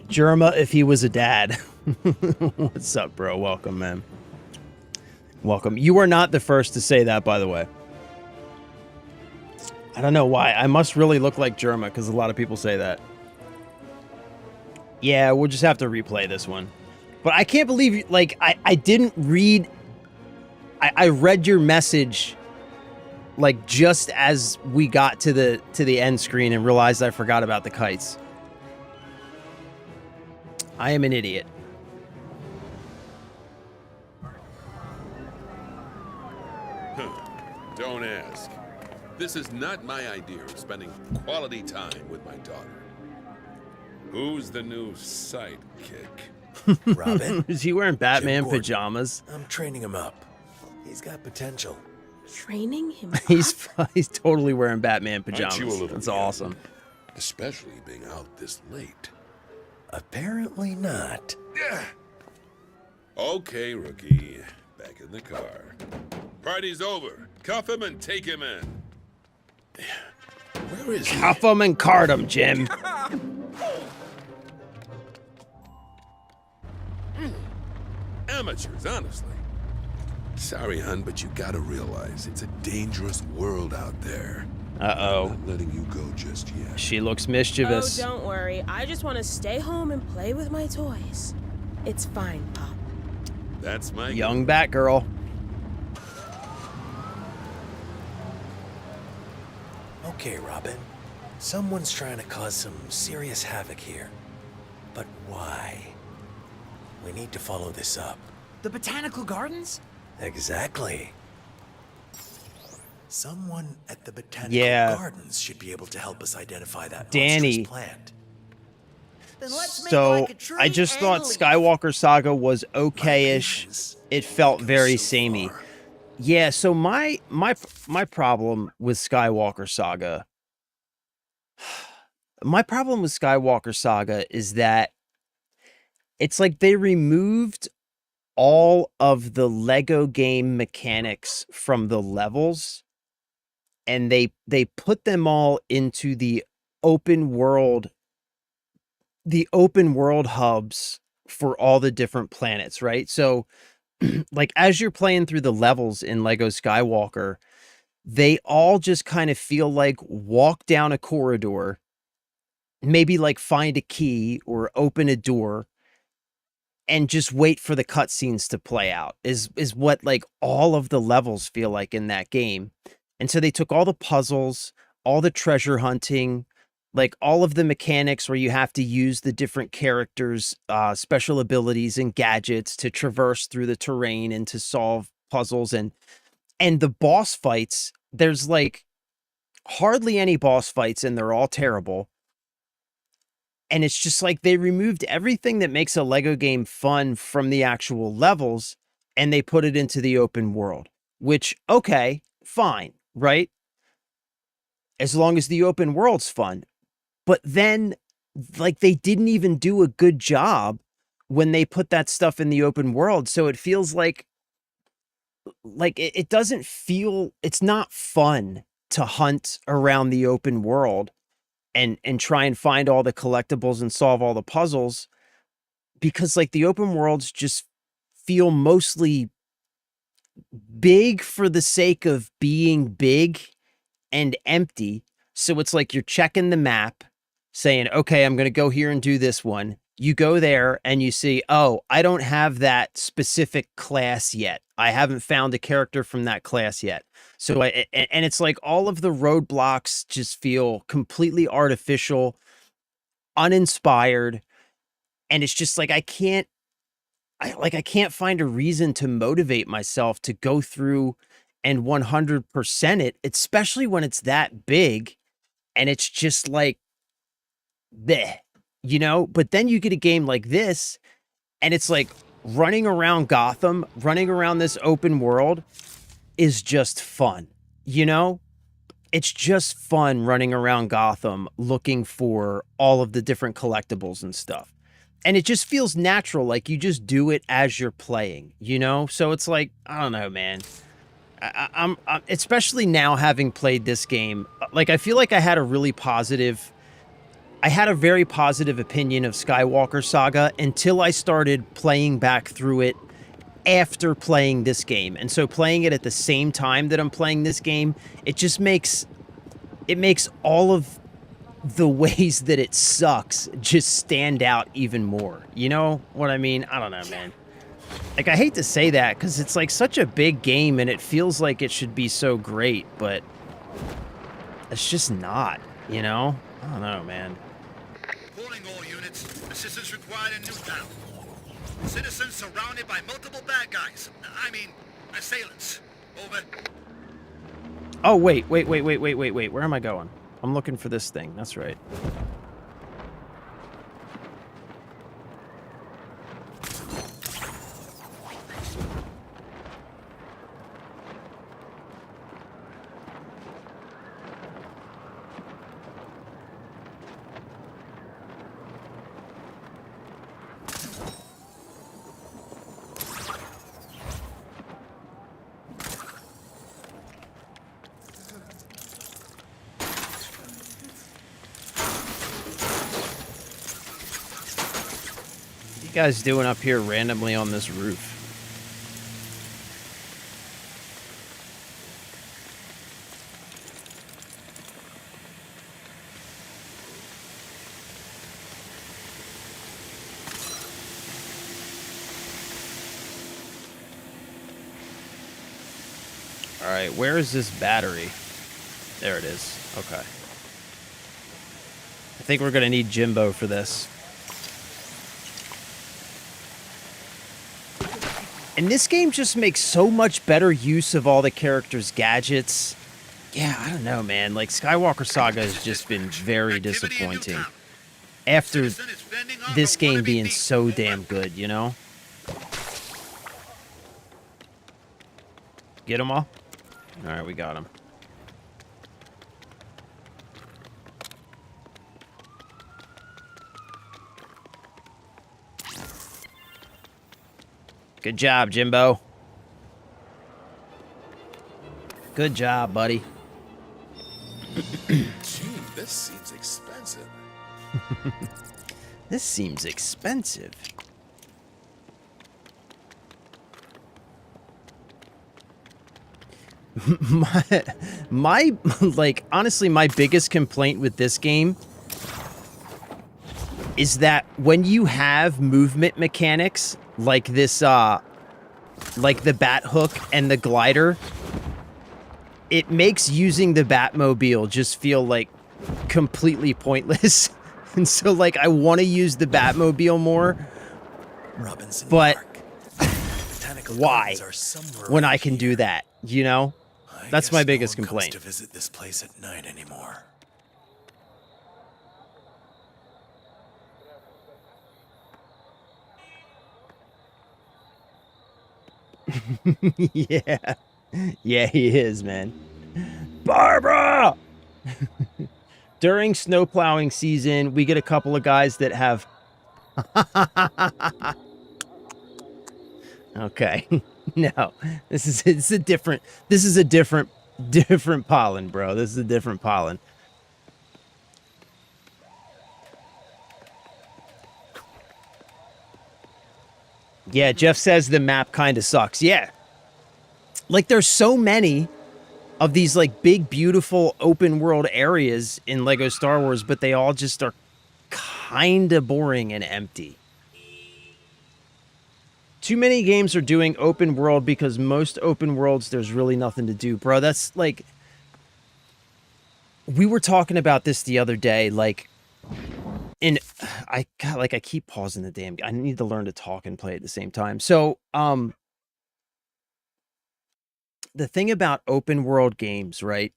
Jerma, if he was a dad. What's up, bro? Welcome, man. Welcome. You are not the first to say that, by the way. I don't know why. I must really look like Jerma, because a lot of people say that. Yeah, we'll just have to replay this one. But I can't believe, like, I didn't read... I read your message, like, just as we got to the end screen and realized I forgot about the kites. I am an idiot. Don't ask. This is not my idea of spending quality time with my daughter. Who's the new sidekick? Robin? Is he wearing Batman pajamas? I'm training him up. He's got potential. Training him? He's totally wearing Batman pajamas. Aren't you a little That's young? awesome. Especially being out this late. Apparently not. Okay, rookie. Back in the car. Party's over. Cuff him and take him in. Where is he? Cuff him and cart him, Jim. Amateurs, honestly. Sorry, hun, but you gotta realize it's a dangerous world out there. Uh-oh. I'm not letting you go just yet. She looks mischievous. Oh, don't worry. I just want to stay home and play with my toys. It's fine, Pop. That's my Young Batgirl. Okay, Robin. Someone's trying to cause some serious havoc here. But why? We need to follow this up. The botanical gardens? Exactly. Someone at the botanical gardens should be able to help us identify that Danny. monstrous plant. Then let's make So, like a tree I just and thought a leaf. Skywalker Saga was okay-ish. It felt very samey. Yeah, so my problem with Skywalker Saga... My problem with Skywalker Saga is that it's like they removed all of the Lego game mechanics from the levels, and they put them all into the open world hubs for all the different planets, right? So like as you're playing through the levels in Lego Skywalker, they all just kind of feel like walk down a corridor, maybe like find a key or open a door, and just wait for the cutscenes to play out is what like all of the levels feel like in that game. And so they took all the puzzles, all the treasure hunting, like all of the mechanics where you have to use the different characters' special abilities and gadgets to traverse through the terrain and to solve puzzles, and the boss fights. There's like hardly any boss fights, and they're all terrible. And it's just like they removed everything that makes a Lego game fun from the actual levels, and they put it into the open world, which, okay, fine, right? As long as the open world's fun. But then, like, they didn't even do a good job when they put that stuff in the open world. So it feels like it doesn't feel, it's not fun to hunt around the open world and try and find all the collectibles and solve all the puzzles, because like the open worlds just feel mostly big for the sake of being big and empty. So it's like you're checking the map saying, okay, I'm going to go here and do this one. You go there and you see, oh, I don't have that specific class yet. I haven't found a character from that class yet. So and it's like all of the roadblocks just feel completely artificial, uninspired. And it's just like, I can't find a reason to motivate myself to go through and 100% it, especially when it's that big and it's just like, bleh, you know? But then you get a game like this and it's like running around Gotham, running around this open world is just fun, you know? It's just fun running around Gotham looking for all of the different collectibles and stuff. And it just feels natural, like you just do it as you're playing, you know? So it's like, I don't know, man. I'm especially now having played this game, like I feel like I had a very positive opinion of Skywalker Saga until I started playing back through it after playing this game. And so playing it at the same time that I'm playing this game, it just makes all of the ways that it sucks just stand out even more. You know what I mean? I don't know, man. Like, I hate to say that because it's like such a big game and it feels like it should be so great, but it's just not, you know? I don't know, man. Calling all units. Assistance required in Newtown. Citizens surrounded by multiple bad guys. I mean, assailants. Over. Oh, wait. Where am I going? I'm looking for this thing. That's right. What are you guys doing up here randomly on this roof? All right, where is this battery? There it is. Okay. I think we're gonna need Jimbo for this. And this game just makes so much better use of all the characters' gadgets. Yeah, I don't know, man. Like, Skywalker Saga has just been very disappointing after this game being so damn good, you know? Get them all? All right, we got them. Good job, Jimbo. Good job, buddy. Gee, this seems expensive. This seems expensive. my like, honestly, my biggest complaint with this game is that when you have movement mechanics like this, like the bat hook and the glider, it makes using the Batmobile just feel like completely pointless. And so like I want to use the Batmobile more, Robinson but Botanical why Gardens are somewhere when around I can do here. that, you know? I That's guess my no biggest one comes complaint. to visit this place at night anymore. Yeah. Yeah, he is, man. Barbara! During snow plowing season, we get a couple of guys that have... Okay. No. It's a different... This is a different pollen, bro. This is a different pollen. Yeah, Jeff says the map kind of sucks. Yeah. Like, there's so many of these, like, big, beautiful open world areas in Lego Star Wars, but they all just are kind of boring and empty. Too many games are doing open world because most open worlds, there's really nothing to do. Bro, that's, like... We were talking about this the other day, like... I keep pausing the damn... I need to learn to talk and play at the same time. So, the thing about open world games, right,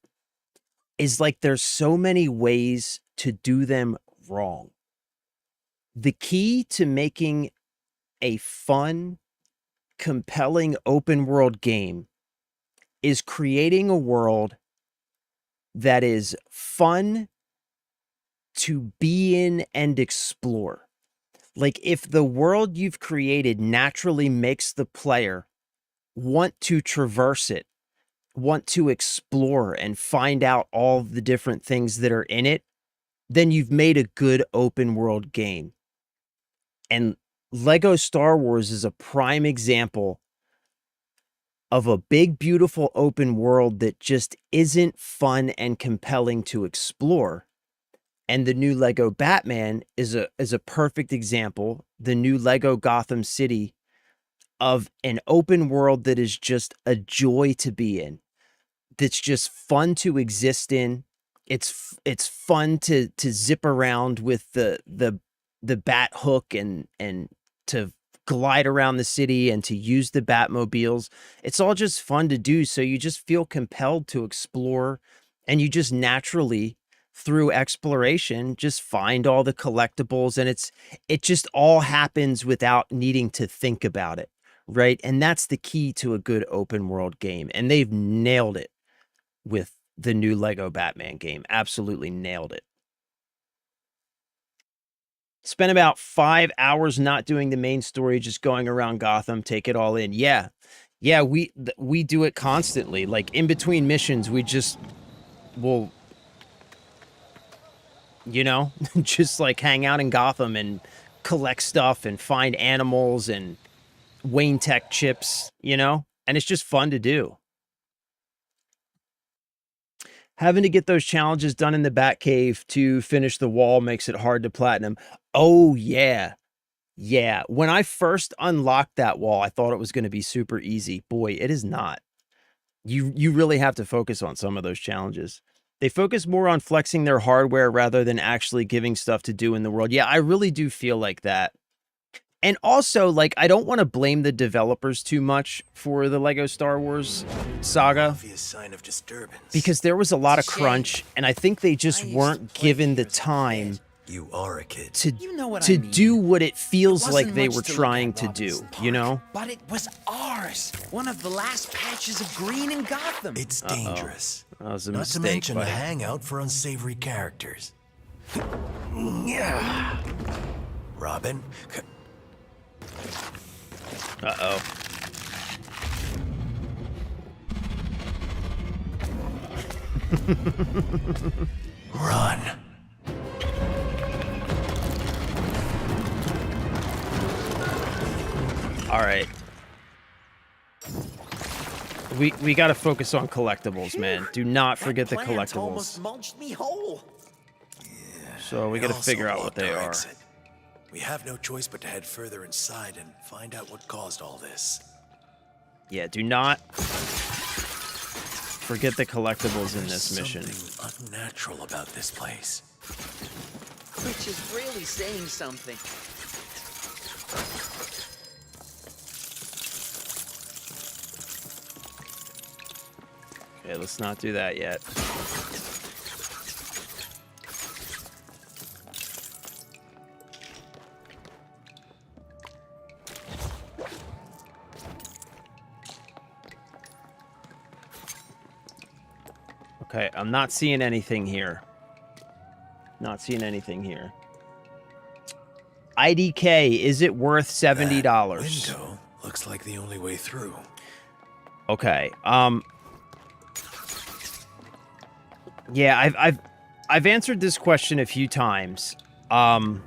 is like there's so many ways to do them wrong. The key to making a fun, compelling open world game is creating a world that is fun to be in and explore. Like, if the world you've created naturally makes the player want to traverse it, want to explore and find out all the different things that are in it, then you've made a good open world game. And Lego Star Wars is a prime example of a big, beautiful open world that just isn't fun and compelling to explore. And the new Lego Batman is a perfect example. The new Lego Gotham City of an open world that is just a joy to be in. That's just fun to exist in. It's fun to zip around with the bat hook and to glide around the city and to use the Batmobiles. It's all just fun to do. So you just feel compelled to explore, and you just naturally, through exploration, just find all the collectibles, and it just all happens without needing to think about it, right? And that's the key to a good open world game, and they've nailed it with the new Lego Batman game. Absolutely nailed it. Spent about 5 hours not doing the main story, just going around Gotham, take it all in. Yeah. Yeah, we do it constantly. Like, in between missions, we just will, you know, just like hang out in Gotham and collect stuff and find animals and Wayne Tech chips, you know? And it's just fun to do. Having to get those challenges done in the Batcave to finish the wall makes it hard to platinum. Oh, yeah. Yeah. When I first unlocked that wall, I thought it was going to be super easy. Boy, it is not. You really have to focus on some of those challenges. They focus more on flexing their hardware rather than actually giving stuff to do in the world. Yeah, I really do feel like that. And also, like, I don't want to blame the developers too much for the Lego Star Wars saga, Obvious sign of disturbance. because there was a lot of crunch, and I think they just weren't given the time You are a kid. to You know what I to mean. do what it feels Wasn't like they much were to look trying at to do, Robinson you Park, know? But it was ours. One of the last patches of green in Gotham. It's dangerous. That was a Not mistake, to mention a buddy. hangout for unsavory characters. Yeah. Robin? Uh-oh. Run. All right. We got to focus on collectibles, man. Do not forget the Plant collectibles. almost mulched me whole. So we got to also figure out what blocked they our are. exit. We have no choice but to head further inside and find out what caused all this. Yeah, do not forget the collectibles in this mission. Something unnatural about this place. Which is really saying something. Okay, let's not do that yet. Okay, I'm not seeing anything here. Not seeing anything here. IDK, is it worth $70? That window looks like the only way through. Okay. Yeah, I've answered this question a few times. I'm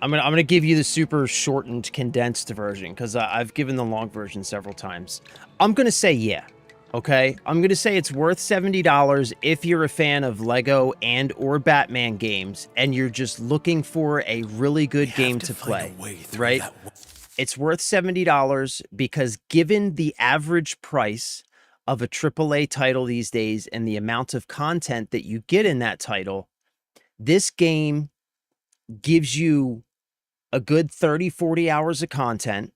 gonna give you the super shortened, condensed version because I've given the long version several times. I'm gonna say yeah. Okay, I'm gonna say it's worth $70 if you're a fan of Lego and or Batman games and you're just looking for a really good game to play, right? It's worth $70 because given the average price of a AAA title these days and the amount of content that you get in that title, this game gives you a good 30, 40 hours of content,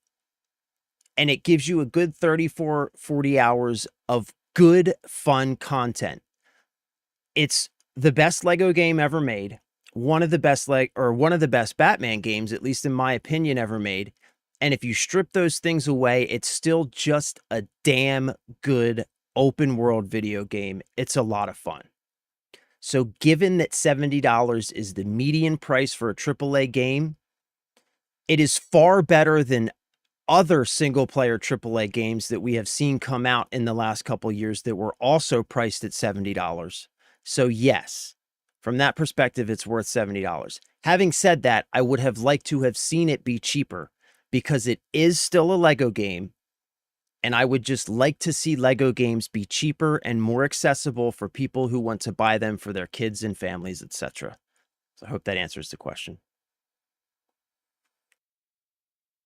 and it gives you a good 34, 40 hours of good, fun content. It's the best Lego game ever made, one of the best Batman games, at least in my opinion, ever made. And if you strip those things away, it's still just a damn good open world video game. It's a lot of fun. So given that $70 is the median price for a AAA game, it is far better than other single-player AAA games that we have seen come out in the last couple years that were also priced at $70. So yes, from that perspective, it's worth $70. Having said that, I would have liked to have seen it be cheaper because it is still a Lego game, and I would just like to see Lego games be cheaper and more accessible for people who want to buy them for their kids and families, etc. So I hope that answers the question.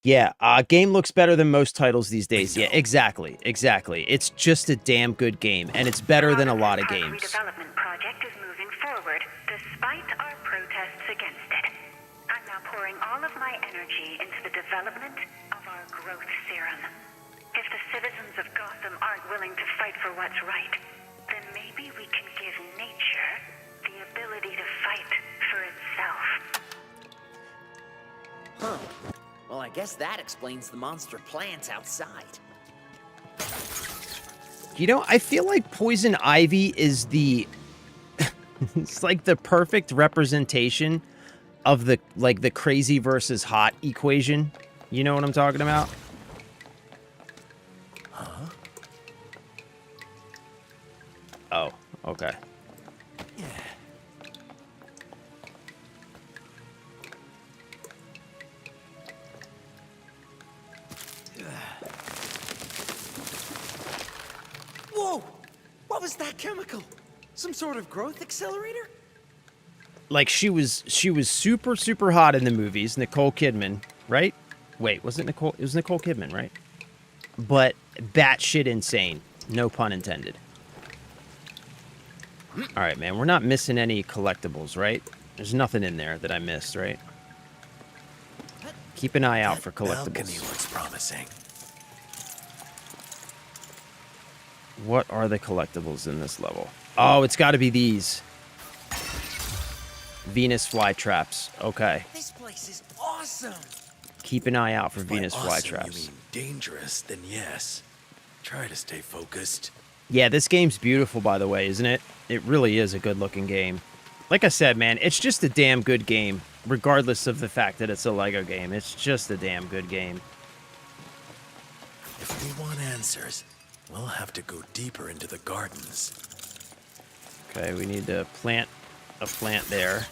Yeah, game looks better than most titles these days. Yeah, exactly. It's just a damn good game, and it's better than a lot of games. Redevelopment project is moving forward, despite our protests against it. I'm now pouring all of my energy into the development of our growth serum. If the citizens of Gotham aren't willing to fight for what's right, then maybe we can give nature the ability to fight for itself. Huh. Well, I guess that explains the monster plants outside. You know, I feel like Poison Ivy is the... it's like the perfect representation of the, like, the crazy versus hot equation. You know what I'm talking about? Huh? Oh, okay. Yeah. Whoa! What was that chemical? Some sort of growth accelerator? Like she was super, super hot in the movies, Nicole Kidman, right? Wait, was it Nicole? It was Nicole Kidman, right? But batshit insane. No pun intended. All right, man. We're not missing any collectibles, right? There's nothing in there that I missed, right? Keep an eye out for collectibles. Balcony looks promising. What are the collectibles in this level? Oh, it's got to be these. Venus flytraps. Okay. This place is awesome. Keep an eye out for Venus By awesome, flytraps. You mean dangerous? Then yes. Try to stay focused. Yeah, this game's beautiful, by the way, isn't it? It really is a good-looking game. Like I said, man, it's just a damn good game, regardless of the fact that it's a Lego game. It's just a damn good game. If we want answers, we'll have to go deeper into the gardens. Okay, we need to plant a plant there.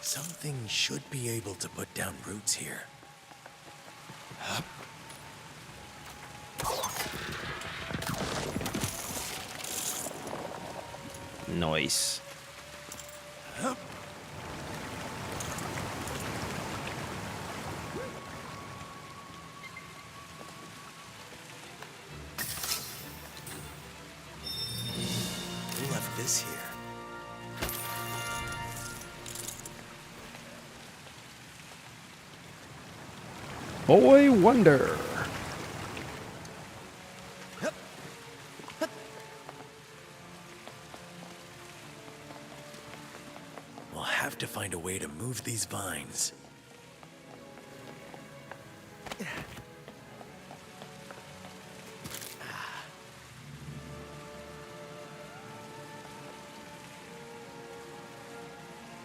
Something should be able to put down roots here. Nice. boy wonder. We'll have to find a way to move these vines.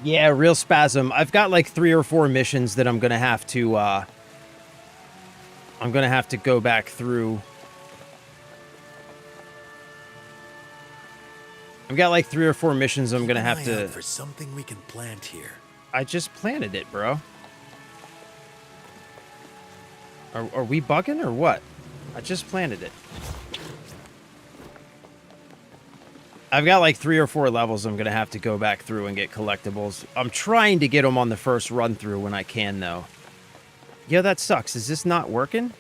Yeah, real spasm. I've got like 3 or 4 missions that I'm gonna have to go back through. I've got like 3 or 4 missions I'm gonna have to. For something we can plant here. I just planted it, bro. Are we bugging or what? I just planted it. I've got like 3 or 4 levels I'm gonna have to go back through and get collectibles. I'm trying to get them on the first run through when I can, though. Yo, that sucks. Is this not working?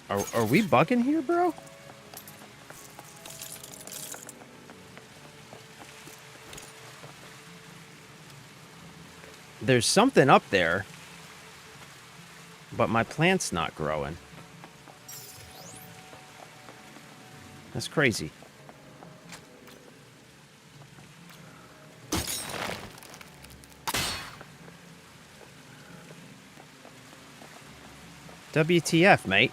Are we bugging here, bro? There's something up there. But my plant's not growing. That's crazy. WTF, mate?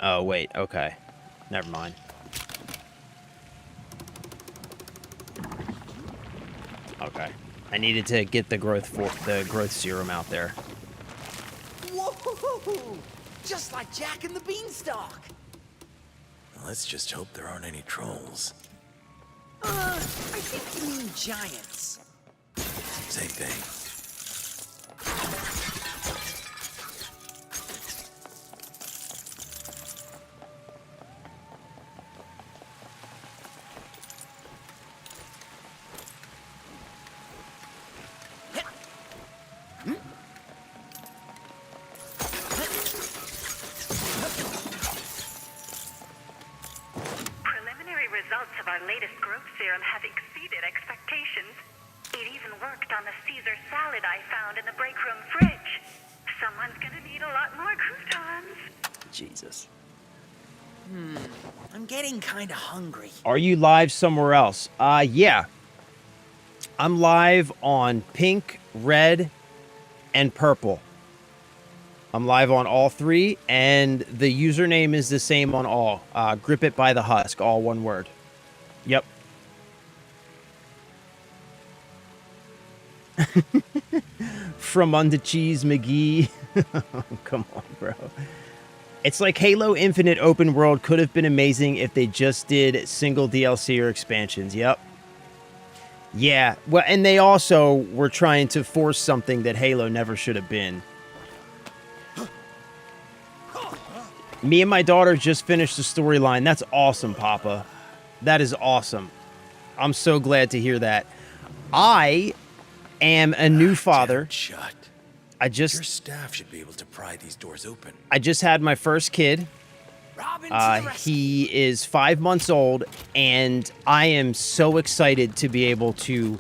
Oh, wait, okay. Never mind. Okay. I needed to get the growth serum out there. Whoa! Just like Jack and the Beanstalk. Let's just hope there aren't any trolls. I think you mean giants. Same thing. Preliminary results of our latest growth serum have exceeded expectations. It even worked on the Caesar salad I found in the break room fridge. Someone's gonna need a lot more croutons. Jesus. I'm getting kinda hungry. Are you live somewhere else? Yeah. I'm live on pink, red, and purple. I'm live on all 3, and the username is the same on all. Grip it by the husk, all one word. Yep. From under cheese, McGee. Come on, bro. It's like Halo Infinite open world could have been amazing if they just did single DLC or expansions. Yep. Yeah. Well, and they also were trying to force something that Halo never should have been. Me and my daughter just finished the storyline. That's awesome, Papa. That is awesome. I'm so glad to hear that. I am a new father. Shut. Your Your staff should be able to pry these doors open. I just had my first kid. He is 5 months old, and I am so excited to be able to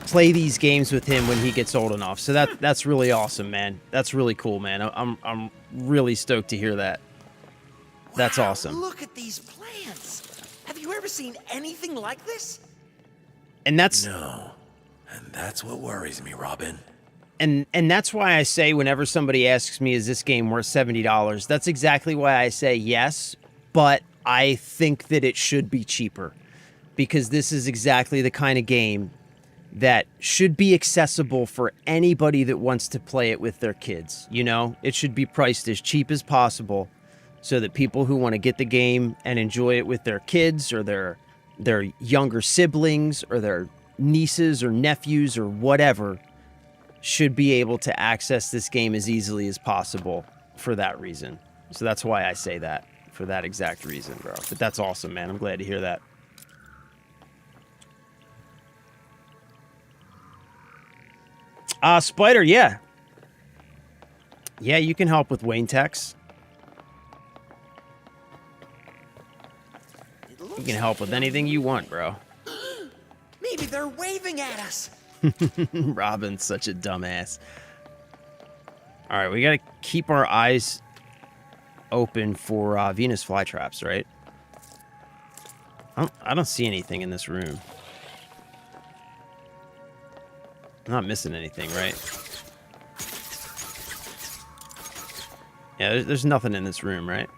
play these games with him when he gets old enough. So that's really awesome, man. That's really cool, man. I'm really stoked to hear that. That's Wow, awesome. Look at these plants. Have you ever seen anything like this? And that's No. And that's what worries me, Robin. And that's why I say whenever somebody asks me, is this game worth $70? That's exactly why I say yes, but I think that it should be cheaper. Because this is exactly the kind of game that should be accessible for anybody that wants to play it with their kids. You know, it should be priced as cheap as possible so that people who want to get the game and enjoy it with their kids or their younger siblings or their nieces or nephews or whatever should be able to access this game as easily as possible for that reason. So that's why I say that, for that exact reason, bro. But that's awesome, man. I'm glad to hear that. Spider, yeah. Yeah, you can help with Wayne Tex. You can help with anything you want, bro. Maybe they're waving at us. Robin's such a dumbass. All right, we got to keep our eyes open for Venus flytraps, right? I don't see anything in this room. I'm not missing anything, right? Yeah, there's nothing in this room, right?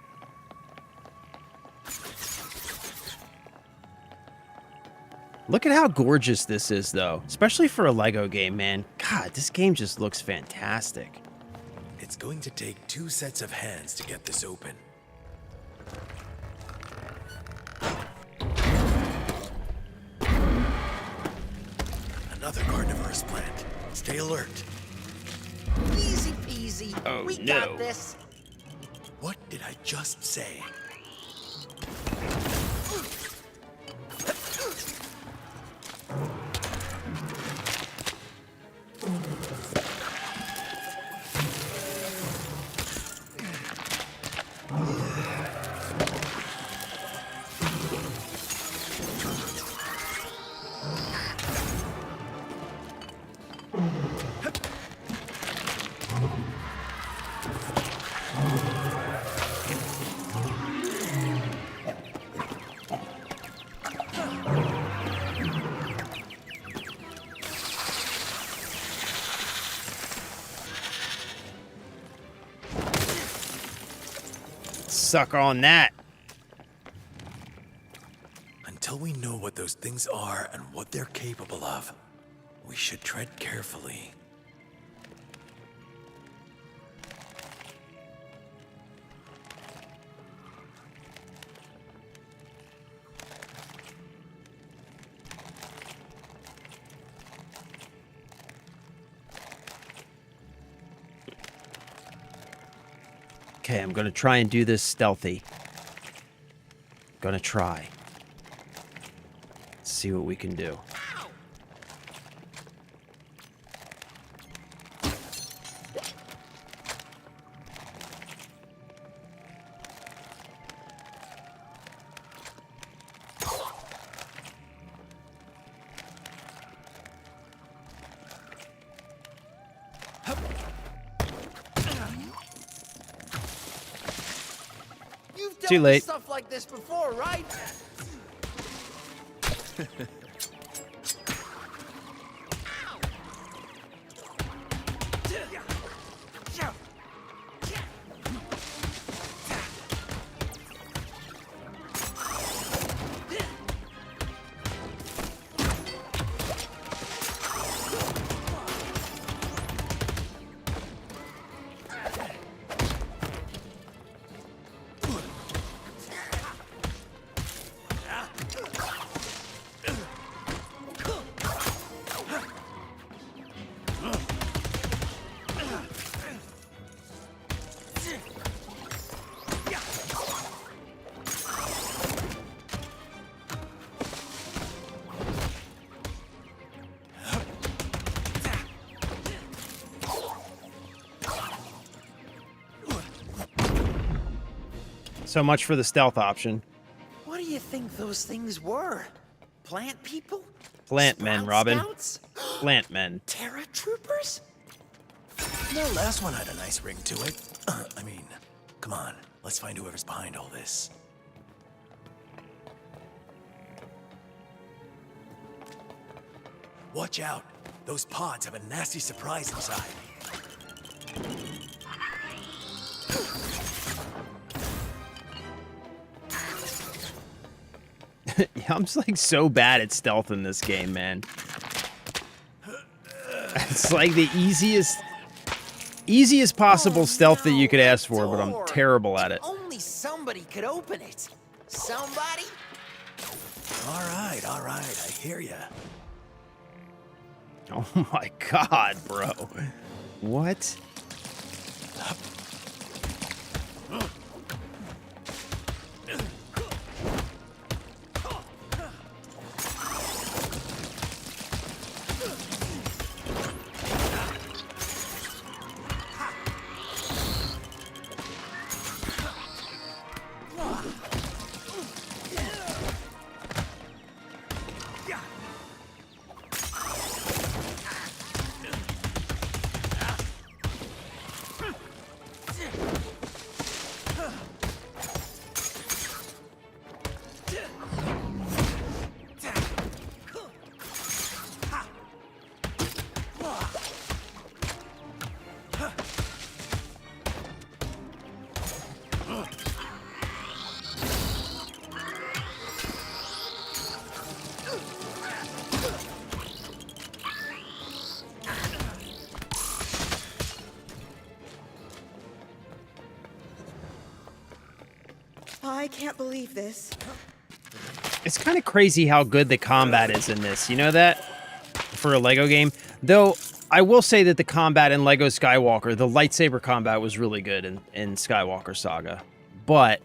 Look at how gorgeous this is, though. Especially for a Lego game, man. God, this game just looks fantastic. It's going to take 2 sets of hands to get this open. Another carnivorous plant. Stay alert. Easy peasy. Oh, we no. got this. What did I just say? Suck on that. Until we know what those things are and what they're capable of, we should tread carefully. Okay, I'm gonna try and do this stealthy. Gonna try. Let's see what we can do. You've dealt Too late. with stuff like this before, right? So much for the stealth option. What do you think those things were? Plant people? Plant men, Sprout Robin. Scouts? Plant men. Terra troopers? The last one had a nice ring to it. I mean, come on. Let's find whoever's behind all this. Watch out. Those pods have a nasty surprise inside. Yeah, I'm just like so bad at stealth in this game, man. It's like the easiest possible stealth that you could ask for, but I'm terrible at it. Only somebody could open it. Somebody? All right, I hear ya. Oh my god, bro. What? I can't believe this. It's kind of crazy how good the combat is in this. You know that? For a Lego game. Though, I will say that the combat in Lego Skywalker, the lightsaber combat was really good in Skywalker Saga. But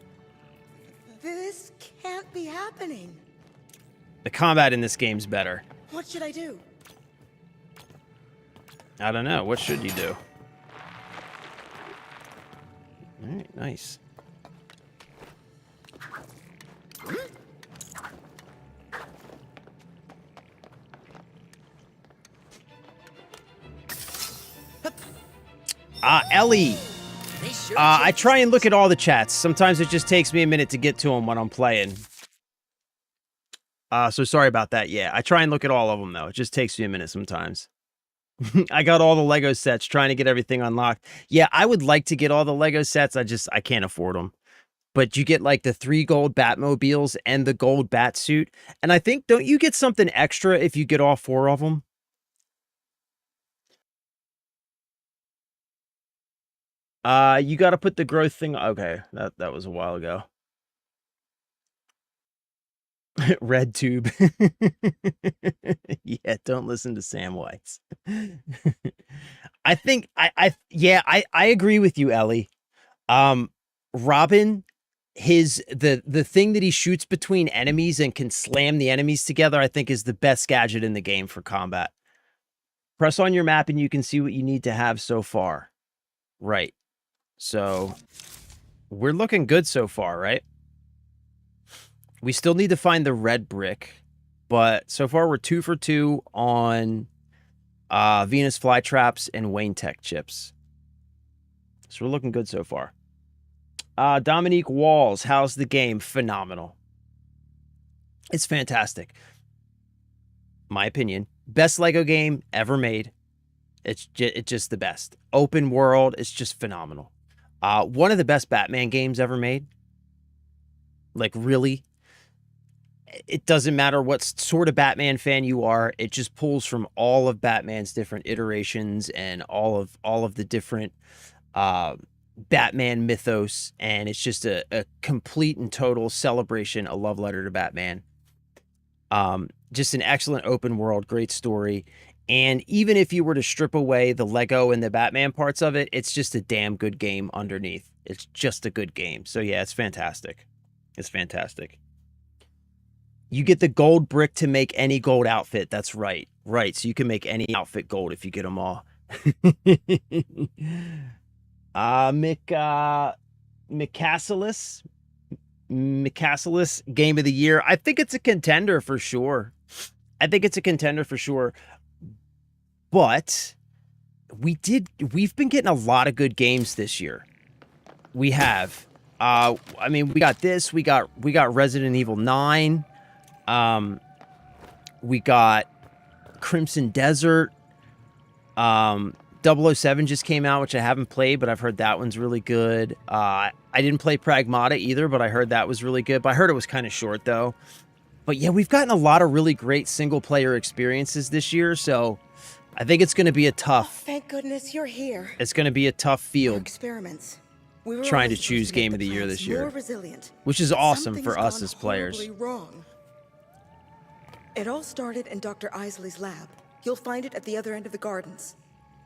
This can't be happening. the combat in this game's better. What should I do? I don't know. What should you do? Alright, nice. Ellie! I try and look at all the chats. Sometimes it just takes me a minute to get to them when I'm playing. So sorry about that. Yeah, I try and look at all of them, though. It just takes me a minute sometimes. I got all the Lego sets, trying to get everything unlocked. Yeah, I would like to get all the Lego sets. I can't afford them. But you get, like, the 3 gold Batmobiles and the gold Batsuit. And I think, don't you get something extra if you get all 4 of them? You got to put the growth thing. Okay, that was a while ago. Red tube. Yeah, don't listen to Sam Whites. I think I agree with you, Ellie. Robin, the thing that he shoots between enemies and can slam the enemies together, I think is the best gadget in the game for combat. Press on your map and you can see what you need to have so far. Right. So, we're looking good so far, right? We still need to find the red brick, but so far we're 2 for 2 on Venus flytraps and Wayne Tech chips. So we're looking good so far. Dominique Walls, how's the game? Phenomenal. It's fantastic. My opinion. Best Lego game ever made. It's just the best. Open world, it's just phenomenal. One of the best Batman games ever made. Like, really. It doesn't matter what sort of Batman fan you are. It just pulls from all of Batman's different iterations and all of the different Batman mythos. And it's just a complete and total celebration, a love letter to Batman. Just an excellent open world, great story. And even if you were to strip away the Lego and the Batman parts of it, it's just a damn good game underneath. It's just a good game. So yeah, it's fantastic. It's fantastic. You get the gold brick to make any gold outfit. That's right. Right. So you can make any outfit gold if you get them all. McCassalis game of the year. I think it's a contender for sure. But we've been getting a lot of good games this year. We have. I mean, we got this. We got Resident Evil 9. We got Crimson Desert. 007 just came out, which I haven't played, but I've heard that one's really good. I didn't play Pragmata either, but I heard that was really good. But I heard it was kind of short, though. But yeah, we've gotten a lot of really great single-player experiences this year, so I think it's going to be a tough... Oh, thank goodness you're here. It's going to be a tough field. Experiments. We were trying to choose Game of the Year this year. Which is awesome for us as players. Wrong. It all started in Dr. Isley's lab. You'll find it at the other end of the gardens.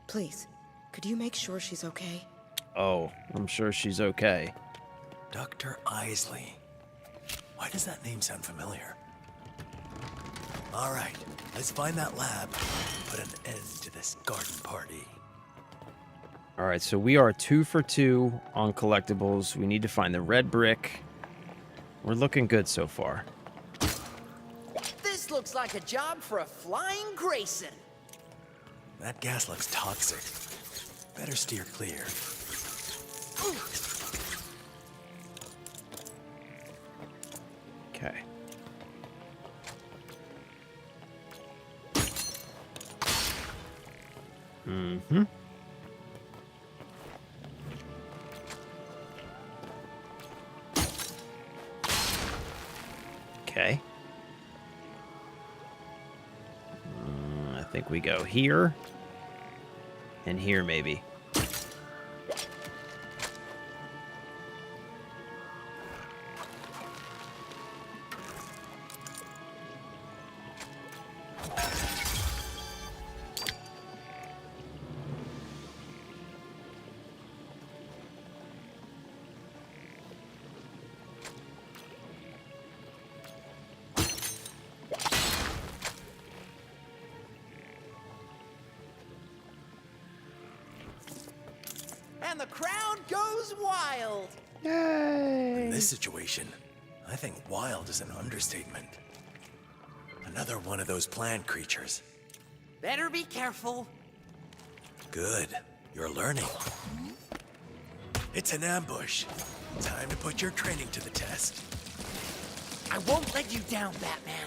Please, could you make sure she's okay? Oh, I'm sure she's okay. Dr. Isley. Why does that name sound familiar? All right, let's find that lab and put an end to this garden party. All right, so we are 2 for 2 on collectibles. We need to find the red brick. We're looking good so far. This looks like a job for a flying Grayson. That gas looks toxic. Better steer clear. Okay. Mm-hmm. Okay. I think we go here. And here, maybe. and the crowd goes wild. In this situation, I think wild is an understatement. Another one of those plant creatures. Better be careful. Good. You're learning. It's an ambush. Time to put your training to the test. I won't let you down, Batman.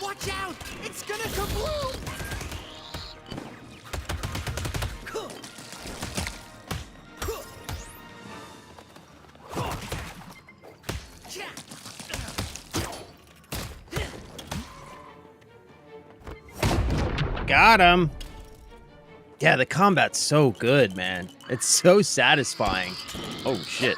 Watch out! It's gonna kabloom! Got him. Yeah, the combat's so good, man. It's so satisfying. Oh, shit.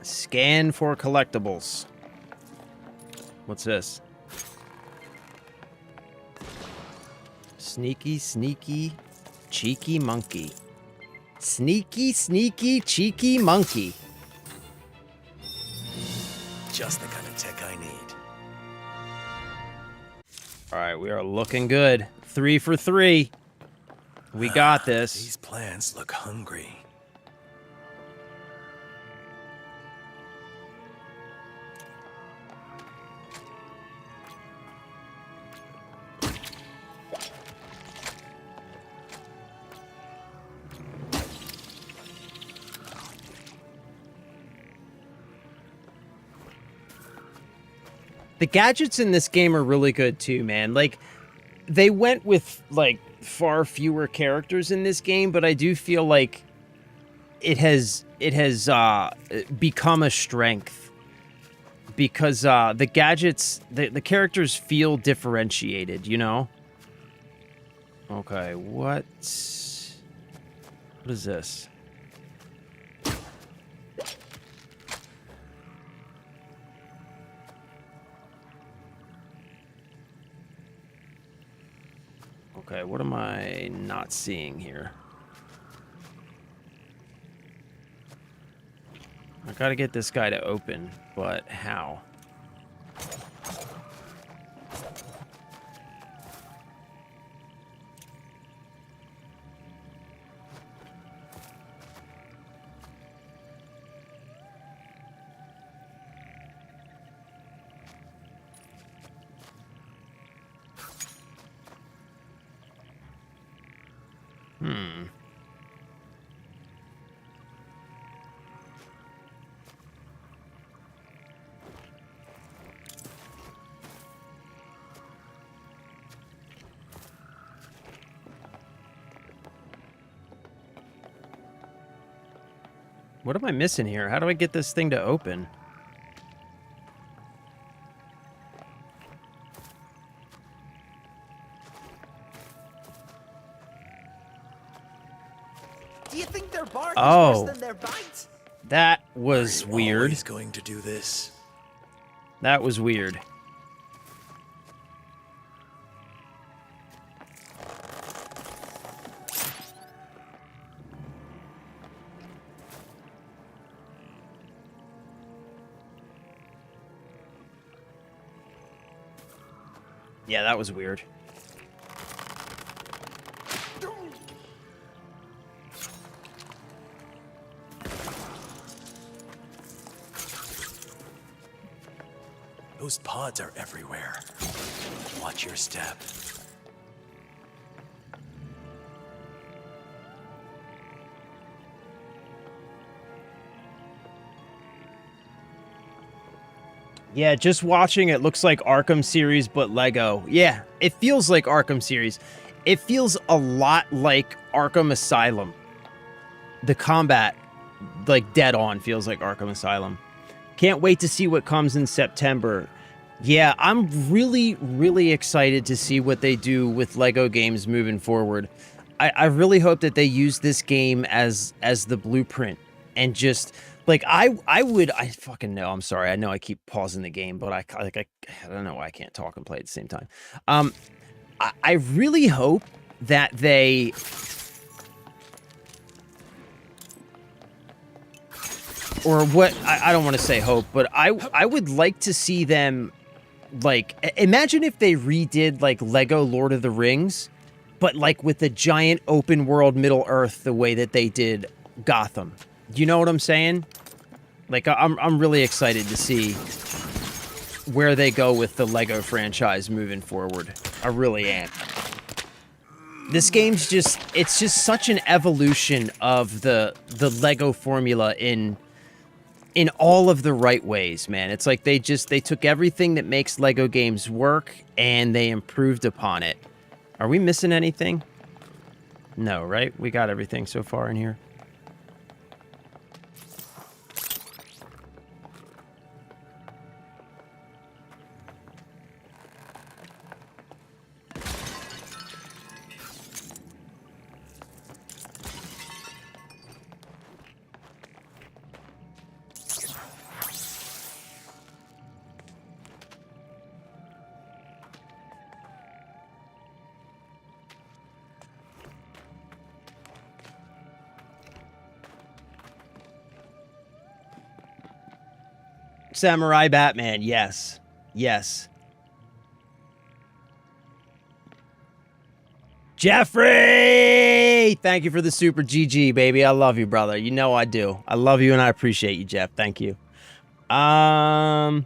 Scan for collectibles. What's this? Sneaky, sneaky, cheeky monkey. Sneaky, sneaky, cheeky monkey. Just the kind of tech I need. All right, we are looking good. 3 for 3. We got this. These plants look hungry. The gadgets in this game are really good too, man. Like, they went with, like, far fewer characters in this game, but I do feel like it has become a strength. Because the gadgets, the characters feel differentiated, you know? Okay, what is this? Okay, what am I not seeing here? I gotta get this guy to open, but how? What am I missing here? How do I get this thing to open? Do you think their bark Oh. is worse than their bite? That was weird. Always going to do this. That was weird. Yeah, that was weird. Those pods are everywhere. Watch your step. Yeah, just watching it looks like Arkham series, but Lego. Yeah, it feels like Arkham series. It feels a lot like Arkham Asylum. the combat, like, dead on, feels like Arkham Asylum. Can't wait to see what comes in September. Yeah, I'm really, really excited to see what they do with LEGO games moving forward. I really hope that they use this game as the blueprint, and just like I fucking know. I'm sorry. I know I keep pausing the game, but I don't know why I can't talk and play at the same time. I really hope that they or what I don't want to say hope, but I would like to see them, like, imagine if they redid like Lego Lord of the Rings, but like with the giant open world Middle Earth the way that they did Gotham. Do you know what I'm saying? Like, I'm really excited to see where they go with the Lego franchise moving forward. I really am. This game's just, it's just such an evolution of the Lego formula in all of the right ways, man. It's like they took everything that makes Lego games work and they improved upon it. Are we missing anything? No, right? We got everything so far in here. Samurai Batman, yes. Yes. Jeffrey! Thank you for the super GG, baby. I love you, brother. You know I do. I love you and I appreciate you, Jeff. Thank you. I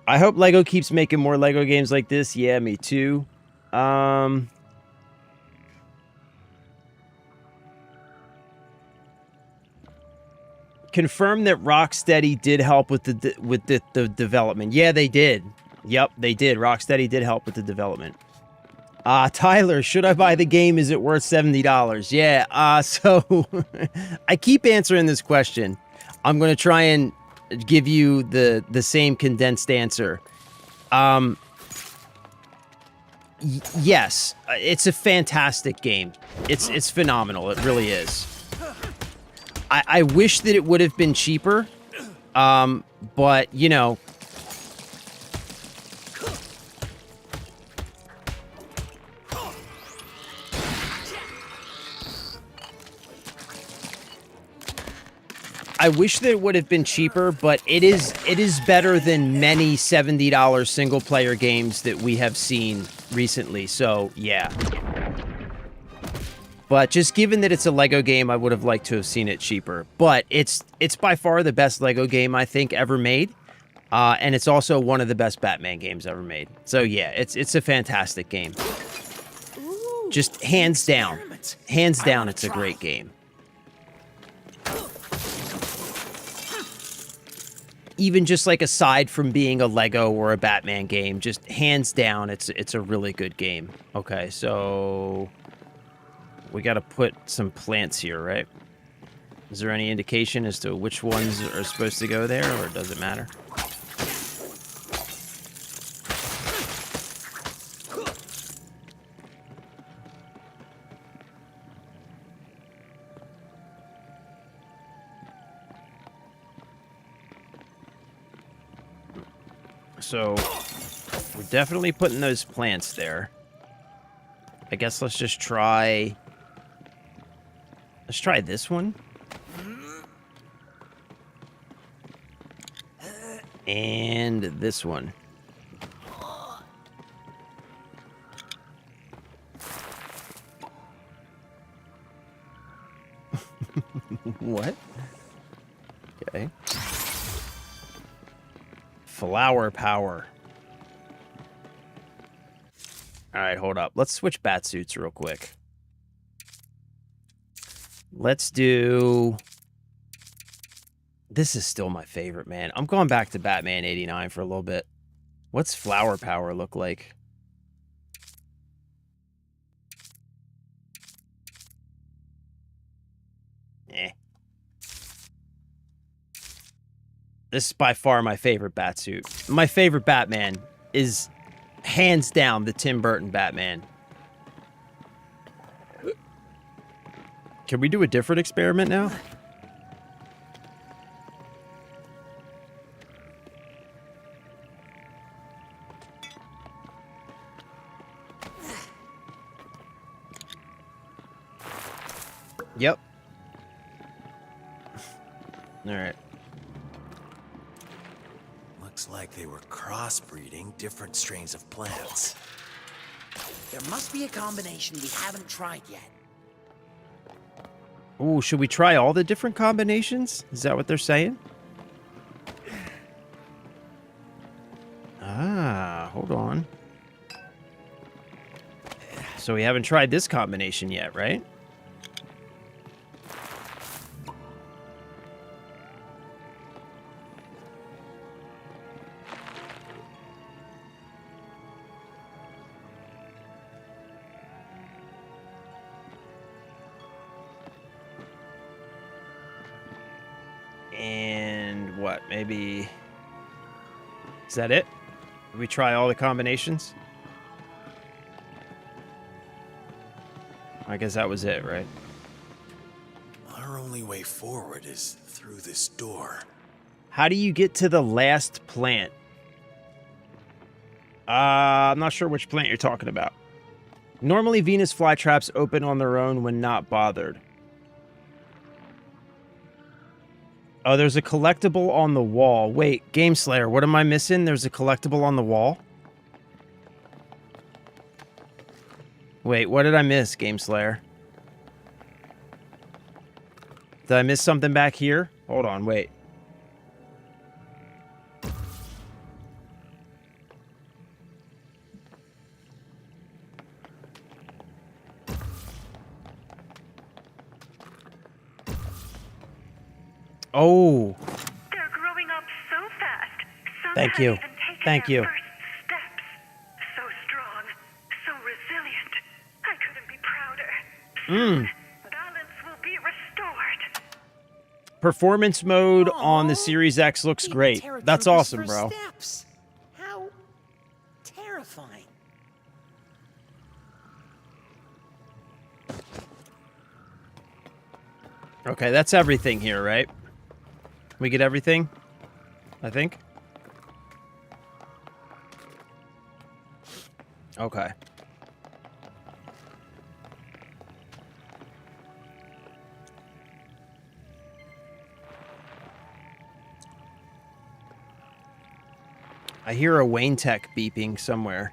hope Lego keeps making more Lego games like this. Yeah, me too. Confirm that Rocksteady did help with the development. Yeah, they did. Yep, they did. Rocksteady did help with the development. Tyler, should I buy the game? Is it worth $70? Yeah, so I keep answering this question. I'm going to try and give you the same condensed answer. Yes, it's a fantastic game. It's phenomenal. It really is. I wish that it would have been cheaper, but, you know... I wish that it would have been cheaper, but it is better than many $70 single-player games that we have seen recently, so, yeah. But just given that it's a Lego game, I would have liked to have seen it cheaper. But it's by far the best Lego game, I think, ever made. And it's also one of the best Batman games ever made. So yeah, it's a fantastic game. Ooh, just hands down. Hands down, it's a great game. Even just like aside from being a Lego or a Batman game, just hands down, it's a really good game. Okay, so... we gotta put some plants here, right? Is there any indication as to which ones are supposed to go there, or does it matter? So, we're definitely putting those plants there. I guess let's just try... let's try this one. And this one. What? Okay. Flower power. Alright, hold up. Let's switch bat suits real quick. Let's do... this is still my favorite, man. I'm going back to Batman 89 for a little bit. What's flower power look like? This is by far my favorite Batsuit. My favorite Batman is hands down the Tim Burton Batman. Can we do a different experiment now? Yep. All right. Looks like they were crossbreeding different strains of plants. There must be a combination we haven't tried yet. Ooh, should we try all the different combinations? Is that what they're saying? Ah, hold on. So we haven't tried this combination yet, right? And what, maybe... Is that it? Did we try all the combinations? I guess that was it, right? Our only way forward is through this door. How do you get to the last plant? I'm not sure which plant you're talking about. Normally, Venus flytraps open on their own when not bothered. Oh, there's a collectible on the wall. Wait, Game Slayer, what am I missing? There's a collectible on the wall? Wait, what did I miss, Game Slayer? Did I miss something back here? Hold on, wait. Oh. They're growing up so fast. Some Thank have you. even taken Thank their you. first steps. So strong, so resilient. I couldn't be prouder. Mm. Balance will be restored. Performance mode on the Series X looks great. That's awesome, bro. Steps. How terrifying. Okay, that's everything here, right? We get everything? I think. Okay. I hear a Wayne Tech beeping somewhere.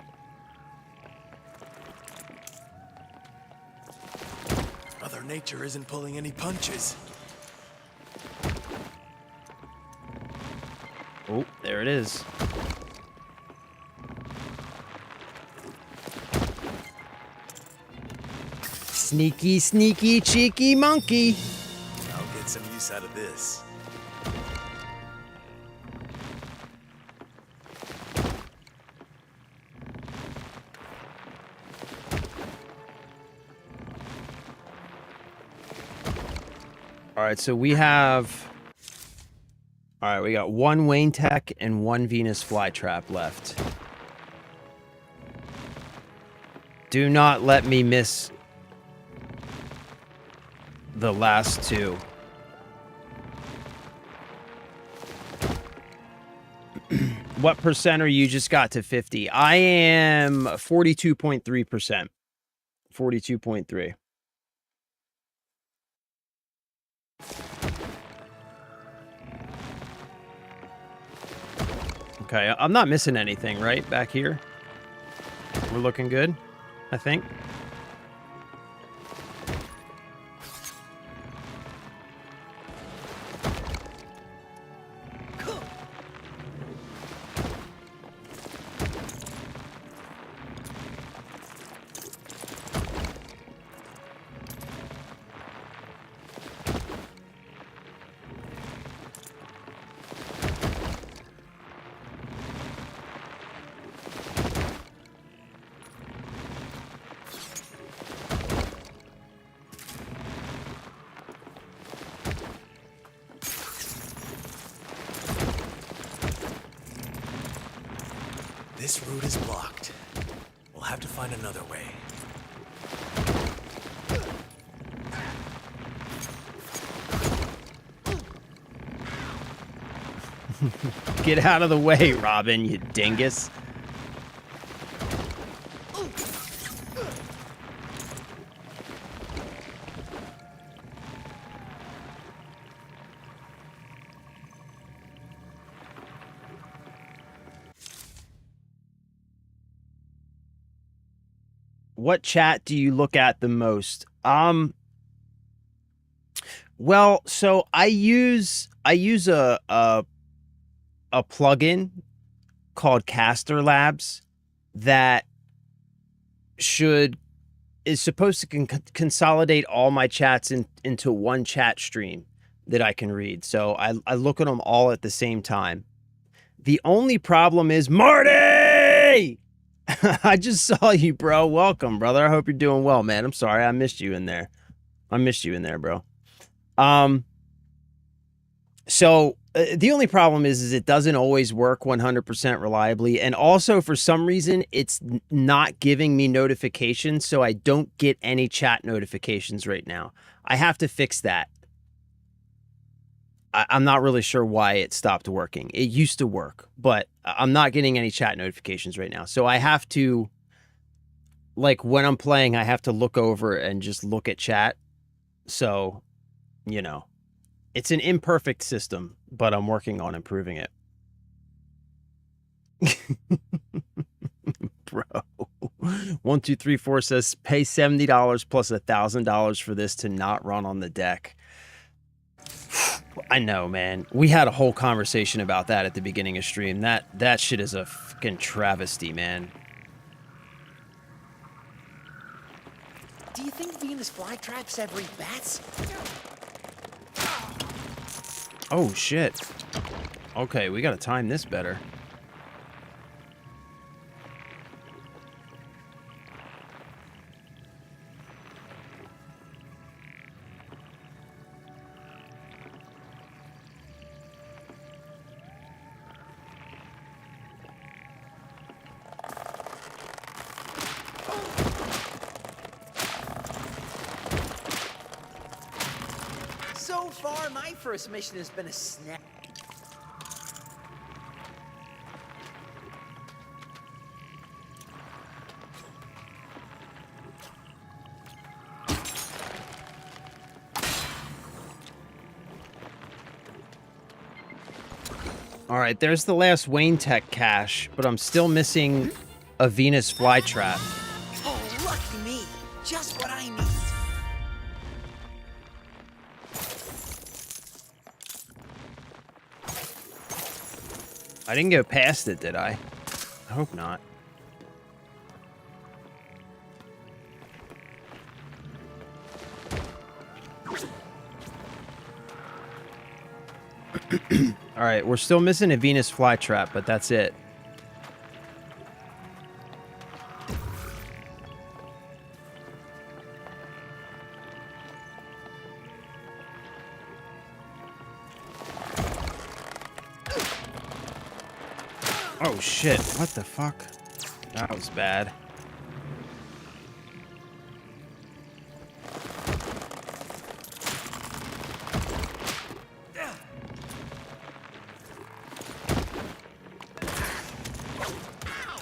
Mother Nature isn't pulling any punches. Oh, there it is. Sneaky, sneaky, cheeky monkey. I'll get some use out of this. All right, so we have... All right, we got one Wayne Tech and one Venus flytrap left. Do not let me miss the last two. What percent are you just got to 50? I am 42.3%. 42.3. Okay, I'm not missing anything, right? Back here. We're looking good, I think. This route is blocked. We'll have to find another way. Get out of the way, Robin, you dingus. What chat do you look at the most? Well, so I use a plugin called Caster Labs that is supposed to consolidate all my chats into one chat stream that I can read. So I look at them all at the same time. The only problem is Marty! I just saw you, bro. Welcome, brother. I hope you're doing well, man. I'm sorry. I missed you in there. Bro. So the only problem is it doesn't always work 100% reliably. And also, for some reason, it's not giving me notifications, so I don't get any chat notifications right now. I have to fix that. I'm not really sure why it stopped working. It used to work, but I'm not getting any chat notifications right now. So I have to, like, when I'm playing, I have to look over and just look at chat. So, you know, it's an imperfect system, but I'm working on improving it. Bro. 1234 says pay $70 plus $1,000 for this to not run on the deck. I know, man. We had a whole conversation about that at the beginning of stream. That shit is a fucking travesty, man. Do you think Venus flytraps ever eat bats? Oh, shit. Okay, we gotta time this better. So far, my first mission has been a snap. All right, there's the last Wayne Tech cache, but I'm still missing a Venus flytrap. Oh, lucky me. Just what I need. I didn't go past it, did I? I hope not. All right, we're still missing a Venus flytrap, but that's it. Oh shit, what the fuck? That was bad.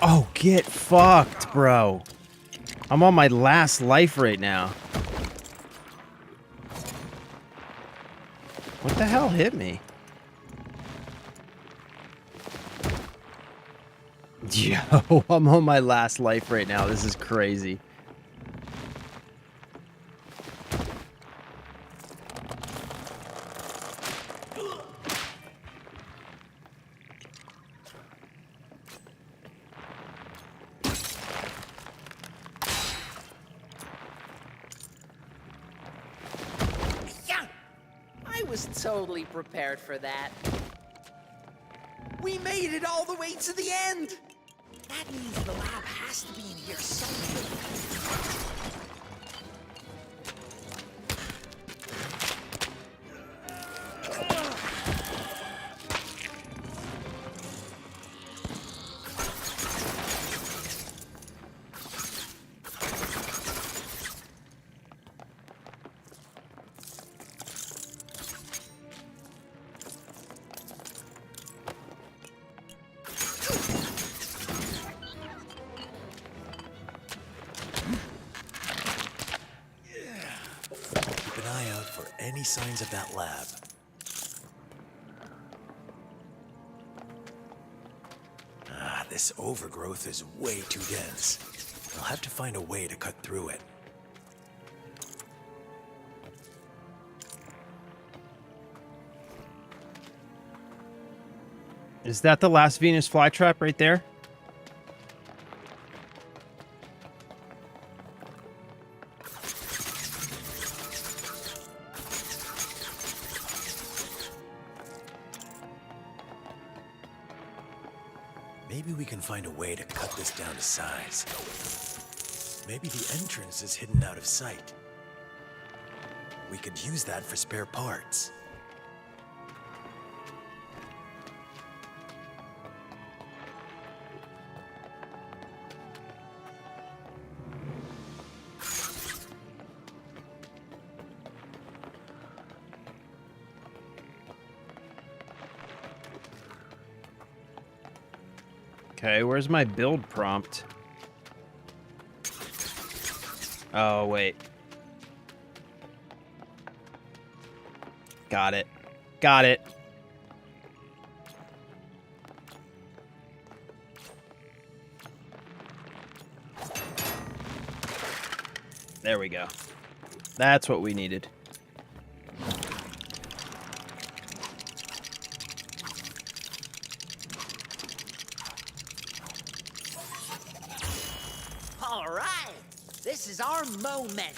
Oh, get fucked, bro. I'm on my last life right now. What the hell hit me? Yo, I'm on my last life right now. This is crazy. Yeah, I was totally prepared for that. We made it all the way to the end! That means the lab has to be in here somewhere. any signs of that lab. Ah, this overgrowth is way too dense. I'll have to find a way to cut through it. Is that the last Venus flytrap right there? Maybe we can find a way to cut this down to size. Maybe the entrance is hidden out of sight. We could use that for spare parts. Okay, where's my build prompt? Oh, wait. Got it. Got it. There we go. That's what we needed. All right, this is our moment.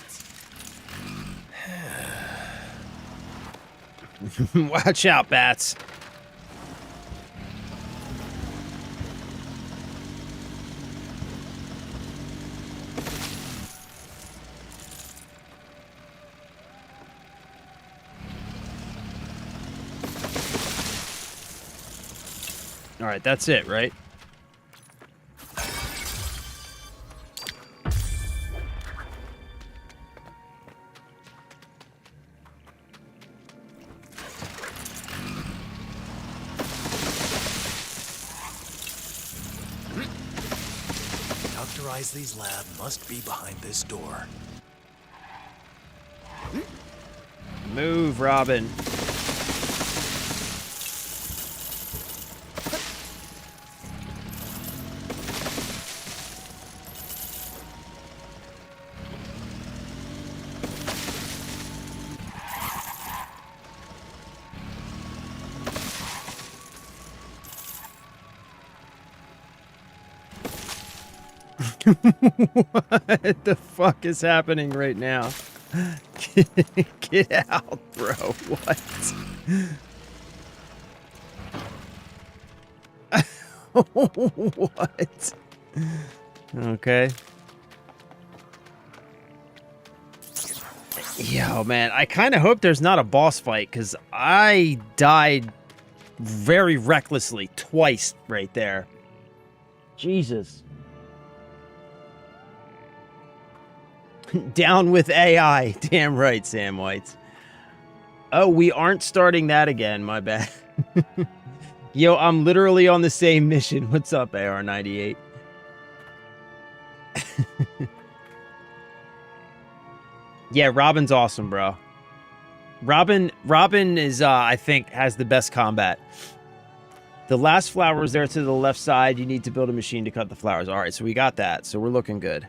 Watch out, bats. All right, that's it, right? Dr. Isley's lab must be behind this door. Move, Robin. What the fuck is happening right now? Get out, bro. What? What? Okay. Yo, man, I kind of hope there's not a boss fight, because I died very recklessly twice right there. Jesus. Down with AI. Damn right, Sam Whites. Oh, we aren't starting that again. My bad. Yo, I'm literally on the same mission. What's up, AR98? Yeah, Robin's awesome, bro. Robin is, I think, has the best combat. The last flower is there to the left side. You need to build a machine to cut the flowers. All right, so we got that. So we're looking good.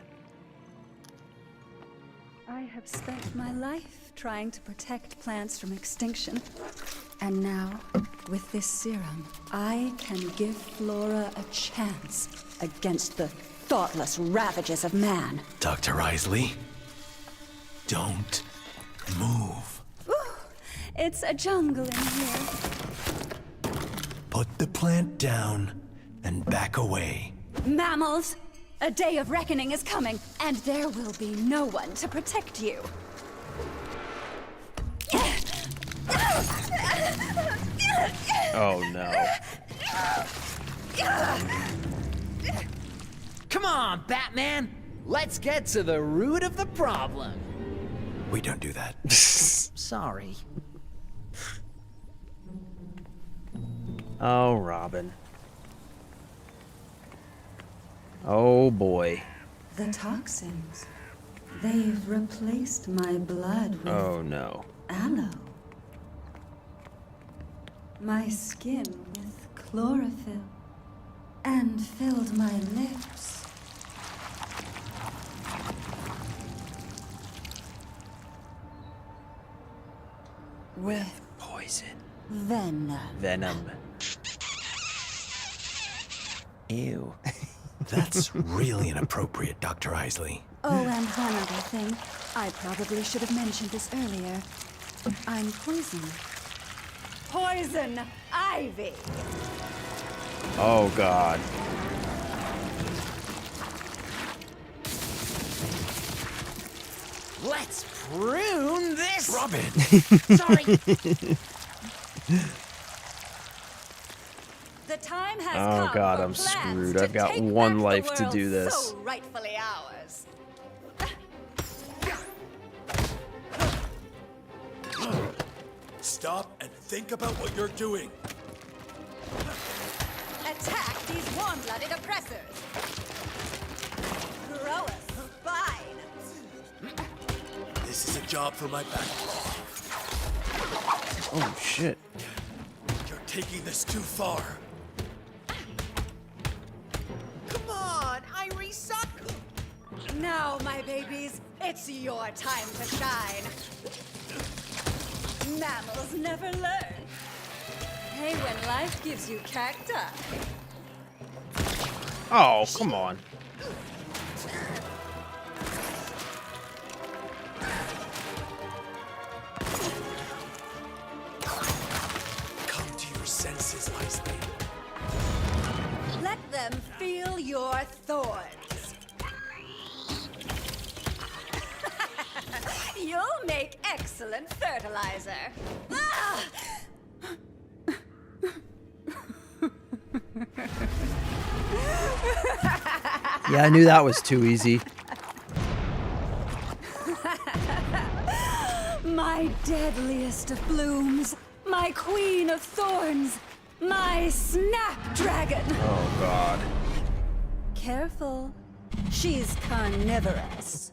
I have spent my life trying to protect plants from extinction. And now, with this serum, I can give flora a chance against the thoughtless ravages of man. Dr. Isley, don't move. Ooh, it's a jungle in here. Put the plant down and back away. Mammals, a day of reckoning is coming, and there will be no one to protect you. Oh, no. Come on, Batman. Let's get to the root of the problem. We don't do that. Sorry. Oh, Robin. Oh, boy. The toxins. They've replaced my blood with Oh, no. aloe. My skin with chlorophyll and filled my lips with poison. Venom. Ew. That's really inappropriate, Dr. Isley. Oh, and one other thing. I probably should have mentioned this earlier. I'm poison. Poison ivy! Oh, God. Let's prune this. Robin! Sorry. The time has Oh, come God, for I'm plants screwed. to I've got take one back life the to world do this. So rightfully ours. Stop and think about what you're doing. Attack these warm-blooded oppressors. Grow a spine. This is a job for my back. Oh, shit. You're taking this too far. Come on, Irie, suck. Now, my babies, it's your time to shine. Mammals never learn. Hey, when life gives you cacti. Oh, come on. Come to your senses, Isley. Let them feel your thorns. You'll make excellent fertilizer. Ah! Yeah, I knew that was too easy. My deadliest of blooms, my queen of thorns, my snapdragon. Oh, God. Careful, she's carnivorous.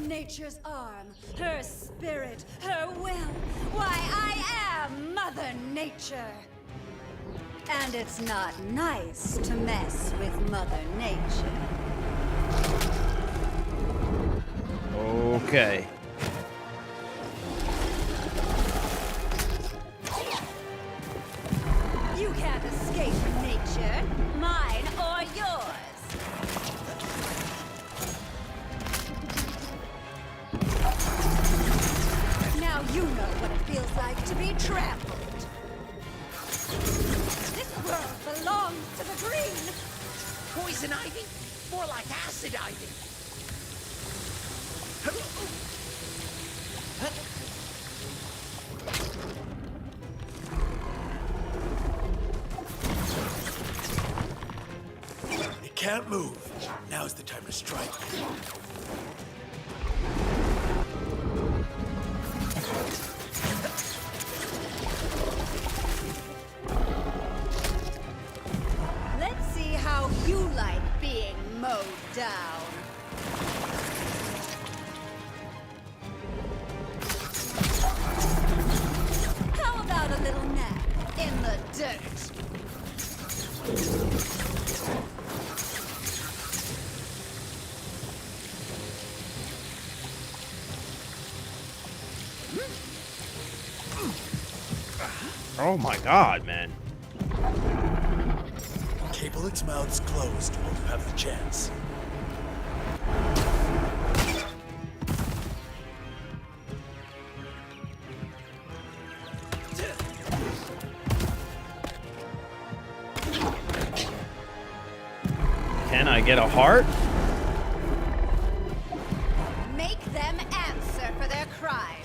Nature's arm, her spirit, her will. Why, I am Mother Nature. And it's not nice to mess with Mother Nature. Okay. You can't escape nature, mine or yours. Now you know what it feels like to be trampled. This world belongs to the green. Poison ivy? More like acid ivy. It can't move. Now's the time to strike. Let's see how you like being mowed down. How about a little nap in the dirt? Oh my God, man. Cable its mouths closed while you have the chance. I get a heart. Make them answer for their crimes.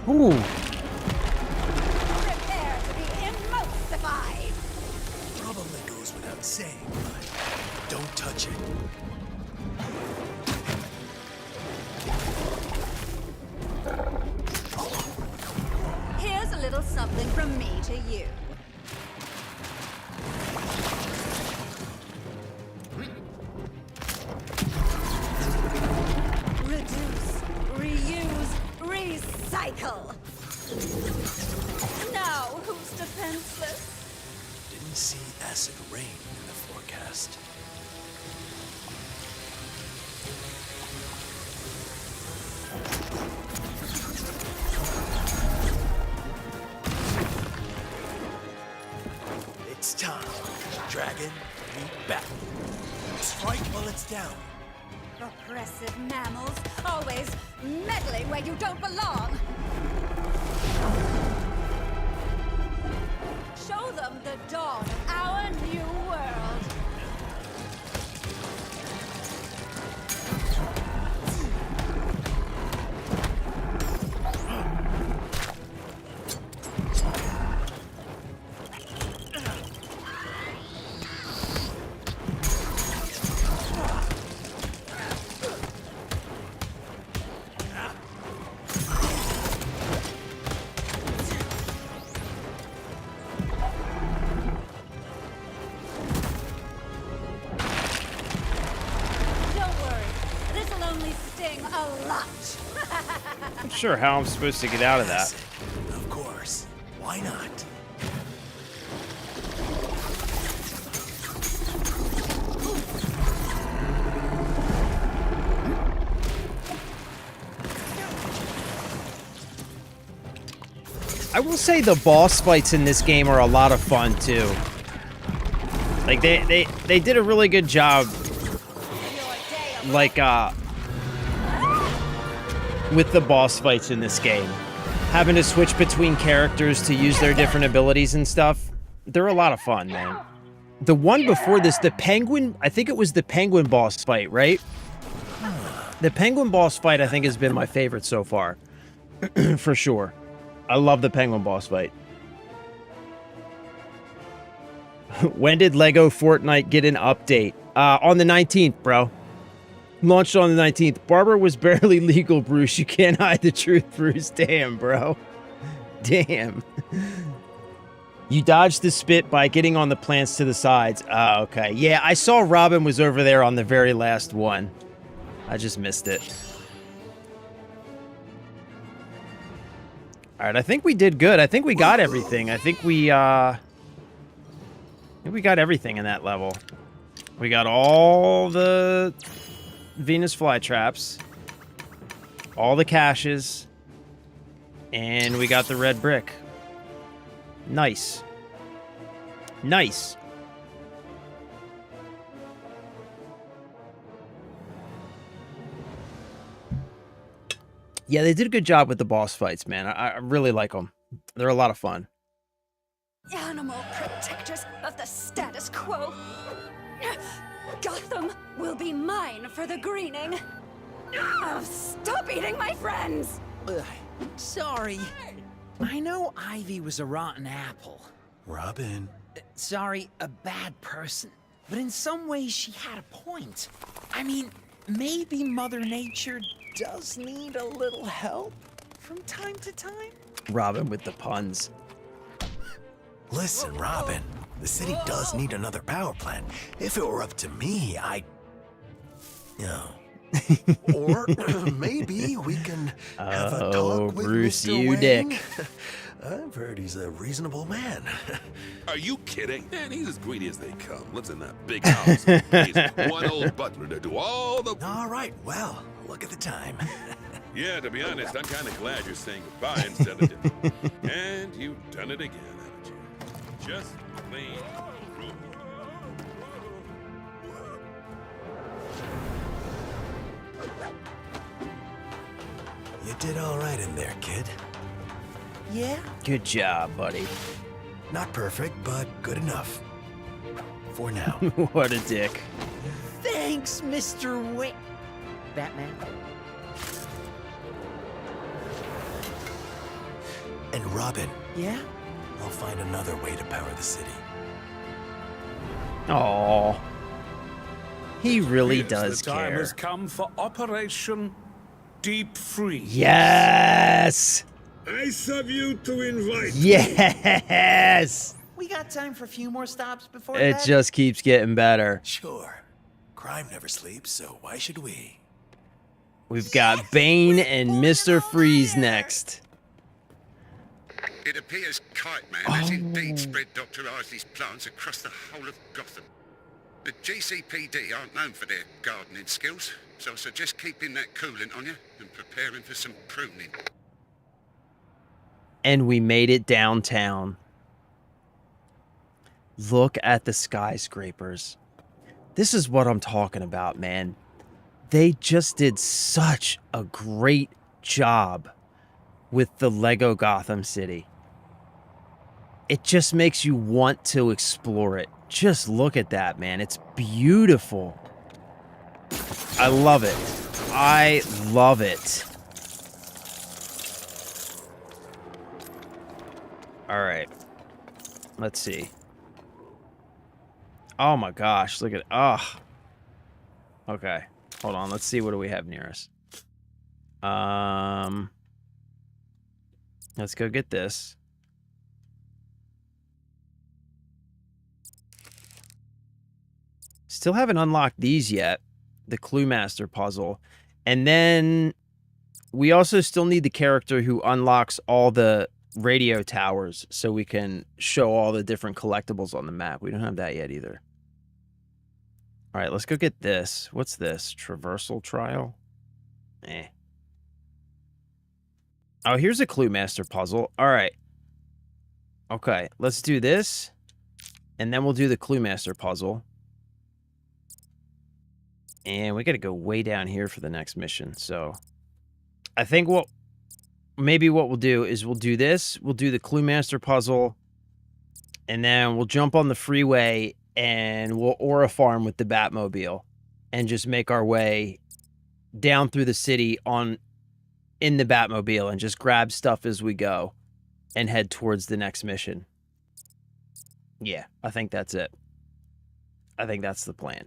Ooh. Prepare to be emulsified. Probably goes without saying, but don't touch it. Here's a little something from me to you. Reduce, reuse, recycle. Now, who's defenseless? Didn't see acid rain in the forecast. It's time. Dragon, meet back. Strike while it's down. Oppressive mammals, always meddling where you don't belong. Show them the dawn of our new world. I'm sure how I'm supposed to get out of that. Of course. Why not? I will say the boss fights in this game are a lot of fun too. Like they did a really good job. Like with the boss fights in this game, having to switch between characters to use their different abilities and stuff. They're a lot of fun, man. The one before this, the penguin, I think it was the penguin boss fight, right? The penguin boss fight, I think, has been my favorite so far. For sure. I love the penguin boss fight. When did Lego Fortnite get an update? On the 19th, bro. Launched on the 19th. Barber was barely legal, Bruce. You can't hide the truth, Bruce. Damn, bro. Damn. You dodged the spit by getting on the plants to the sides. Okay. Yeah, I saw Robin was over there on the very last one. I just missed it. All right, I think we did good. I think we got everything. I think we got everything in that level. We got all the Venus flytraps, all the caches, and we got the red brick. Nice. Nice. Yeah, they did a good job with the boss fights, man. I really like them. They're a lot of fun. Animal protectors of the status quo. Gotham will be mine for the greening. Oh, stop eating my friends! Sorry. I know Ivy was a rotten apple. Robin. Sorry, a bad person. But in some ways, she had a point. I mean, maybe Mother Nature does need a little help from time to time. Robin with the puns. Listen, Robin. The city does need another power plant. If it were up to me, No. Or maybe we can have a talk with Bruce, Mr. you Wayne. dick. I've heard he's a reasonable man. Are you kidding? Man, he's as greedy as they come. Lives in that big house. Pays one old butler to do all the... All right, well, look at the time. Yeah, to be honest, I'm kind of glad you're saying goodbye instead of dinner. And you've done it again, haven't you? Just plain rude. You did all right in there, kid. Yeah? Good job, buddy. Not perfect, but good enough. For now. What a dick. Thanks, Mr. Batman. And Robin, Yeah? I'll find another way to power the city. Aw. He really Yes, does the time care. has come for Operation Deep Freeze. Yes! I sub you to invite. Yes! We got time for a few more stops before It that? just keeps getting better. Sure. Crime never sleeps, so why should we? We've got Bane and Mr. Freeze next. It appears Kite Man has indeed spread Dr. Isley's plans across the whole of Gotham. The GCPD aren't known for their gardening skills, so I suggest keeping that coolant on you and preparing for some pruning. And we made it downtown. Look at the skyscrapers. This is what I'm talking about, man. They just did such a great job with the Lego Gotham City. It just makes you want to explore it. Just look at that, man. It's beautiful. I love it. I love it. All right. Let's see. Oh my gosh, look at okay. Hold on, let's see what do we have near us. Let's go get this. Still haven't unlocked these yet. The Clue Master puzzle. And then we also still need the character who unlocks all the radio towers so we can show all the different collectibles on the map. We don't have that yet either. All right, let's go get this. What's this? Traversal trial? Eh. Oh, here's a Clue Master puzzle. All right. Okay, let's do this. And then we'll do the Clue Master puzzle. And we got to go way down here for the next mission. So I think maybe what we'll do is we'll do this. We'll do the Clue Master puzzle. And then we'll jump on the freeway and we'll aura farm with the Batmobile and just make our way down through the city in the Batmobile and just grab stuff as we go and head towards the next mission. Yeah, I think that's it. I think that's the plan.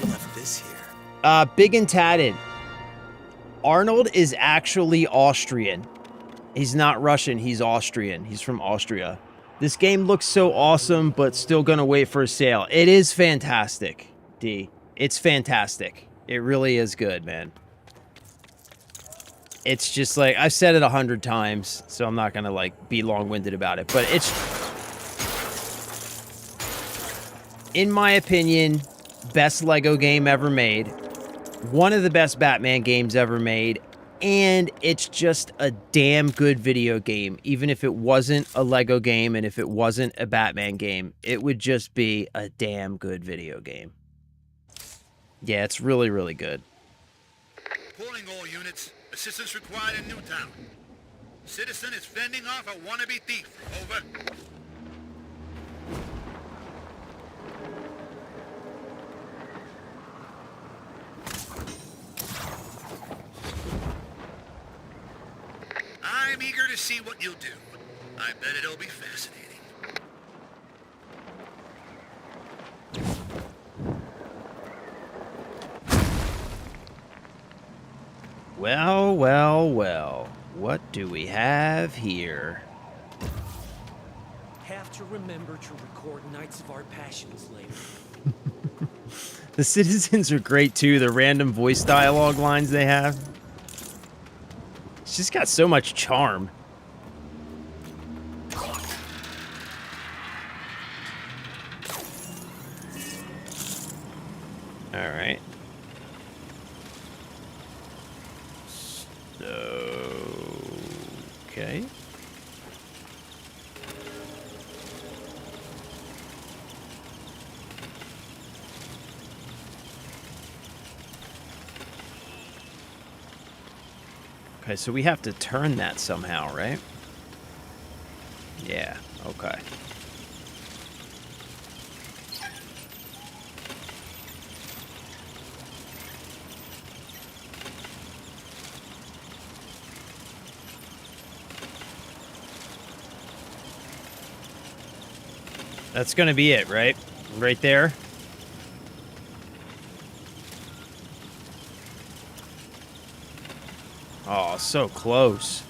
We left this here. Big and Tatted. Arnold is actually Austrian. He's not Russian, he's Austrian. He's from Austria. This game looks so awesome, but still gonna wait for a sale. It is fantastic, D. It's fantastic. It really is good, man. It's just like, I've said it 100 times, so I'm not gonna like be long-winded about it, but it's, in my opinion, best Lego game ever made. One of the best Batman games ever made. And it's just a damn good video game. Even if it wasn't a Lego game and if it wasn't a Batman game, it would just be a damn good video game. Yeah, it's really, really good. Calling all units. Assistance required in Newtown. Citizen is fending off a wannabe thief. Over. I'm eager to see what you'll do. I bet it'll be fascinating. Well, well, well. What do we have here? Have to remember to record Nights of Our Passions later. The citizens are great too, the random voice dialogue lines they have. It's just got so much charm. Alright. Okay. Okay, so we have to turn that somehow, right? Yeah, okay. That's gonna be it, right? Right there? Oh, so close.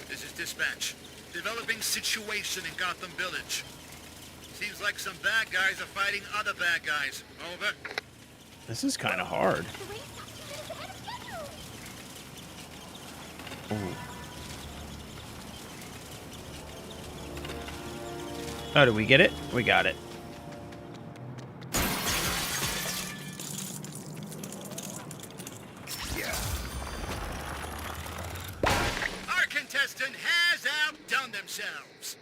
This is dispatch. Developing situation in Gotham Village. Seems like some bad guys are fighting other bad guys. Over. This is kind of hard. Ooh. Oh, did we get it? We got it. Our contestant has outdone themselves.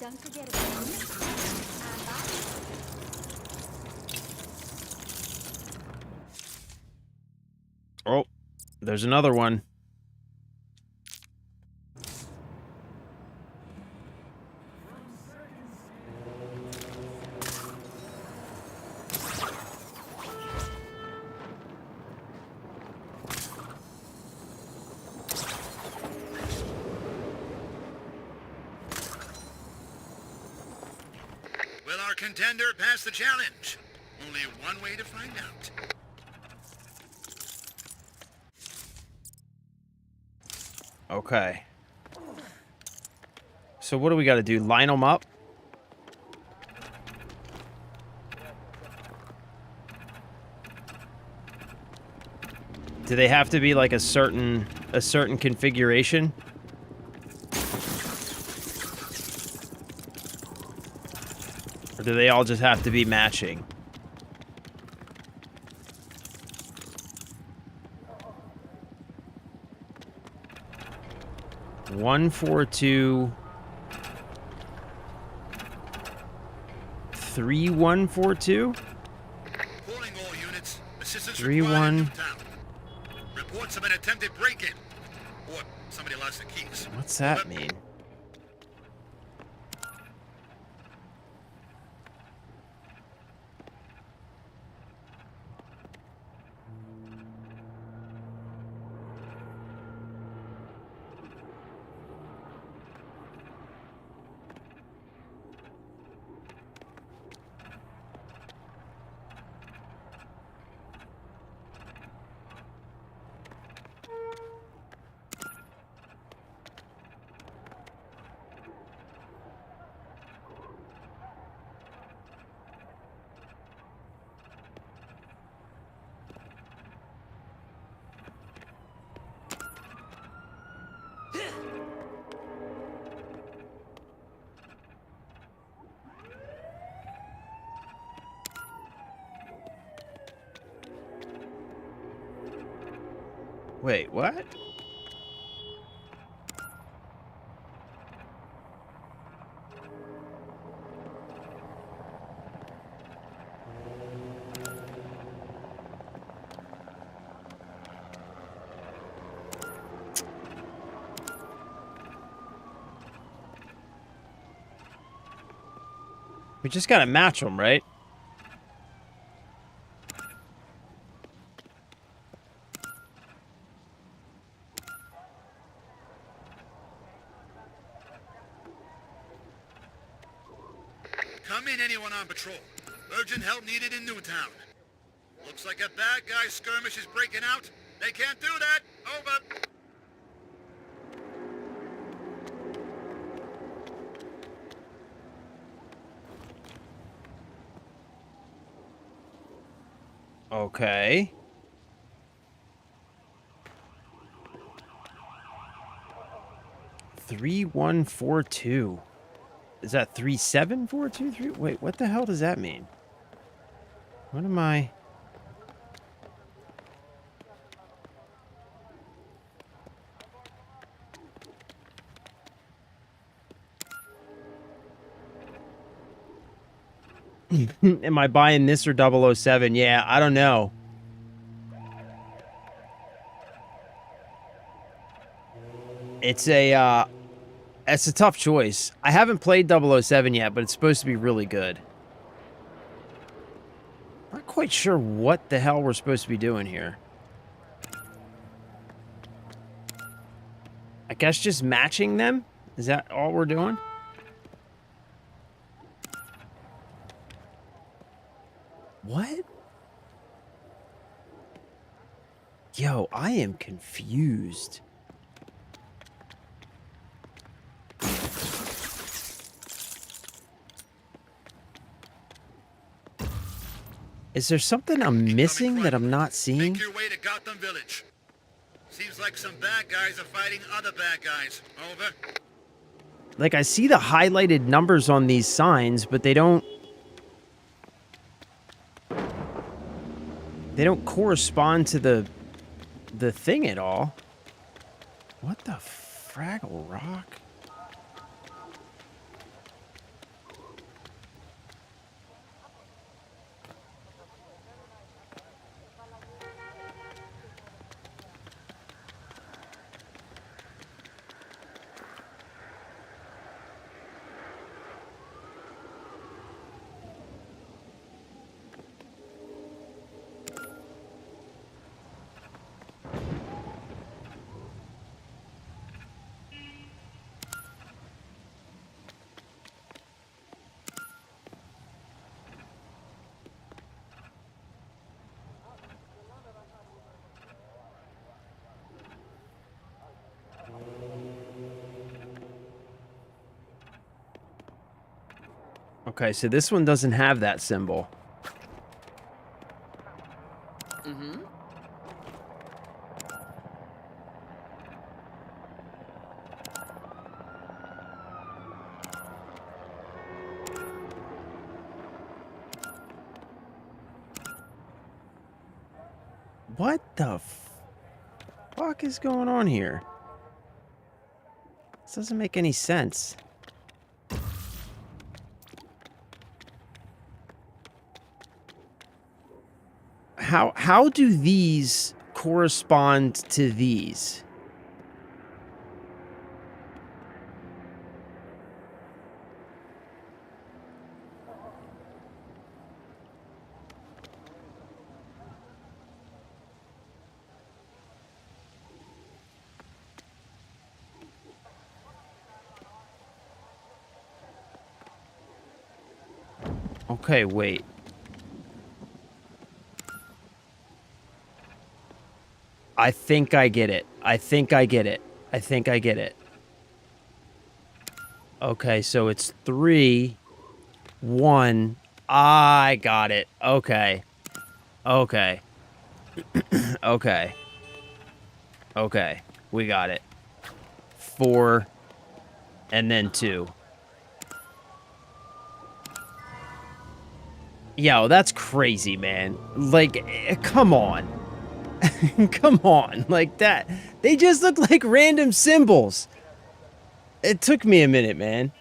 Don't forget about me. Oh, there's another one. Will our contender pass the challenge? Only one way to find out. Okay. So what do we got to do? Line them up? Do they have to be like a certain configuration? Or do they all just have to be matching? One, 4, 2, 3, 1, 4, 2. Calling all units. Assistance 3, required 1. in Newtown. Reports of an attempted break-in. Or somebody lost the keys. What's that mean? Wait, what? We just gotta match them, right? I mean anyone on patrol. Urgent help needed in Newtown. Looks like a bad guy skirmish is breaking out. They can't do that. Over. Okay. Three, 1, 4, 2. Is that 3, 7, 4, 2, 3? Wait, what the hell does that mean? What am I? Am I buying this or 007? Yeah, I don't know. It's a tough choice. I haven't played 007 yet, but it's supposed to be really good. Not quite sure what the hell we're supposed to be doing here. I guess just matching them? Is that all we're doing? What? Yo, I am confused. Is there something I'm missing that I'm not seeing? Make your way to Gotham Village. Seems like some bad guys are fighting other bad guys. Over. Like, I see the highlighted numbers on these signs, but they don't correspond to the thing at all. What the Fraggle Rock? Okay, so this one doesn't have that symbol. Mm-hmm. What the fuck is going on here? This doesn't make any sense. How do these correspond to these? Okay, wait. I think I get it. I think I get it. I think I get it. Okay, so it's 3, 1. I got it. Okay. Okay. Okay. Okay. We got it. 4, and then 2. Yo, that's crazy, man. Like, come on. Come on. Like that. They just look like random symbols. It took me a minute, man.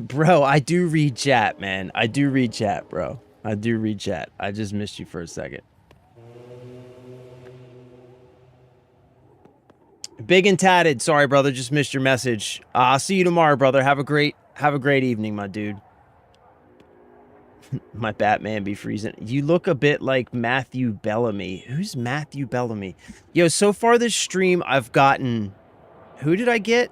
Bro, I do read chat, man. I do read chat, bro. I do read chat. I just missed you for a second. Big and tatted. Sorry, brother. Just missed your message. I'll see you tomorrow, brother. Have a great evening, my dude. My Batman be freezing. You look a bit like Matthew Bellamy. Who's Matthew Bellamy? Yo, so far this stream, I've gotten... Who did I get?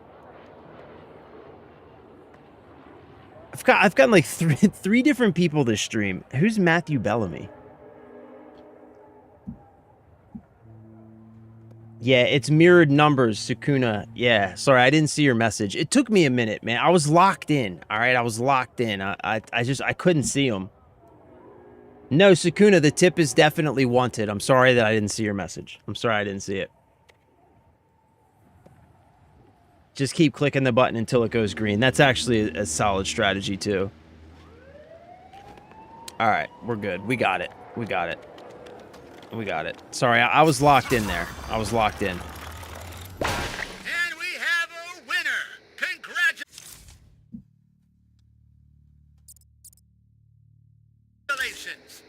I've gotten like three different people this stream. Who's Matthew Bellamy? Yeah, it's mirrored numbers, Sukuna. Yeah, sorry, I didn't see your message. It took me a minute, man. I was locked in. All right, I was locked in. I couldn't see him. No, Sukuna, the tip is definitely wanted. I'm sorry that I didn't see your message. I'm sorry I didn't see it. Just keep clicking the button until it goes green. That's actually a solid strategy, too. All right, we're good. We got it. We got it. We got it. Sorry, I was locked in there. I was locked in. And we have a winner! Congratulations!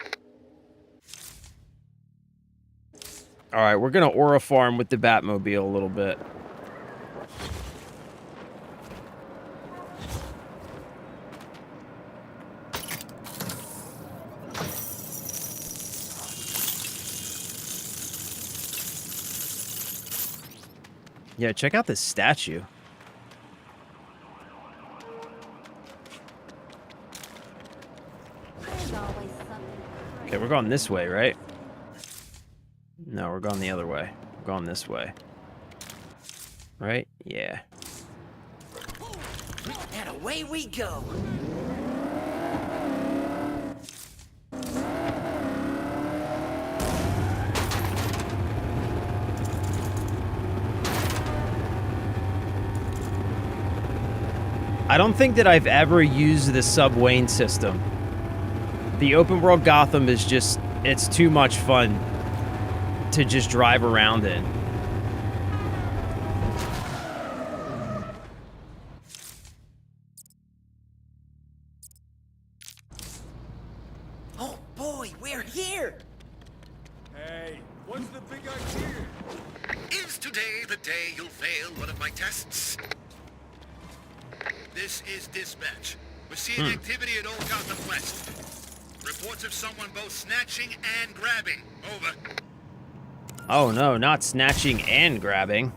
All right, we're going to aura farm with the Batmobile a little bit. Yeah, check out this statue. Okay, we're going this way, right? No, we're going the other way. We're going this way. Right? Yeah. And away we go. I don't think that I've ever used the Subwayne system. The open world Gotham is just, it's too much fun to just drive around in. Oh boy, we're here! Hey, what's the big idea? Is today the day you'll fail one of my tests? This is dispatch. We're seeing activity at Old Gotham West. Reports of someone both snatching and grabbing. Over. Oh no, not snatching and grabbing.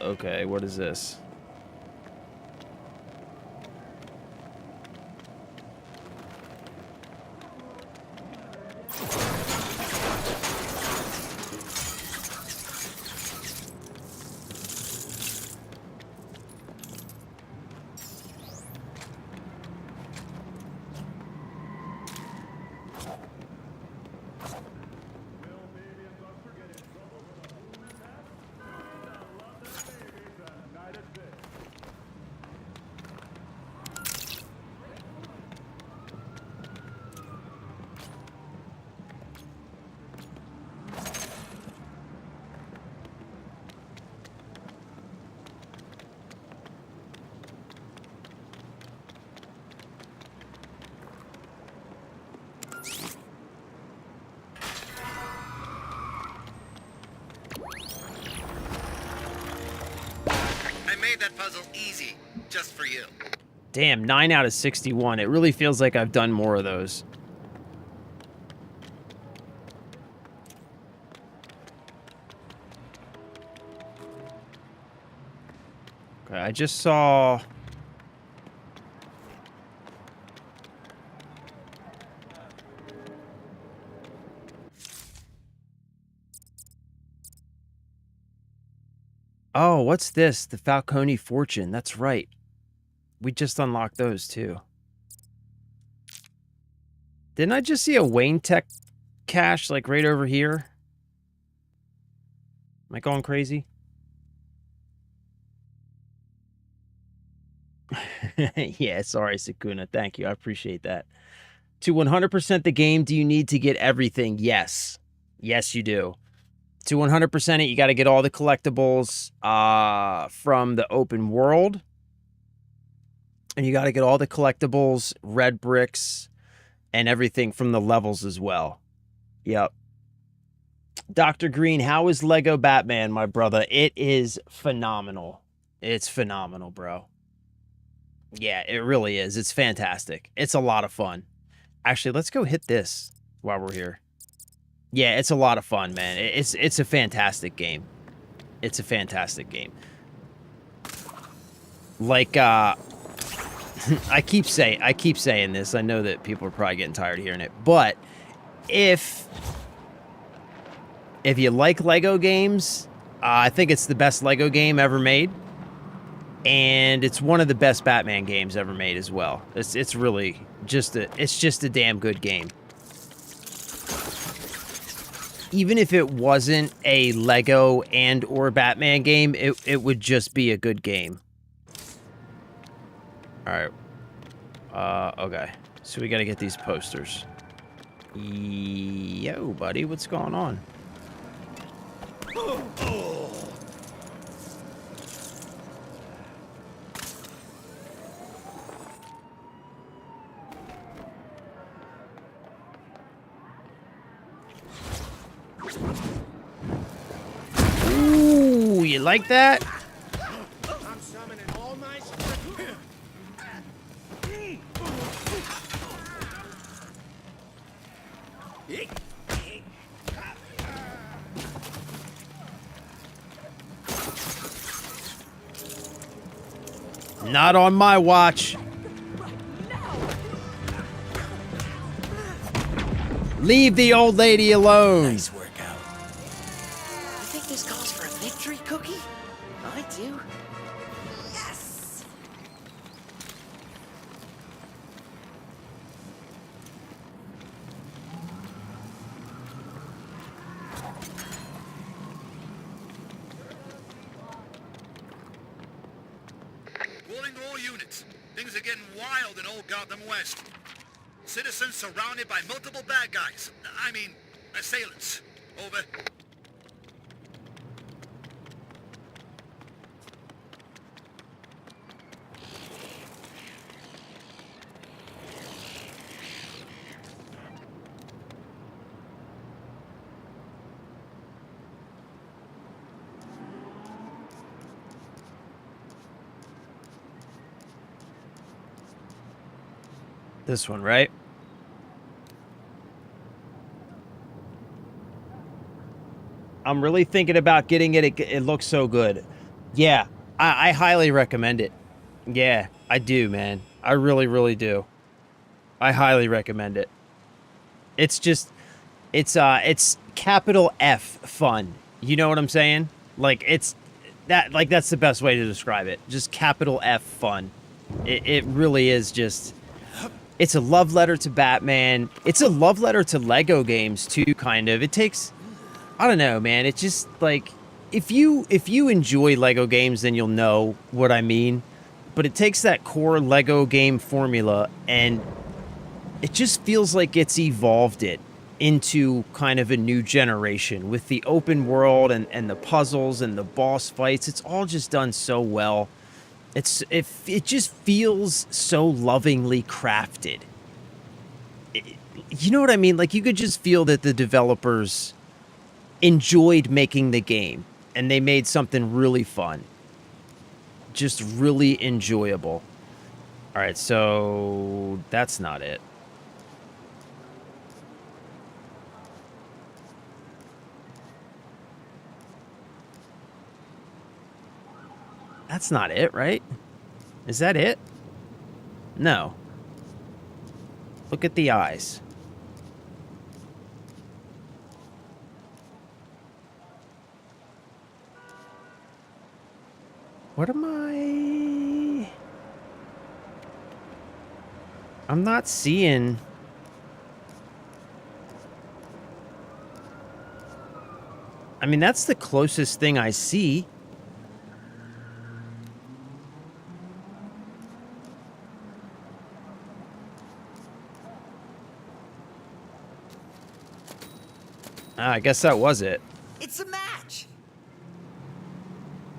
Okay, what is this? That puzzle easy, just for you. Damn, 9 out of 61. It really feels like I've done more of those. Okay, I just saw... Oh, what's this? The Falcone Fortune. That's right. We just unlocked those, too. Didn't I just see a Wayne Tech cache, like, right over here? Am I going crazy? Yeah, sorry, Sukuna. Thank you. I appreciate that. To 100% the game, do you need to get everything? Yes. Yes, you do. To 100% it, you got to get all the collectibles from the open world. And you got to get all the collectibles, red bricks, and everything from the levels as well. Yep. Dr. Green, how is Lego Batman, my brother? It is phenomenal. It's phenomenal, bro. Yeah, it really is. It's fantastic. It's a lot of fun. Actually, let's go hit this while we're here. Yeah, it's a lot of fun, man. It's a fantastic game. It's a fantastic game. Like, I keep saying this. I know that people are probably getting tired of hearing it, but if you like Lego games, I think it's the best Lego game ever made, and it's one of the best Batman games ever made as well. It's really just a damn good game. Even if it wasn't a Lego and or Batman game, it would just be a good game. All right. Okay. So we got to get these posters. Yo, buddy, what's going on? Ooh, you like that? I'm summoning all my Not on my watch. Leave the old lady alone. Nice workout. You think this calls for a victory cookie? I do. Yes! Warning all units. Things are getting wild in old Gotham West. Citizens surrounded by multiple bad guys. I mean, assailants. Over. This one, right? I'm really thinking about getting it. It looks so good. Yeah, I highly recommend it. Yeah, I do, man. I really, really do. I highly recommend it. It's just, it's capital F fun. You know what I'm saying? Like, that's the best way to describe it. Just capital F fun. It really is just, it's a love letter to Batman. It's a love letter to Lego games too, kind of. It takes, I don't know, man. It's just like, if you enjoy Lego games, then you'll know what I mean. But it takes that core Lego game formula, and it just feels like it's evolved it into kind of a new generation with the open world and the puzzles and the boss fights. It's all just done so well. It just feels so lovingly crafted. You know what I mean? Like, you could just feel that the developers enjoyed making the game, and they made something really fun. Just really enjoyable. All right, so that's not it. That's not it, right? Is that it? No. Look at the eyes. What am I? I'm not seeing. I mean, that's the closest thing I see. I guess that was it. It's a match.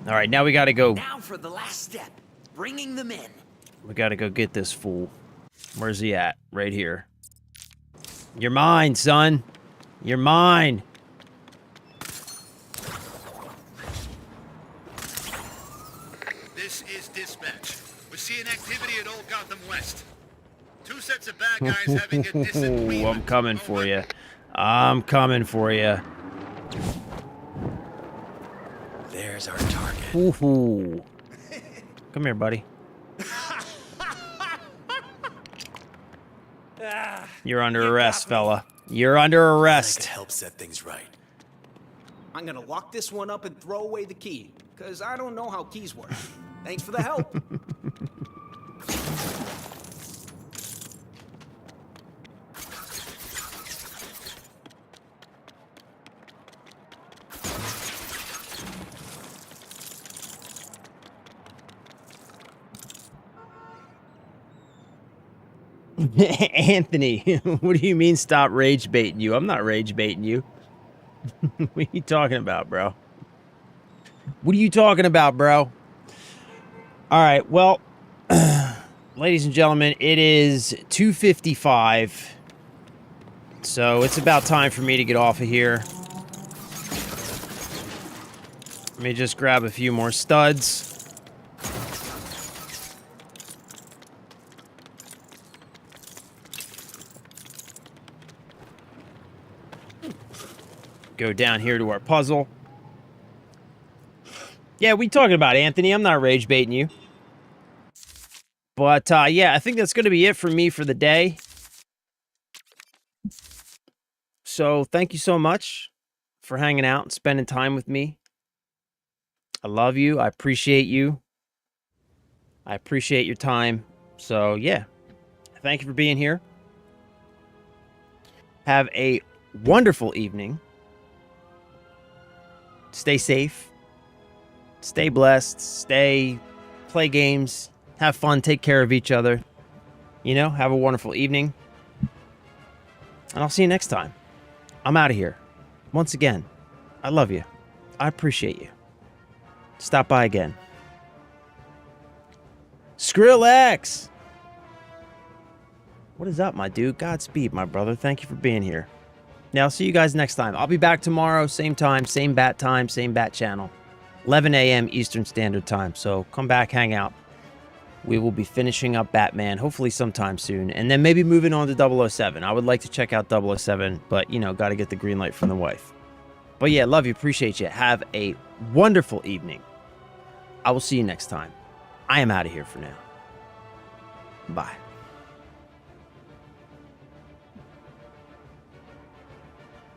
All right, now we got to go. Now for the last step, bringing them in. We got to go get this fool. Where's he at? Right here. You're mine, son. You're mine. This is dispatch. We're seeing activity at Old Gotham West. 2 sets of bad guys having a disagreement. I'm coming for you. I'm coming for you. There's our target. Ooh. Come here, buddy. You're under arrest, fella. You're under arrest. I can help set things right. I'm gonna lock this one up and throw away the key, because I don't know how keys work. Thanks for the help. Anthony, what do you mean stop rage baiting you? I'm not rage baiting you. What are you talking about, bro? What are you talking about, bro? All right, well, ladies and gentlemen, it is 2:55. So it's about time for me to get off of here. Let me just grab a few more studs. Go down here to our puzzle. Yeah, we talking about, Anthony. I'm not rage baiting you. But, yeah, I think that's going to be it for me for the day. So, thank you so much for hanging out and spending time with me. I love you. I appreciate you. I appreciate your time. So, yeah. Thank you for being here. Have a wonderful evening. Stay safe. Stay blessed. Play games. Have fun. Take care of each other. You know, have a wonderful evening. And I'll see you next time. I'm out of here. Once again, I love you. I appreciate you. Stop by again. Skrillex! What is up, my dude? Godspeed, my brother. Thank you for being here. Now, I'll see you guys next time. I'll be back tomorrow, same time, same bat channel. 11 a.m. Eastern Standard Time. So come back, hang out. We will be finishing up Batman, hopefully sometime soon. And then maybe moving on to 007. I would like to check out 007, but, you know, got to get the green light from the wife. But yeah, love you, appreciate you. Have a wonderful evening. I will see you next time. I am out of here for now. Bye.